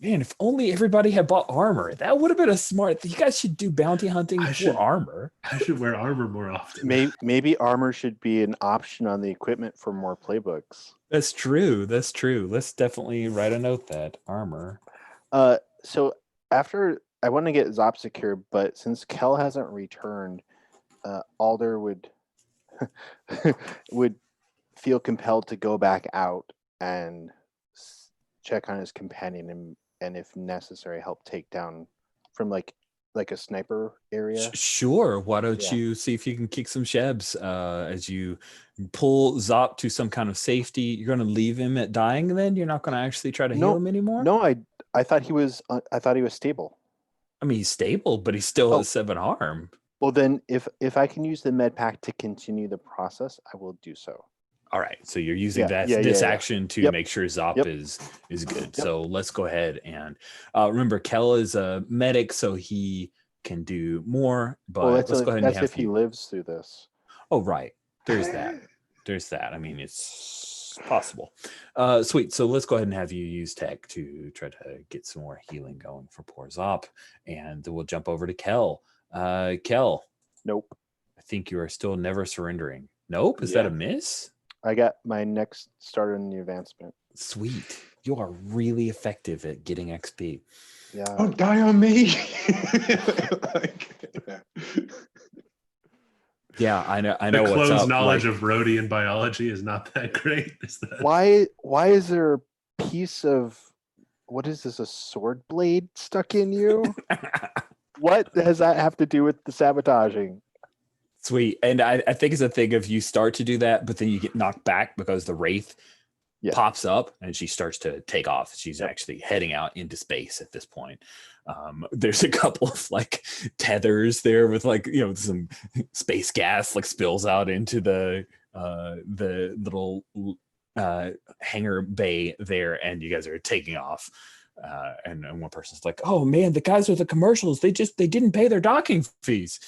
Man, if only everybody had bought armor. That would have been a smart. You guys should do bounty hunting for armor. I should wear armor more often. Maybe armor should be an option on the equipment for more playbooks. That's true. Let's definitely write a note that armor. So after I want to get Zop secure, but since Kel hasn't returned, Alder would feel compelled to go back out and check on his companion and if necessary, help take down from like a sniper area. Sure. Why don't you see if you can kick some shebs as you pull Zop to some kind of safety? You're going to leave him at dying, then you're not going to actually try to heal him anymore. No, I thought he was stable. I mean, he's stable, but he still has 7 harm. Well, then if I can use the med pack to continue the process, I will do so. All right. So you're using this action to make sure Zop is good. Yep. So let's go ahead and remember, Kel is a medic, so he can do more. But let's go ahead and that's if he lives through this. Oh, right. There's that. I mean, it's possible. Sweet. So let's go ahead and have you use tech to try to get some more healing going for poor Zop. And we'll jump over to Kel. Kel. Nope. I think you are still never surrendering. Nope. Is that a miss? I got my next starter in the advancement. Sweet. You are really effective at getting XP. Yeah. Don't die on me. Yeah, I know. The what's clone's up. knowledge of Rhodian biology is not that great. Is that... Why is there a piece of, what is this, a sword blade stuck in you? What does that have to do with the sabotaging? Sweet. And I think it's a thing of you start to do that, but then you get knocked back because the Wraith pops up and she starts to take off. She's actually heading out into space at this point. There's a couple of like tethers there with like, some space gas like spills out into the little hangar bay there, and you guys are taking off. And one person's like, "Oh man, the guys with the commercials, they didn't pay their docking fees."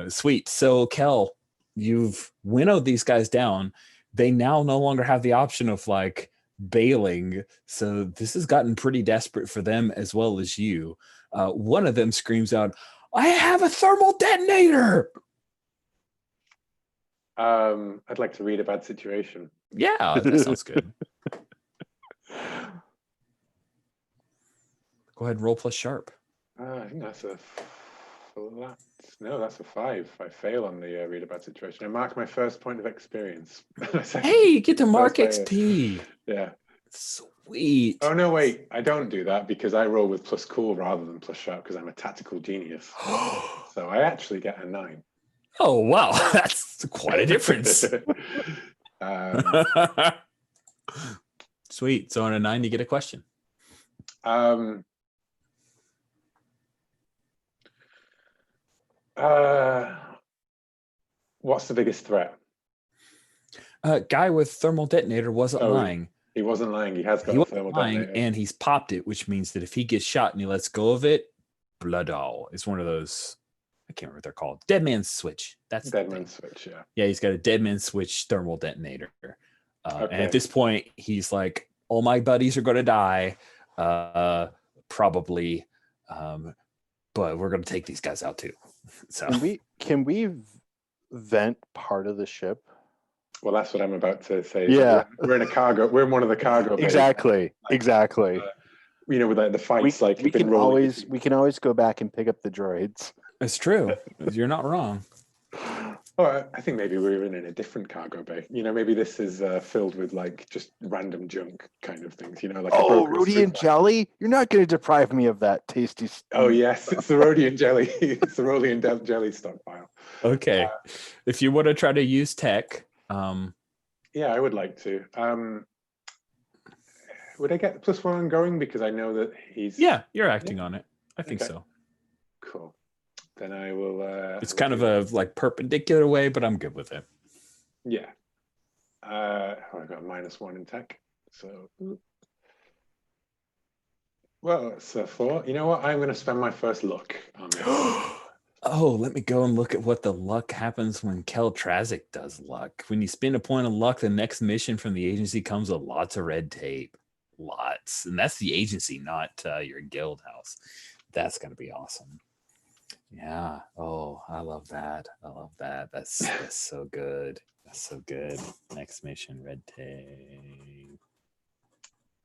Sweet. So Kel, you've winnowed these guys down. They now no longer have the option of like bailing. So this has gotten pretty desperate for them as well as you. One of them screams out, "I have a thermal detonator." I'd like to read a bad situation. Yeah, that sounds good. Go ahead and roll plus sharp. I think that's a flat. No, that's a 5. I fail on the read a bad situation. I mark my first point of experience. Hey, you get to mark XP. Yeah. Sweet. Oh, no, wait. I don't do that because I roll with plus cool rather than plus sharp because I'm a tactical genius. So I actually get a 9. Oh, wow. That's quite a difference. Sweet. So on a 9, you get a question. What's the biggest threat? Guy with thermal detonator wasn't lying. He wasn't lying. He has got a thermal detonator. And he's popped it, which means that if he gets shot and he lets go of it, blood all. It's one of those, I can't remember what they're called. Dead man's switch. That's dead man's switch, yeah. Yeah, he's got a dead man's switch thermal detonator. And at this point, he's like, all my buddies are going to die, probably, but we're going to take these guys out too. So can we vent part of the ship? Well, that's what I'm about to say. Yeah, we're in a cargo. We're in one of the cargo bays. Exactly. With like the fights, we can always go back and pick up the droids. It's true. You're not wrong. Oh, I think maybe we're in a different cargo bay. Maybe this is filled with like just random junk kind of things. Like Rhodian jelly. You're not going to deprive me of that tasty. Oh yes, it's the Rhodian jelly. It's the Rhodian jelly stockpile. Okay, if you want to try to use tech. Yeah, I would like to. Would I get the +1 ongoing because I know that he's? Yeah, you're acting on it. I think so. Cool. Then I will. It's kind of a like perpendicular way, but I'm good with it. Yeah. I got a -1 in tech, so. Well, it's a 4. You know what? I'm going to spend my first luck on this. Oh, let me go and look at what the luck happens when Kel Trazik does luck. When you spend a point of luck, the next mission from the agency comes with lots of red tape. Lots. And that's the agency, not your guild house. That's going to be awesome. Yeah. Oh, I love that. That's so good. That's so good. Next mission, red tape.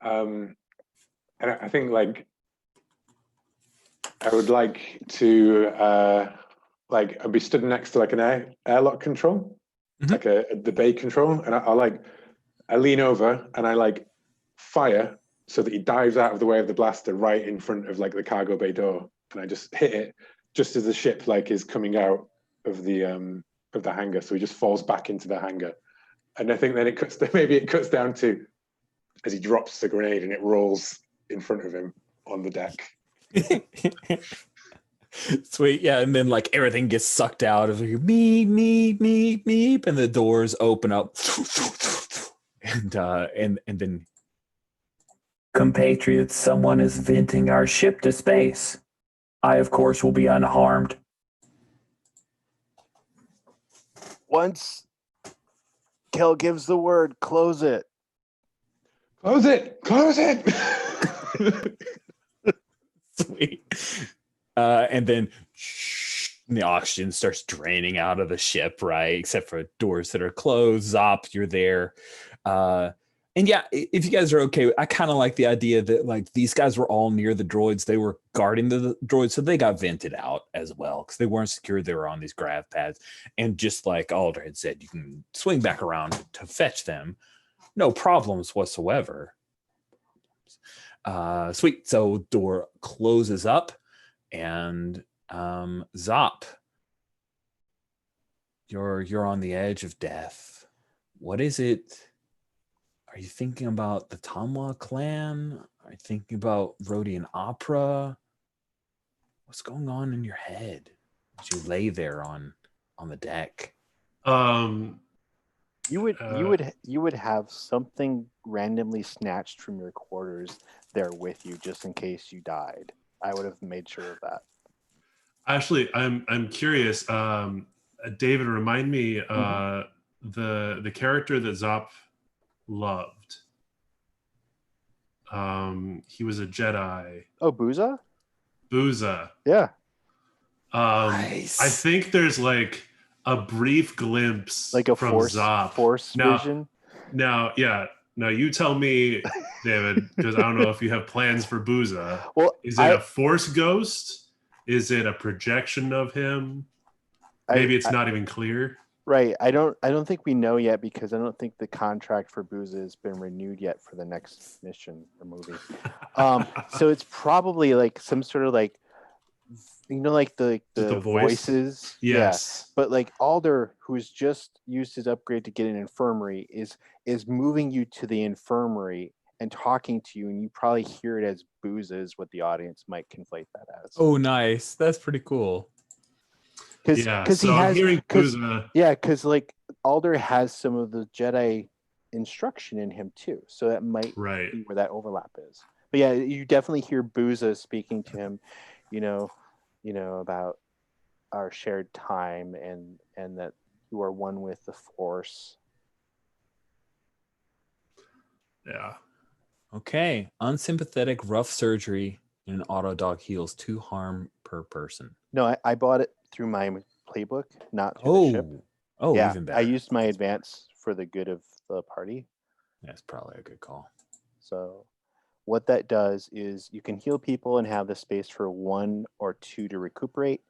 And I think like I would like to I'd be stood next to like an airlock control, like the bay control, and I lean over and I like fire so that he dives out of the way of the blaster right in front of like the cargo bay door, and I just hit it just as the ship like is coming out of the hangar, so he just falls back into the hangar, and I think then it cuts down to as he drops the grenade and it rolls in front of him on the deck. Sweet. Yeah, and then like everything gets sucked out of like, meep meep meep meep, and the doors open up and then compatriots, someone is venting our ship to space. I of course will be unharmed. Kel gives the word, close it. Close it! Close it! Sweet. And then the oxygen starts draining out of the ship, right? Except for doors that are closed. Zop, you're there. And yeah, if you guys are okay, I kind of like the idea that like these guys were all near the droids. They were guarding the droids, so they got vented out as well because they weren't secure. They were on these grav pads. And just like Alder had said, you can swing back around to fetch them. No problems whatsoever. Sweet. So door closes up, and Zop, you're on the edge of death. What is it? Are you thinking about the Tamwa clan? Are you thinking about Rhodian opera? What's going on in your head as you lay there on the deck? You would have something randomly snatched from your quarters there with you just in case you died. I would have made sure of that. Actually, I'm curious. David, remind me the character that Zop loved. He was a Jedi. Oh, Booza? Booza. Yeah. Nice. I think there's like a brief glimpse Like a from force Zop. vision. Now, you tell me, David, because I don't know if you have plans for Booza. Well, Is it a force ghost? Is it a projection of him? Maybe it's not even clear. Right. I don't think we know yet because I don't think the contract for Booza has been renewed yet for the next mission or movie. So it's probably like some sort of like, like the voices. Yes. Yeah. But like Alder, who's just used his upgrade to get an infirmary, is moving you to the infirmary and talking to you, and you probably hear it as Booza is what the audience might conflate that as. Oh, nice. That's pretty cool. Because he has hearing Booza. Yeah, because like Alder has some of the Jedi instruction in him too, so that might be where that overlap is. But yeah, you definitely hear Booza speaking to him, about our shared time and that you are one with the Force. Yeah. Okay. Unsympathetic rough surgery in an auto dog heals 2 harm per person. No, I bought it through my playbook, not through the ship. Oh, yeah, even better. I used my advance for the good of the party. That's probably a good call. So what that does is you can heal people and have the space for 1 or 2 to recuperate.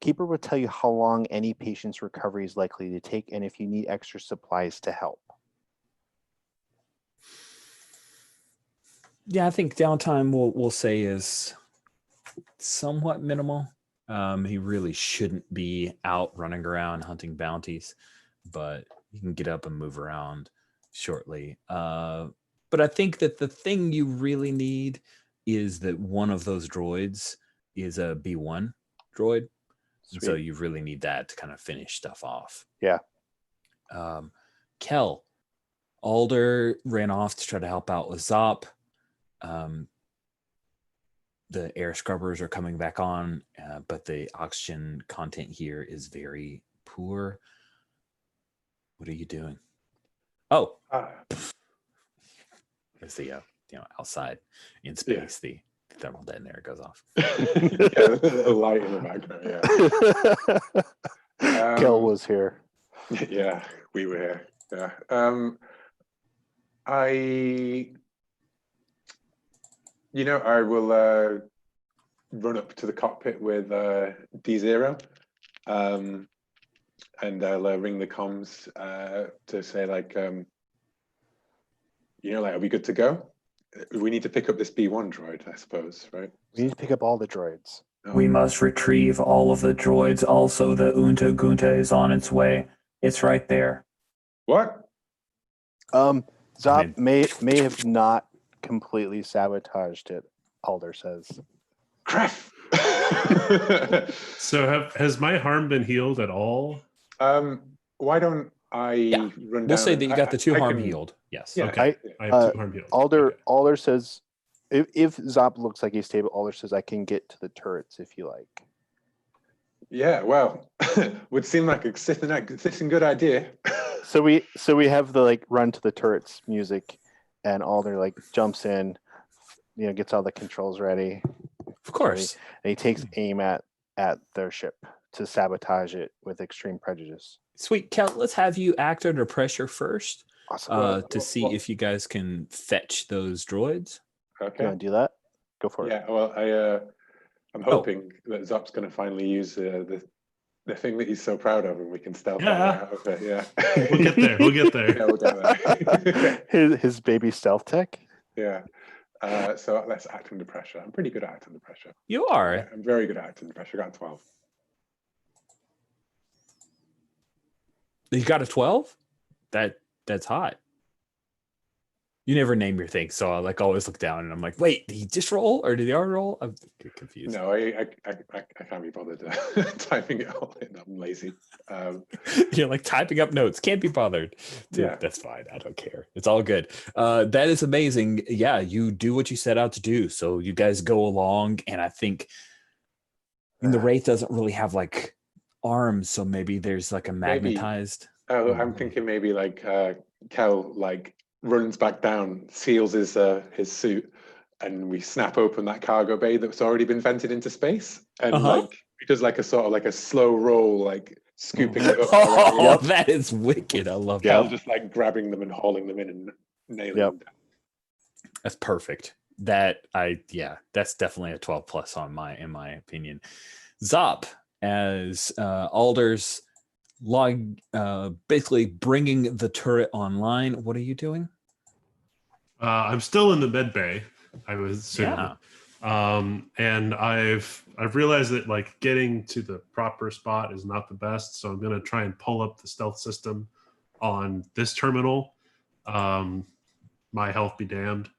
Keeper will tell you how long any patient's recovery is likely to take and if you need extra supplies to help. Yeah, I think downtime we'll say is somewhat minimal. He really shouldn't be out running around hunting bounties, but you can get up and move around shortly. But I think that the thing you really need is that one of those droids is a B1 droid. So you really need that to kind of finish stuff off. Yeah. Kel, Alder ran off to try to help out with Zop. The air scrubbers are coming back on, but the oxygen content here is very poor. What are you doing? Oh, there's the outside in space, the thermal detonator goes off. A light in the background. Yeah. Kel was here. Yeah, we were here. Yeah. I will run up to the cockpit with D0, and I'll ring the comms to say are we good to go? We need to pick up this B1 droid, I suppose, right? We need to pick up all the droids. We must retrieve all of the droids. Also, the Unta Gunta is on its way. It's right there. What? Zop may have not completely sabotaged it, Alder says. Crap! So has my harm been healed at all? Why don't I run down? We'll say that you got the 2 harm healed. Yes. Yeah. Okay. I have 2 harm healed. Alder says, if Zop looks like he's stable, Alder says, I can get to the turrets if you like. Yeah, well, would seem like a good idea. So we have the like run to the turrets music, and Alder like jumps in, gets all the controls ready. Of course. And he takes aim at their ship to sabotage it with extreme prejudice. Sweet. Kel, let's have you act under pressure first Awesome. to see if you guys can fetch those droids. You Okay. want to do that? Go for it. Yeah. Well, I'm hoping that Zop's going to finally use the thing that he's so proud of, and we can stealth our way out of it. Yeah. We'll get there. We'll get there. Yeah, we'll get there. his baby stealth tech. Yeah. So let's act under pressure. I'm pretty good at acting under pressure. You are. Yeah, I'm very good at acting under pressure. I got 12. You got a 12? That's hot. You never name your thing, so I like always look down and I'm like, wait, did he just roll or did he already roll? I'm confused. No, I can't be bothered typing it all in. I'm lazy. You're like typing up notes. Can't be bothered. Dude, Yeah. That's fine. I don't care. It's all good. That is amazing. Yeah, you do what you set out to do. So you guys go along, and I think the Wraith doesn't really have like arms, so maybe there's like a magnetized. Oh, I'm thinking maybe like Kel like runs back down, seals his suit, and we snap open that cargo bay that's already been vented into space, and like he does like a sort of like a slow roll, like scooping it up. Oh, that is wicked. I love Kel that. just like grabbing them and hauling them in and nailing them down. That's perfect. That's definitely a 12 plus in my opinion. Zop, as Alder's basically bringing the turret online. What are you doing? I'm still in the med bay, I was assuming. Yeah. And I've realized that like getting to the proper spot is not the best, so I'm gonna try and pull up the stealth system on this terminal. My health be damned,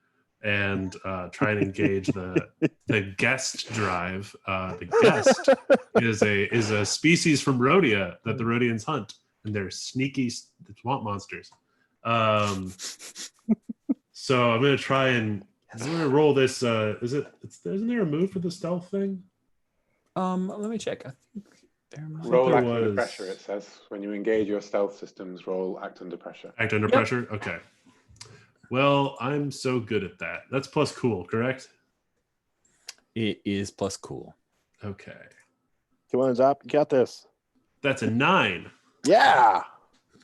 and try and engage the guest drive. The guest is a species from Rhodia that the Rhodians hunt, and they're sneaky swamp monsters. So I'm gonna try and roll this. Isn't there a move for the stealth thing? Let me check. I think there might Roll there act under was- pressure. It says when you engage your stealth systems, roll act under pressure. Act under pressure. Okay. Well, I'm so good at that. That's plus cool, correct? It is plus cool. Okay. Come on, Zop, you got this. That's a 9. Yeah.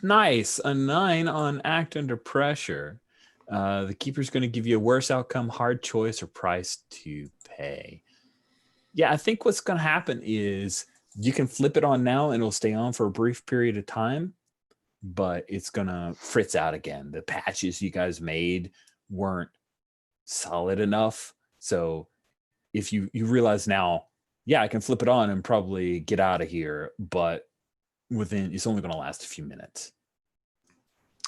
Nice. A 9 on act under pressure. The keeper's going to give you a worse outcome, hard choice, or price to pay. Yeah, I think what's going to happen is you can flip it on now and it'll stay on for a brief period of time, but it's going to fritz out again. The patches you guys made weren't solid enough. So if you realize now, yeah, I can flip it on and probably get out of here, but it's only going to last a few minutes.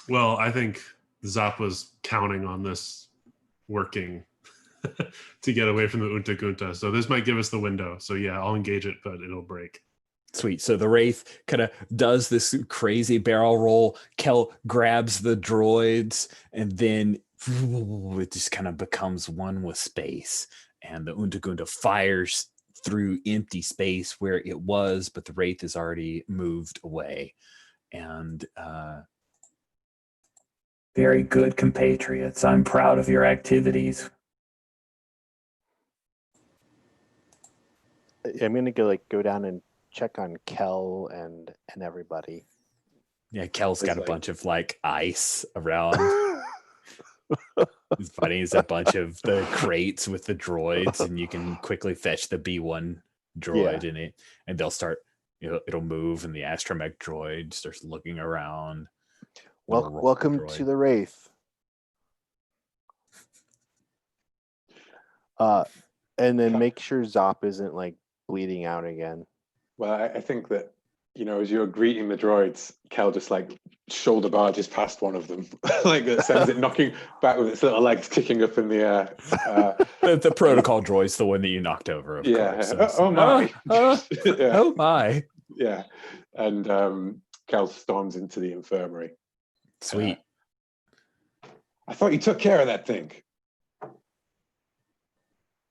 Well, I think Zop was counting on this working to get away from the Unta Gunta. So this might give us the window. So yeah, I'll engage it, but it'll break. Sweet. So the Wraith kind of does this crazy barrel roll. Kel grabs the droids, and then it just kind of becomes one with space. And the Unta Gunta fires through empty space where it was, but the Wraith has already moved away. And Very good compatriots. I'm proud of your activities. I'm gonna go down and check on Kel and everybody. yeah, Kel's got a like- bunch of like ice around. It's funny. It's a bunch of the crates with the droids, and you can quickly fetch the B1 droid in it, and they'll start. It'll move, and the astromech droid starts looking around. Welcome droid. to the Wraith. And then make sure Zop isn't like bleeding out again. Well, I think that, as you're greeting the droids, Kel just like shoulder barges past one of them, like that sends it knocking back with its little legs kicking up in the air. The protocol droid's the one that you knocked over. Of course. Oh my! Yeah. Oh my! Yeah, and Kel storms into the infirmary. Sweet. I thought you took care of that thing.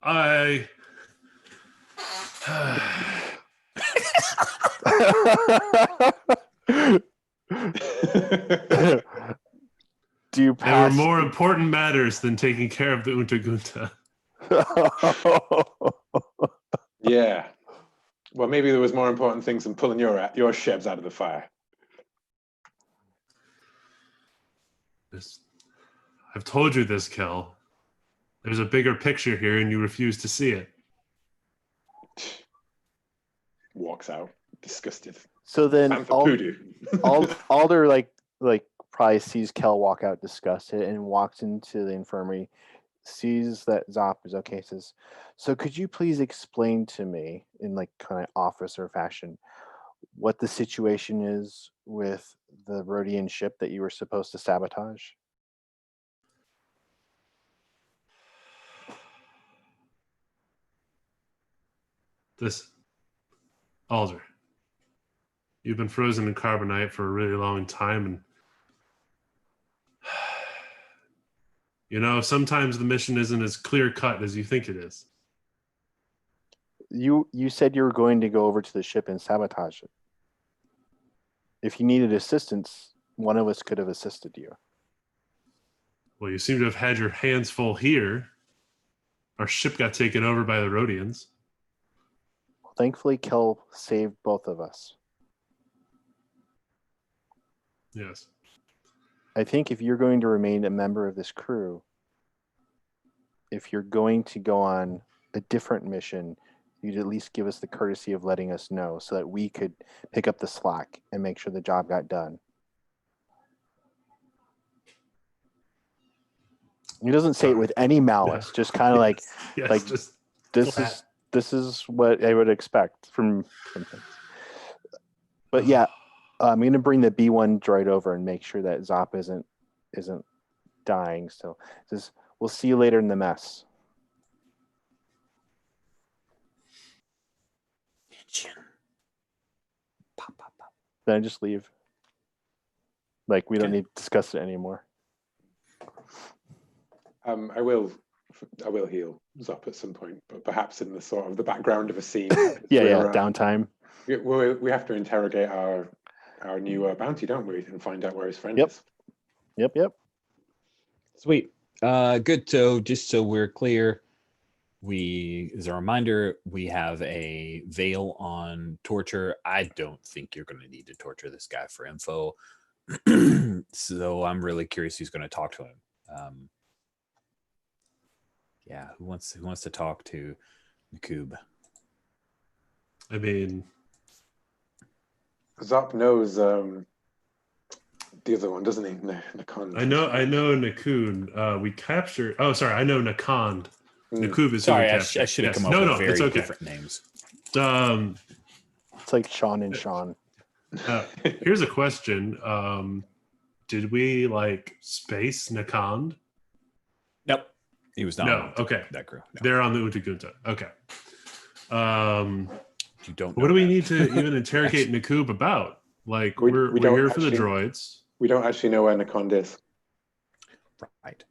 I Do you There were pass? more important matters than taking care of the Untagunta. Yeah. Well, maybe there was more important things than pulling your shebs out of the fire. I've told you this, Kel. There's a bigger picture here, and you refuse to see it. Walks out, disgusted. So then Poodoo. Alder like probably sees Kel walk out disgusted and walks into the infirmary, sees that Zop is okay, says, "So could you please explain to me in like kind of officer fashion what the situation is with the Rhodian ship that you were supposed to sabotage?" This, Alder, you've been frozen in carbonite for a really long time, and you know, sometimes the mission isn't as clear cut as you think it is. You said you were going to go over to the ship and sabotage it. If you needed assistance, one of us could have assisted you. Well, you seem to have had your hands full here. Our ship got taken over by the Rhodians. Thankfully, Kel saved both of us. Yes. I think if you're going to remain a member of this crew, if you're going to go on a different mission, you'd at least give us the courtesy of letting us know so that we could pick up the slack and make sure the job got done. He doesn't say it with any malice, just kind of like just this flat. this is what I would expect from things. But yeah, I'm going to bring the B1 droid over and make sure that Zop isn't dying. So just we'll see you later in the mess. Pop, pop, pop. Then I just leave. Like we don't Okay. need to discuss it anymore. I will heal Zop at some point, but perhaps in the sort of the background of a scene. Yeah, downtime. We have to interrogate our new bounty, don't we, and find out where his friend is. Yep. Sweet. Good. So just so we're clear, as a reminder, we have a veil on torture. I don't think you're going to need to torture this guy for info. So I'm really curious who's going to talk to him. Yeah, who wants to talk to Nakub? I mean, Zop knows the other one, doesn't he? Nakon. I know Nakun. We captured. Oh, sorry. I know Nakand. Nakub is Sorry, who we I captured. should have Yes. come up with very it's okay. different names. It's like Sean and Sean. Here's a question. Did we like space Nakand? Nope. He was not. No. on Okay. That crew. No. They're on the Utagunta. Okay. You don't. What do we that. need to even interrogate Nakub about? Like, We we're don't here for the actually- droids. We don't actually know where Nakon is. Right.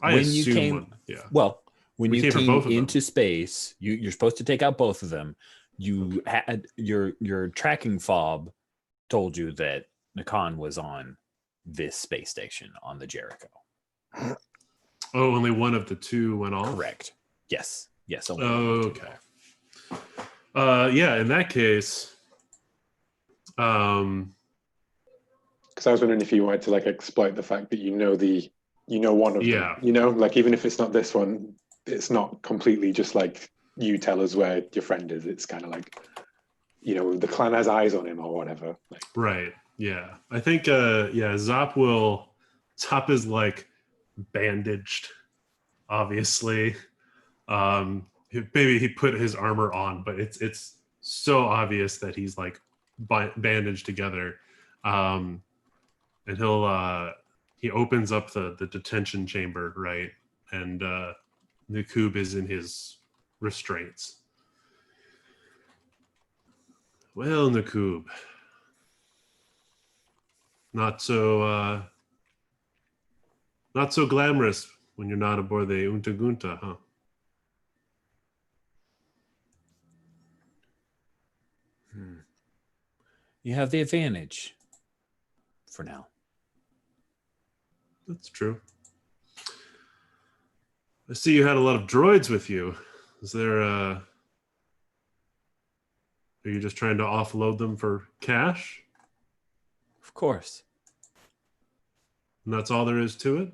I When assume you came, one. Yeah. Well, when We you came for came both of them. into space, you're supposed to take out both of them. You had your tracking fob told you that Nakon was on this space station on the Jericho. Oh, only one of the two went off? Correct. Yes. Only Oh, one of the two. okay. Yeah, in that case, Because I was wondering if you wanted to like exploit the fact that you know one of Yeah. them. You know, like even if it's not this one, it's not completely just like you tell us where your friend is. It's kind of like, you know, the clan has eyes on him or whatever. Like, right. Yeah. I think Zop is like bandaged, obviously. Maybe he put his armor on, but it's so obvious that he's like bandaged together. And he opens up the detention chamber, right? And Nakub is in his restraints. Well, Nakub, not so glamorous when you're not aboard the Untagunta, huh? You have the advantage. for now. That's true. I see you had a lot of droids with you. Is there Are you just trying to offload them for cash? Of course. And that's all there is to it?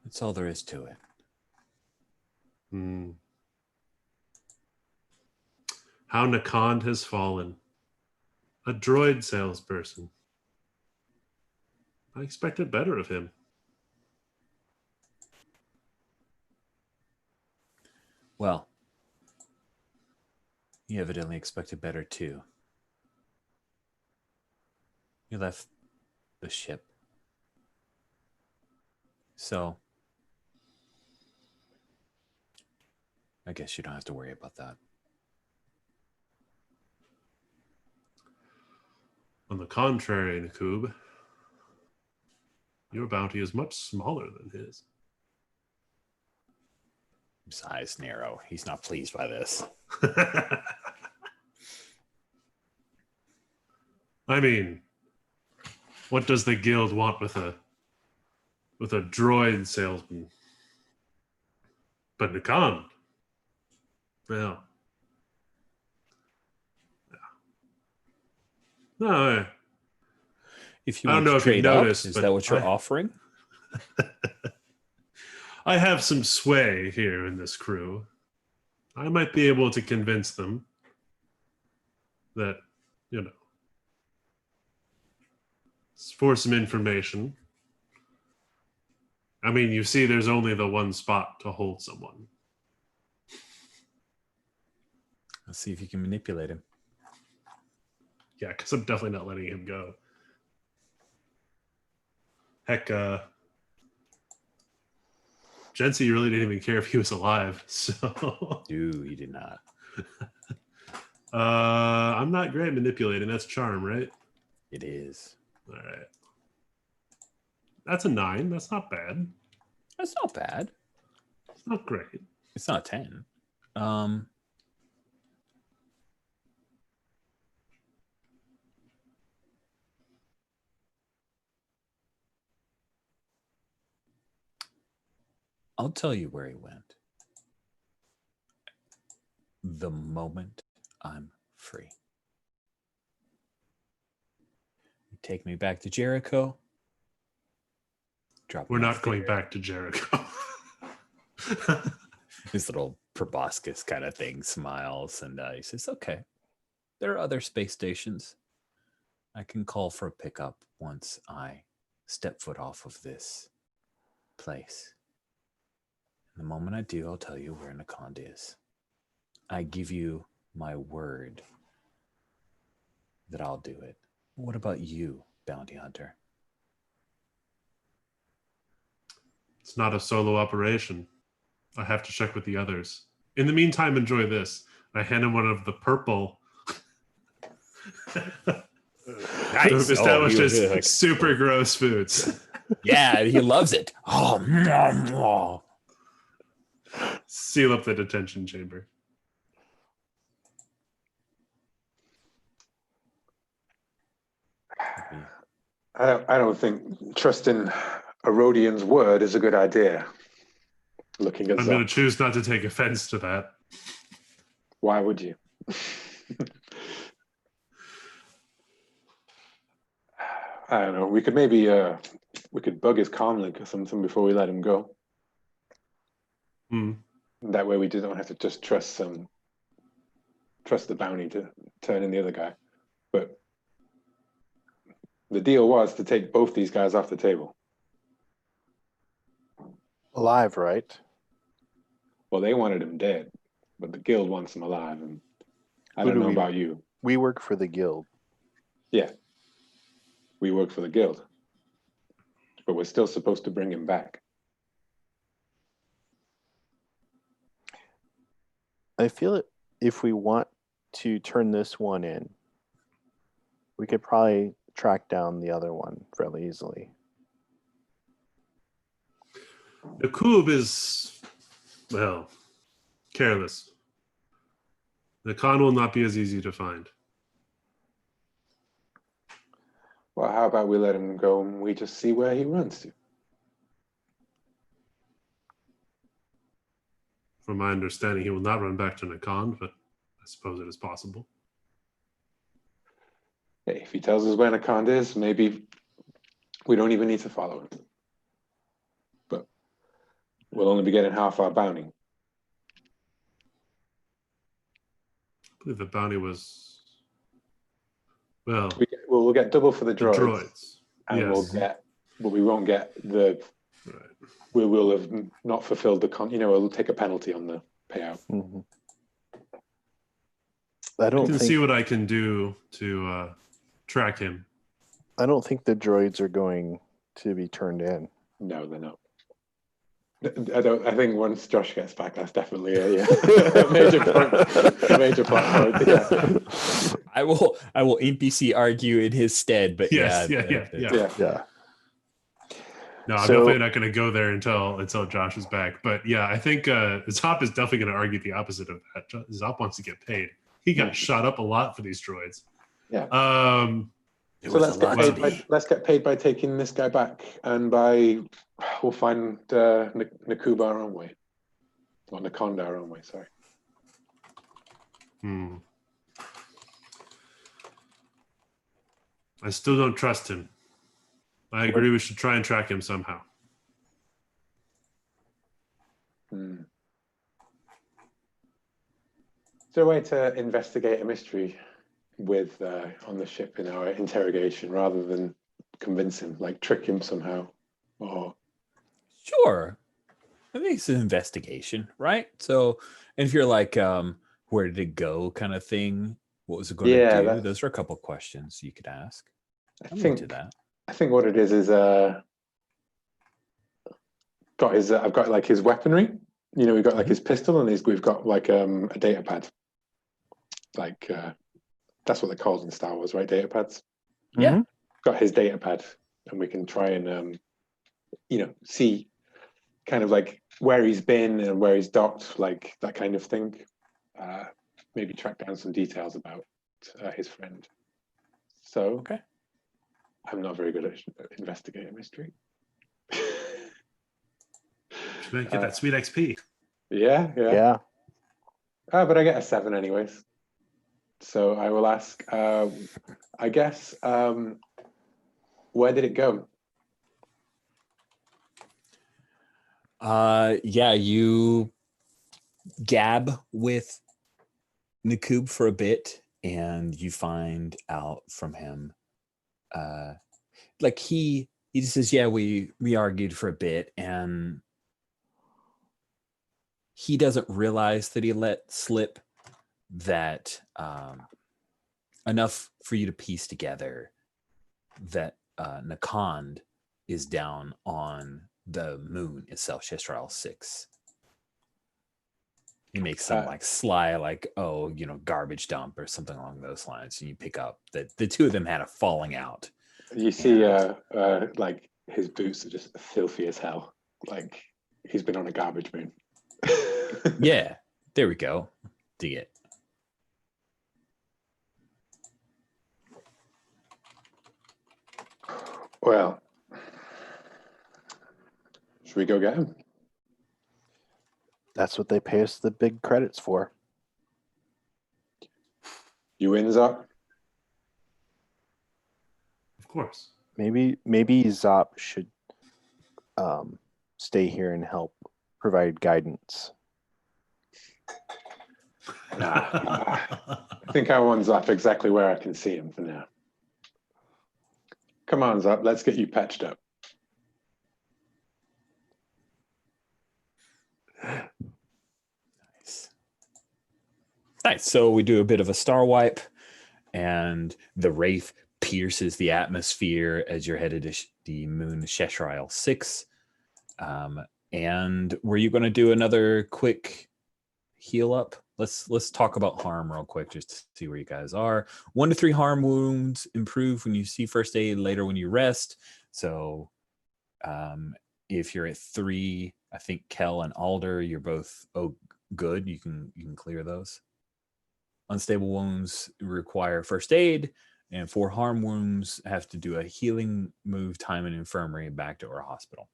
That's all there is to it. Hmm. How Nakand has fallen. A droid salesperson. I expected better of him. Well, you evidently expected better too. You left the ship. So, I guess you don't have to worry about that. On the contrary, Nakub, your bounty is much smaller than his. His eyes narrow. He's not pleased by this. I mean, what does the guild want with a droid salesman? But Nakand, well, no, If you I don't want know to if you trade up, noticed, is but that what you're I- offering? I have some sway here in this crew. I might be able to convince them that, for some information. I mean, you see, there's only the one spot to hold someone. Let's see if you can manipulate him. Yeah, because I'm definitely not letting him go. Heck, Jency really didn't even care if he was alive. So, Dude, he did not. I'm not great at manipulating. That's charm, right? It is. All right. That's a 9. That's not bad. That's not bad. It's not great. It's not 10. I'll tell you where he went. The moment I'm free. You take me back to Jericho. Drop We're my not going fare. back to Jericho. This little proboscis kind of thing smiles and he says, okay, there are other space stations. I can call for a pickup once I step foot off of this place. And the moment I do, I'll tell you where Nakand is. I give you my word that I'll do it. What about you, bounty hunter? It's not a solo operation. I have to check with the others. In the meantime, enjoy this. I hand him one of the purple. Nice. Established Oh, as like, super gross foods. yeah, he loves it. Oh, Seal up the detention chamber. I don't think trusting a Rhodian's word is a good idea. Looking at I'm Zop. going to choose not to take offense to that. Why would you? I don't know. We could maybe we could bug his comlink or something before we let him go. Hmm. That way we don't have to just trust the bounty to turn in the other guy. But the deal was to take both these guys off the table. Alive, right? Well, they wanted him dead, but the guild wants him alive. And I Who don't do know we- about you. We work for the guild. Yeah, we work for the guild, but we're still supposed to bring him back. I feel it. If we want to turn this one in, we could probably track down the other one fairly easily. The Koob is, well, careless. Nakan will not be as easy to find. Well, how about we let him go and we just see where he runs to? From my understanding, he will not run back to Nakan, but I suppose it is possible. Hey, if he tells us where Nakand is, maybe we don't even need to follow him. But we'll only be getting half our bounty. I believe the bounty was, well, We'll get double for the the droids, droids. and Yes. but we won't get the. Right. We will have not fulfilled the we'll take a penalty on the payout. Mhm. I I don't can think see what I can do to track him. I don't think the droids are going to be turned in. No, they're not. I think once Josh gets back, that's definitely a major point, a major plot point. Yeah. I will NPC argue in his stead, but Yes, yeah, Yeah. Yeah. No, I'm So- definitely not going to go there until Josh is back. But yeah, I think Zop is definitely going to argue the opposite of that. Zop wants to get paid. He got shot up a lot for these droids. Yeah. It So was a lot to me. let's get paid by taking this guy back, and we'll find Nakuba our own way, or Nakonda our own way. Sorry. I still don't trust him. I agree we should try and track him somehow. Is there a way to investigate a mystery with on the ship in our interrogation rather than convince him, like trick him somehow? Or Sure. I think it's an investigation, right? So if you're like, where did it go kind of thing, what was it going Yeah, to do? that's- Those are a couple questions you could ask. I I'm think into that. I think what it is I've got like his weaponry. We've got like his pistol, and we've got like a data pad. Like that's what they're called in Star Wars, right? Data pads. Yeah. Got his data pad, and we can try and see kind of like where he's been and where he's docked, like that kind of thing. Maybe track down some details about his friend. So Okay. I'm not very good at investigating mystery. Should I get that sweet XP? Yeah. Yeah. But I get a 7 anyways. So I will ask, I guess, where did it go? Yeah, you gab with Nakub for a bit, and you find out from him, like he just says, yeah, we argued for a bit, and he doesn't realize that he let slip that enough for you to piece together that Nakand is down on the moon itself, Shestral 6. He makes some like sly, like, garbage dump or something along those lines. And you pick up that the two of them had a falling out. You see, like his boots are just filthy as hell. Like he's been on a garbage moon. Yeah, there we go. Dig it. Well, should we go get him? That's what they pay us the big credits for. You in, Zop? Of course. Maybe Zop should stay here and help provide guidance. Nah. I think I want Zop exactly where I can see him for now. Come on, Zop, let's get you patched up. Nice. So we do a bit of a star wipe, and the Wraith pierces the atmosphere as you're headed to the moon Sheshrael 6. And were you going to do another quick heal up? Let's talk about harm real quick just to see where you guys are. 1 to 3 harm wounds improve when you see first aid, later when you rest. So if you're at 3, I think Kel and Alder, you're both good. You can clear those. unstable wounds require first aid, and 4 harm wounds have to do a healing move, time in infirmary back to our hospital.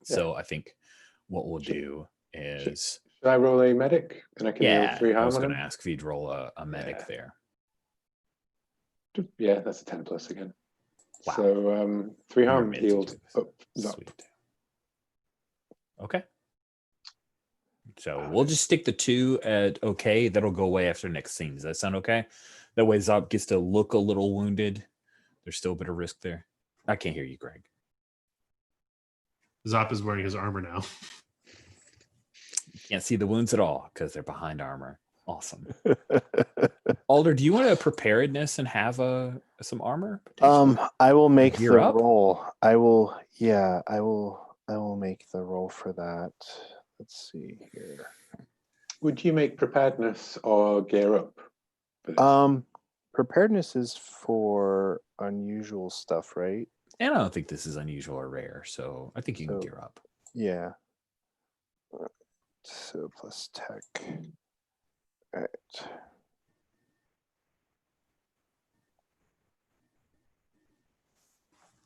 So I think what we'll do is Should I roll a medic? And I can heal 3 I harm was on going to him? ask if you'd roll a medic Yeah. there. Yeah, that's a 10 plus again. Wow. So 3 harm You're healed mid-to-twos. up. Zop. Sweet. Okay. So we'll just stick the 2 at okay. That'll go away after next scene. Does that sound okay? That way Zop gets to look a little wounded. There's still a bit of risk there. I can't hear you, Greg. Zop is wearing his armor now. You can't see the wounds at all because they're behind armor. Awesome. Alder, do you want a preparedness and have some armor? potentially? I will make Gear the up? roll. I will make the roll for that. Let's see here. Would you make preparedness or gear up? for this? Preparedness is for unusual stuff, right? And I don't think this is unusual or rare, so I think you can So- gear up. Yeah. So plus tech. All right.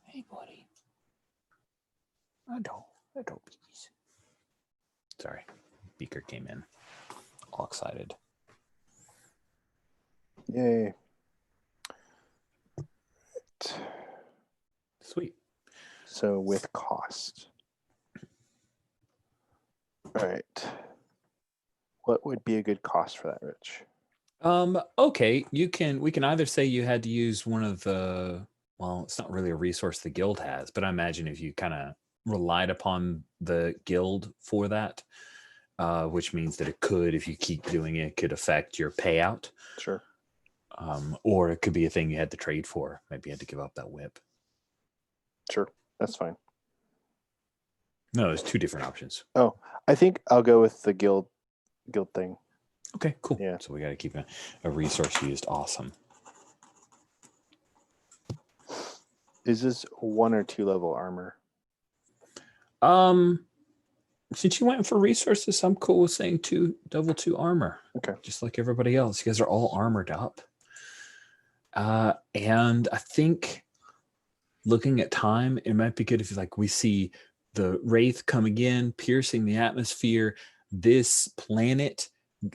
Hey, buddy. I don't please. Sorry, Beaker came in, all excited. Yay. Sweet. So with cost. All right. What would be a good cost for that, Rich? Okay, we can either say you had to use one of the, well, it's not really a resource the guild has, but I imagine if you kind of relied upon the guild for that, which means that it could, if you keep doing it, could affect your payout. Sure. Or it could be a thing you had to trade for. Maybe you had to give up that whip. Sure. That's fine. No, there's 2 different options. Oh, I think I'll go with the guild thing. Okay, cool. Yeah. So we got to keep a resource used. Awesome. Is this 1 or 2 level armor? Since you went for resources, I'm cool with saying level 2 armor. Okay. Just like everybody else. You guys are all armored up. And I think looking at time, it might be good if we see the Wraith coming in, piercing the atmosphere. This planet,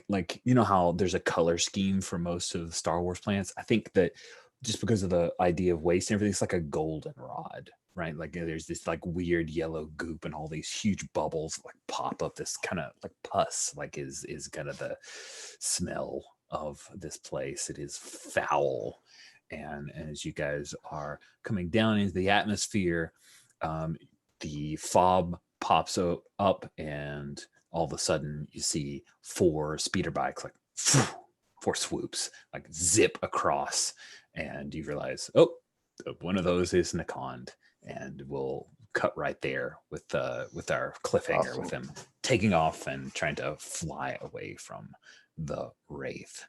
like, you know how there's a color scheme for most of the Star Wars planets? I think that just because of the idea of waste and everything, it's like a goldenrod, right? Like there's this like weird yellow goop and all these huge bubbles like pop up. This kind of like pus, like is kind of the smell of this place. It is foul. And as you guys are coming down into the atmosphere, the fob pops up, and all of a sudden you see 4 speeder bikes, like 4 swoops, like zip across, and you realize, oh, one of those is Nakand, and we'll cut right there with our cliffhanger. Awesome. With them taking off and trying to fly away from the Wraith.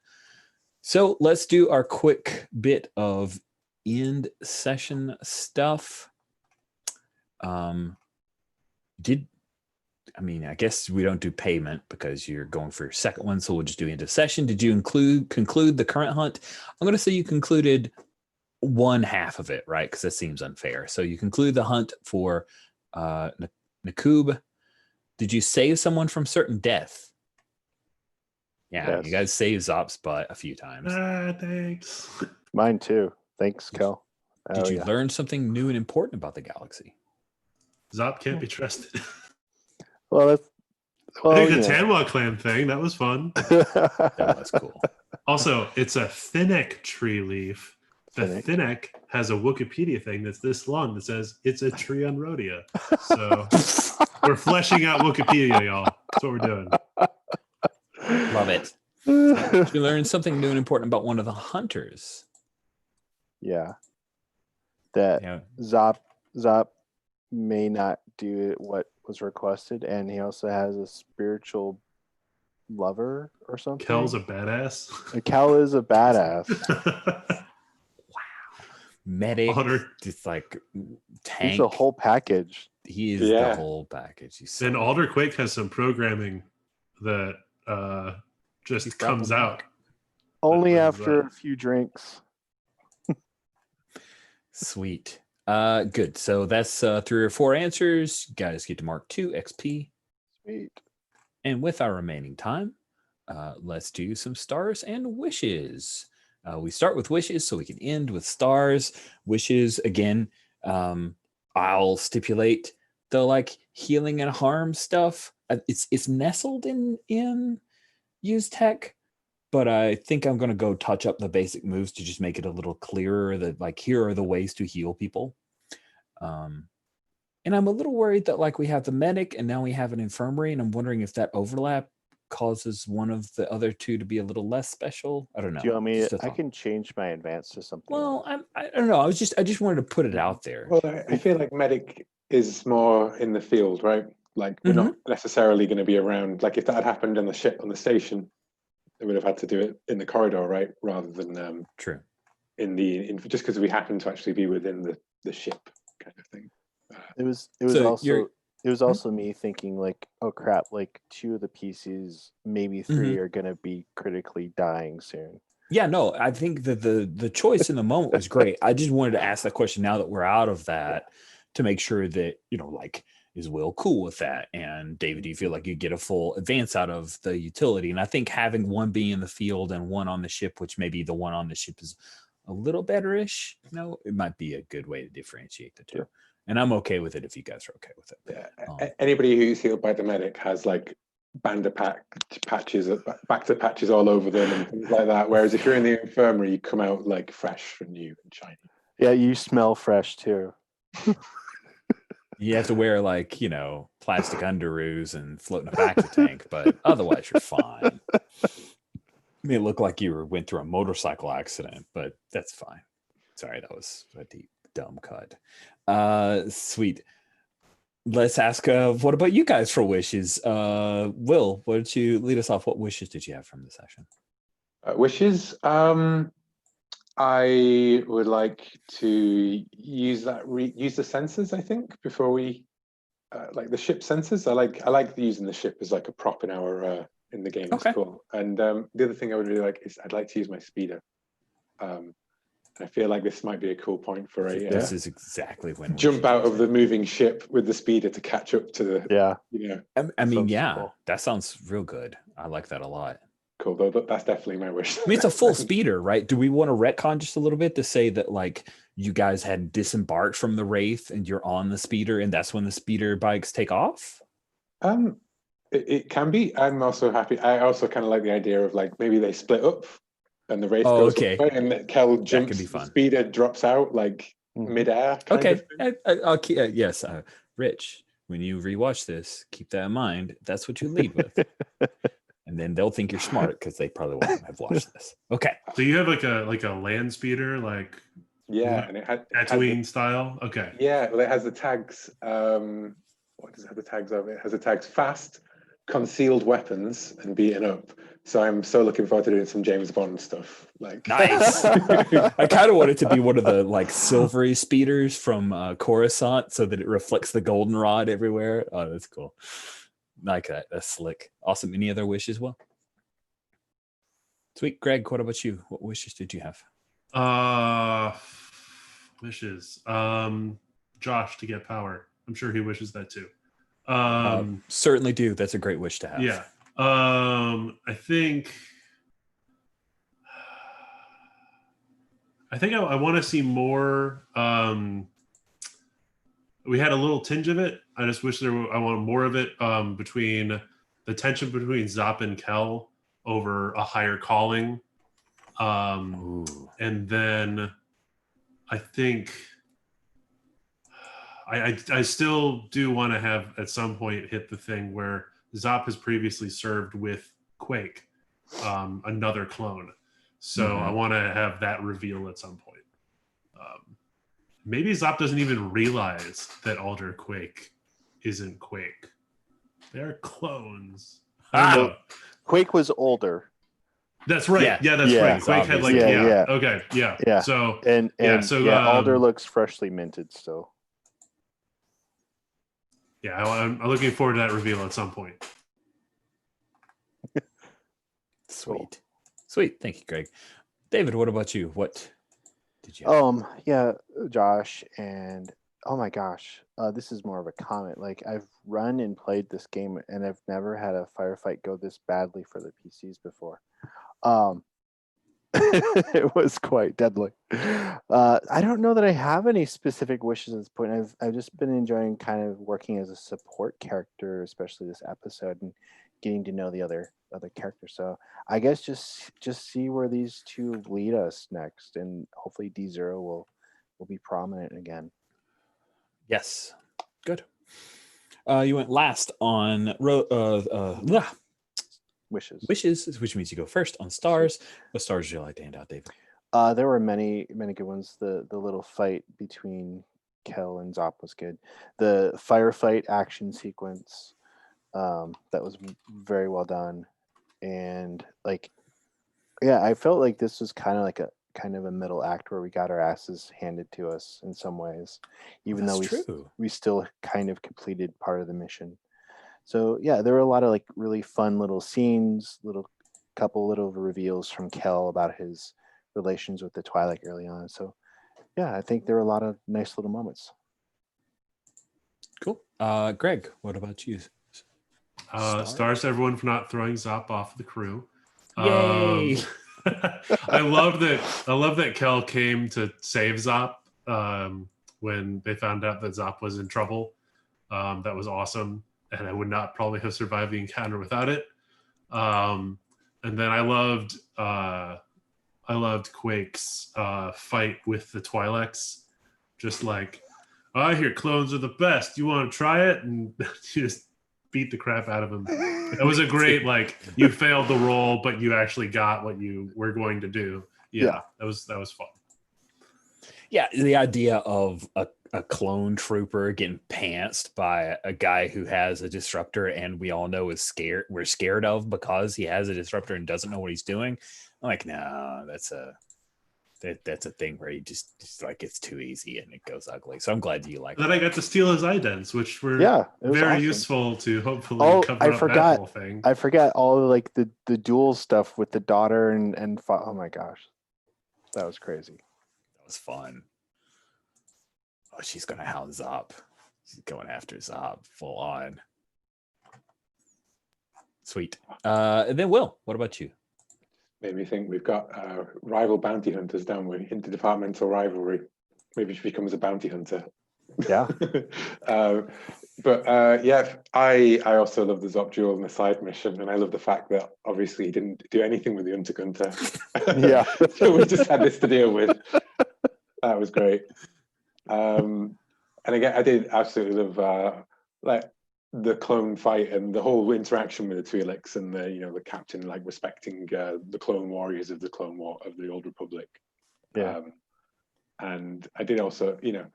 So let's do our quick bit of end session stuff. I guess we don't do payment because you're going for your second one, so we'll just do end of session. Did you conclude the current hunt? I'm going to say you concluded one half of it, right? Because that seems unfair. So you conclude the hunt for Nakub. Did you save someone from certain death? Yeah, Yes. You guys saved Zop's butt a few times. Thanks. Mine too. Thanks, Kel. Did you learn something new and important about the galaxy? Zop can't be trusted. Well, that's I think the Tanwa clan thing, that was fun. That was cool. Also, it's a Finnick tree leaf. The Finnick has a Wikipedia thing that's this long that says it's a tree on Rhodia. So we're fleshing out Wikipedia, y'all. That's what we're doing. Love it. Did you learn something new and important about one of the hunters? Yeah. That Yeah. Zop may not do what was requested, and he also has a spiritual lover or something. Kel's a badass. Kel is a badass. Medic, Alder. just like tank. He's a whole package. He is Yeah. the whole package. He's so And Alder Quake has some programming that He's just got comes one out. Only What is after that? a few drinks. Sweet. Good. So that's 3 or 4 answers. You guys get to mark 2 XP. Sweet. And with our remaining time, let's do some stars and wishes. We start with wishes so we can end with stars. Wishes, again, I'll stipulate the like healing and harm stuff. It's nestled in use tech, but I think I'm going to go touch up the basic moves to just make it a little clearer that like here are the ways to heal people. And I'm a little worried that like we have the medic and now we have an infirmary, and I'm wondering if that overlap causes one of the other two to be a little less special. I don't know. Do you want me? Just a I thought. can change my advance to something. Well, I don't know. I just wanted to put it out there. Well, I feel like medic is more in the field, right? Like we're not necessarily going to be around. Like if that had happened on the ship on the station, they would have had to do it in the corridor, right? Rather than True. just because we happen to actually be within the ship kind of thing. It was So also me thinking like, oh crap, like 2 of the PCs, maybe 3 are gonna be critically dying soon. Yeah, no, I think that the choice in the moment was great. I just wanted to ask that question now that we're out of that to make sure that, like, is Will cool with that? And David, do you feel like you get a full advance out of the utility? And I think having one be in the field and one on the ship, which maybe the one on the ship is a little better-ish, it might be a good way to differentiate the two. Sure. And I'm okay with it if you guys are okay with it. Yeah. Anybody who's healed by the medic has like patches, back to patches all over them and things like that. Whereas if you're in the infirmary, you come out like fresh and new and shiny. Yeah, you smell fresh too. You have to wear like, plastic underoos and float in a bacta tank, but otherwise you're fine. I mean, it looked like you went through a motorcycle accident, but that's fine. Sorry, that was a deep, dumb cut. Sweet. Let's ask, what about you guys for wishes? Will, why don't you lead us off? What wishes did you have from the session? Wishes? I would like to use use the sensors, I think, before we like the ship sensors. I like using the ship as like a prop in our in the game. Okay. It's cool. And the other thing I would really like is I'd like to use my speeder. I feel like this might be a cool point for a This is exactly when jump out of the moving ship with the speeder to catch up to the I mean, yeah, cool. that sounds real good. I like that a lot. Cool, though. That's definitely my wish. I mean, it's a full speeder, right? Do we want to retcon just a little bit to say that like you guys had disembarked from the Wraith and you're on the speeder and that's when the speeder bikes take off? It can be. I'm also happy. I also kind of like the idea of like maybe they split up and the Wraith goes okay. one way and Kel jumps, could be fun. the speeder drops out like midair. Okay. I'll keep, yes, Rich, when you rewatch this, keep that in mind. That's what you lead with. And then they'll think you're smart because they probably won't have watched this. Okay. So you have like a land speeder, like and it had Tatooine style. Okay. Yeah, well, it has the tags. What does it have the tags of? It has the tags fast, concealed weapons, and beaten up. So I'm so looking forward to doing some James Bond stuff. Like nice. I kind of want it to be one of the like silvery speeders from Coruscant, so that it reflects the goldenrod everywhere. Oh, that's cool. Like that. That's slick. Awesome. Any other wishes? Well, sweet. Greg, what about you? What wishes did you have? Wishes. Josh to get power. I'm sure he wishes that too. Certainly do. That's a great wish to have. Yeah. I think I want to see more. We had a little tinge of it. I just wish I want more of it between the tension between Zop and Kel over a higher calling. And then I think I still do want to have at some point hit the thing where Zop has previously served with Quake, another clone. So I want to have that reveal at some point. Maybe Zop doesn't even realize that Alder Quake isn't Quake. They're clones. I don't know. Quake was older. That's right. Yeah, that's right. Quake had like okay, yeah. So Alder looks freshly minted still. Yeah, I'm looking forward to that reveal at some point. Sweet. Sweet. Thank you, Greg. David, what about you? What did you have? Yeah, Josh, and oh my gosh, this is more of a comment. Like I've run and played this game, and I've never had a firefight go this badly for the PCs before. It was quite deadly. I don't know that I have any specific wishes at this point. I've just been enjoying kind of working as a support character, especially this episode, and getting to know the other characters. So I guess just see where these two lead us next, and hopefully D0 will be prominent again. Yes. Good. You went last on wishes, which means you go first on stars. What stars would you like to hand out, David? There were many good ones. The little fight between Kel and Zop was good. The firefight action sequence, that was very well done. And like, yeah, I felt like this was kind of a middle act where we got our asses handed to us in some ways, even though we still kind of completed part of the mission. So yeah, there were a lot of like really fun little scenes, couple little reveals from Kel about his relations with the Twi'lek early on. So yeah, I think there were a lot of nice little moments. Cool. Greg, what about you? Stars to everyone for not throwing Zop off the crew. Yay! I love that Kel came to save Zop when they found out that Zop was in trouble. That was awesome, and I would not probably have survived the encounter without it. And then I loved Quake's fight with the Twi'leks. Just like, oh, I hear clones are the best. You want to try it? And just beat the crap out of him. It was a great, like, you failed the role, but you actually got what you were going to do. Yeah. That was fun. Yeah, the idea of a clone trooper getting pantsed by a guy who has a disruptor and we all know we're scared of because he has a disruptor and doesn't know what he's doing. I'm like, no, that's a thing where he just like it's too easy and it goes ugly. So I'm glad you like that. Then I got to steal his idents, which were very awesome. Useful to hopefully cover up that whole thing. I forgot all of, like the dual stuff with the daughter and oh my gosh, that was crazy. That was fun. Oh, she's gonna hound Zop. She's going after Zop full on. Sweet. And then Will, what about you? Made me think we've got rival bounty hunters, don't we? Interdepartmental rivalry. Maybe she becomes a bounty hunter. Yeah. Yeah, I also love the Zop duel and the side mission, and I love the fact that obviously he didn't do anything with the Untergunter. Yeah. So we just had this to deal with. That was great. And again, I did absolutely love like the clone fight and the whole interaction with the Twi'leks and the captain like respecting the clone warriors of the Clone War of the Old Republic. Yeah. And I did also, it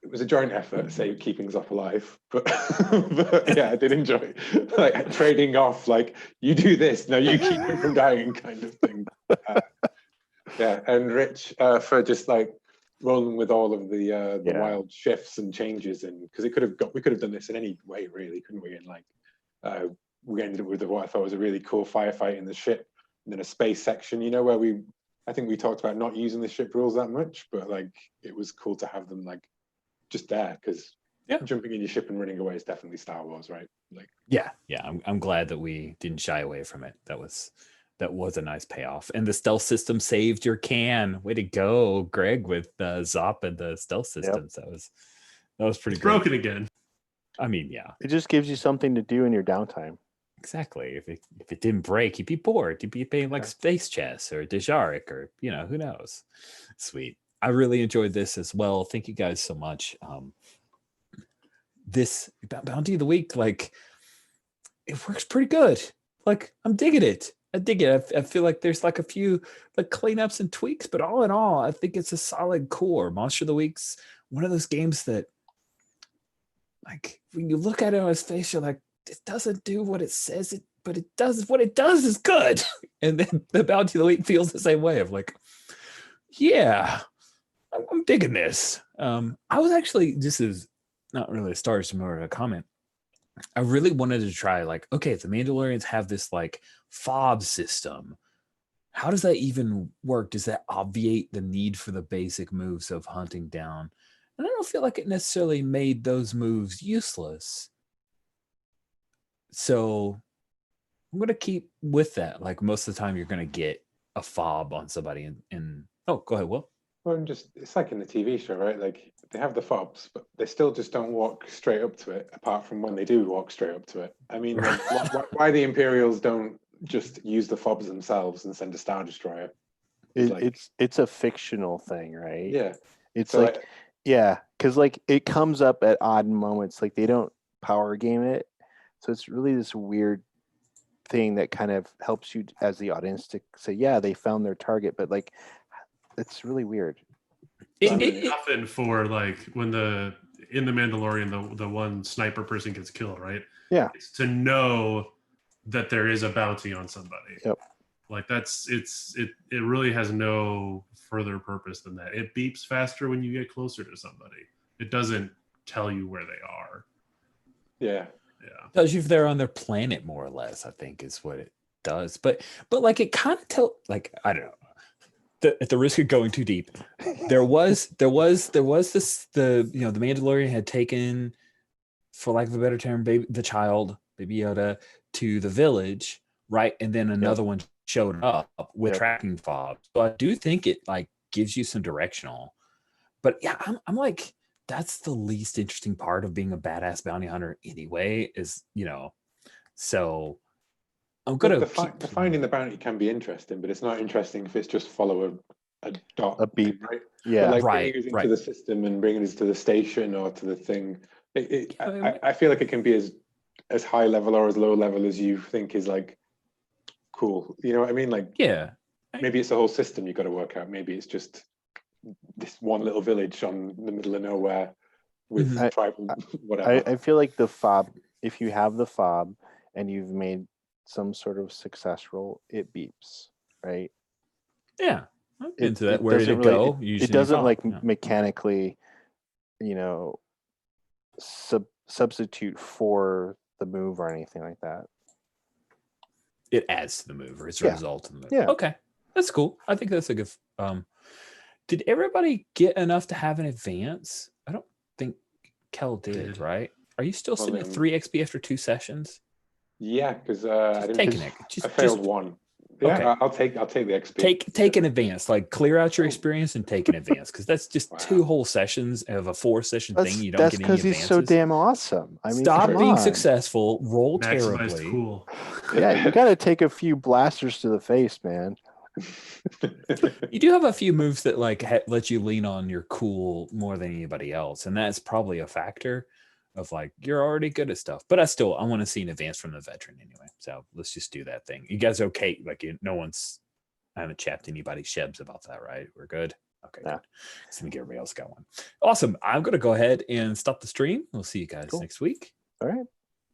was a joint effort, say keeping Zop alive, but yeah, I did enjoy like trading off, like you do this, now you keep him from dying, kind of thing. Yeah, and Rich for just like rolling with all of the wild shifts and changes, and because we could have done this in any way, really, couldn't we? And like we ended up with what I thought was a really cool firefight in the ship, and then a space section, where I think we talked about not using the ship rules that much, but like it was cool to have them like just there, because jumping in your ship and running away is definitely Star Wars, right? Like I'm glad that we didn't shy away from it. That was a nice payoff. And the stealth system saved your can. Way to go, Greg, with Zop and the stealth systems. Yep. That was pretty great. Broken again. I mean, yeah. It just gives you something to do in your downtime. Exactly. If it didn't break, you'd be bored. You'd be playing like Space Chess or Dejarik or, who knows. Sweet. I really enjoyed this as well. Thank you guys so much. This Bounty of the Week, like, it works pretty good. Like, I'm digging it. I dig it. I feel like there's like a few like cleanups and tweaks, but all in all, I think it's a solid core. Monster of the Week's one of those games that, like, when you look at it on its face, you're like, it doesn't do what it says it, but it does. What it does is good. And then the Bounty of the Week feels the same way of like, yeah, I'm digging this. I was actually, this is not really a star, it's more of a comment. I really wanted to try like, okay, if the Mandalorians have this like fob system, how does that even work? Does that obviate the need for the basic moves of hunting down? And I don't feel like it necessarily made those moves useless. So I'm gonna keep with that. Like most of the time, you're gonna get a fob on somebody. And oh, go ahead, Will. Well, it's like in the TV show, right? Like they have the fobs, but they still just don't walk straight up to it. Apart from when they do walk straight up to it. I mean, like, why the Imperials don't just use the fobs themselves and send a Star Destroyer? It's a fictional thing, right? Yeah, It's so like, yeah, because like it comes up at odd moments. Like they don't power game it, so it's really this weird thing that kind of helps you as the audience to say, yeah, they found their target, but like it's really weird. Often for like when in the Mandalorian the one sniper person gets killed, right? Yeah. It's to know that there is a bounty on somebody. Yep. Like it really has no further purpose than that. It beeps faster when you get closer to somebody. It doesn't tell you where they are. yeah. Tells you if they're on their planet, more or less, I think is what it does. But like it kind of I don't know. At the risk of going too deep, there was this the Mandalorian had taken, for lack of a better term, baby Yoda to the village, right? And then another one showed up with tracking fobs. So I do think it like gives you some directional. But yeah, I'm like, that's the least interesting part of being a badass bounty hunter anyway, is, so I'm gonna finding the bounty can be interesting, but it's not interesting if it's just follow a dot, a beep, right? Yeah, but like right, bringing us into the system and bringing us to the station or to the thing. I feel like it can be as high level or as low level as you think is like cool. You know what I mean? Like, yeah, maybe it's the whole system you got to work out. Maybe it's just this one little village on the middle of nowhere with tribal whatever. I feel like the fob, if you have the fob and you've made some sort of success roll, it beeps, right? Yeah, into that. Where did it really, go? It doesn't like mechanically, substitute for the move or anything like that. It adds to the move, or it's a result of the move. Yeah. Okay, that's cool. I think that's a good. Did everybody get enough to have an advance? I don't think Kel did, right? Are you still sitting at 3 XP after 2 sessions? Yeah, because I failed one. Yeah, okay. I'll take the XP. Take an advance, like clear out your experience and take an advance, because that's just 2 whole sessions of a 4-session thing. You don't get any advances. That's because he's so damn awesome. I mean, stop being successful. Roll Maximized terribly. Cool. Yeah, you got to take a few blasters to the face, man. You do have a few moves that like let you lean on your cool more than anybody else, and that's probably a factor of like you're already good at stuff. But I want to see an advance from the veteran anyway. So let's just do that thing. You guys okay? Like I haven't chapped anybody's shebs about that, right? We're good. Okay, good. So I think everybody else got one. Awesome. I'm gonna go ahead and stop the stream. We'll see you guys next week. All right.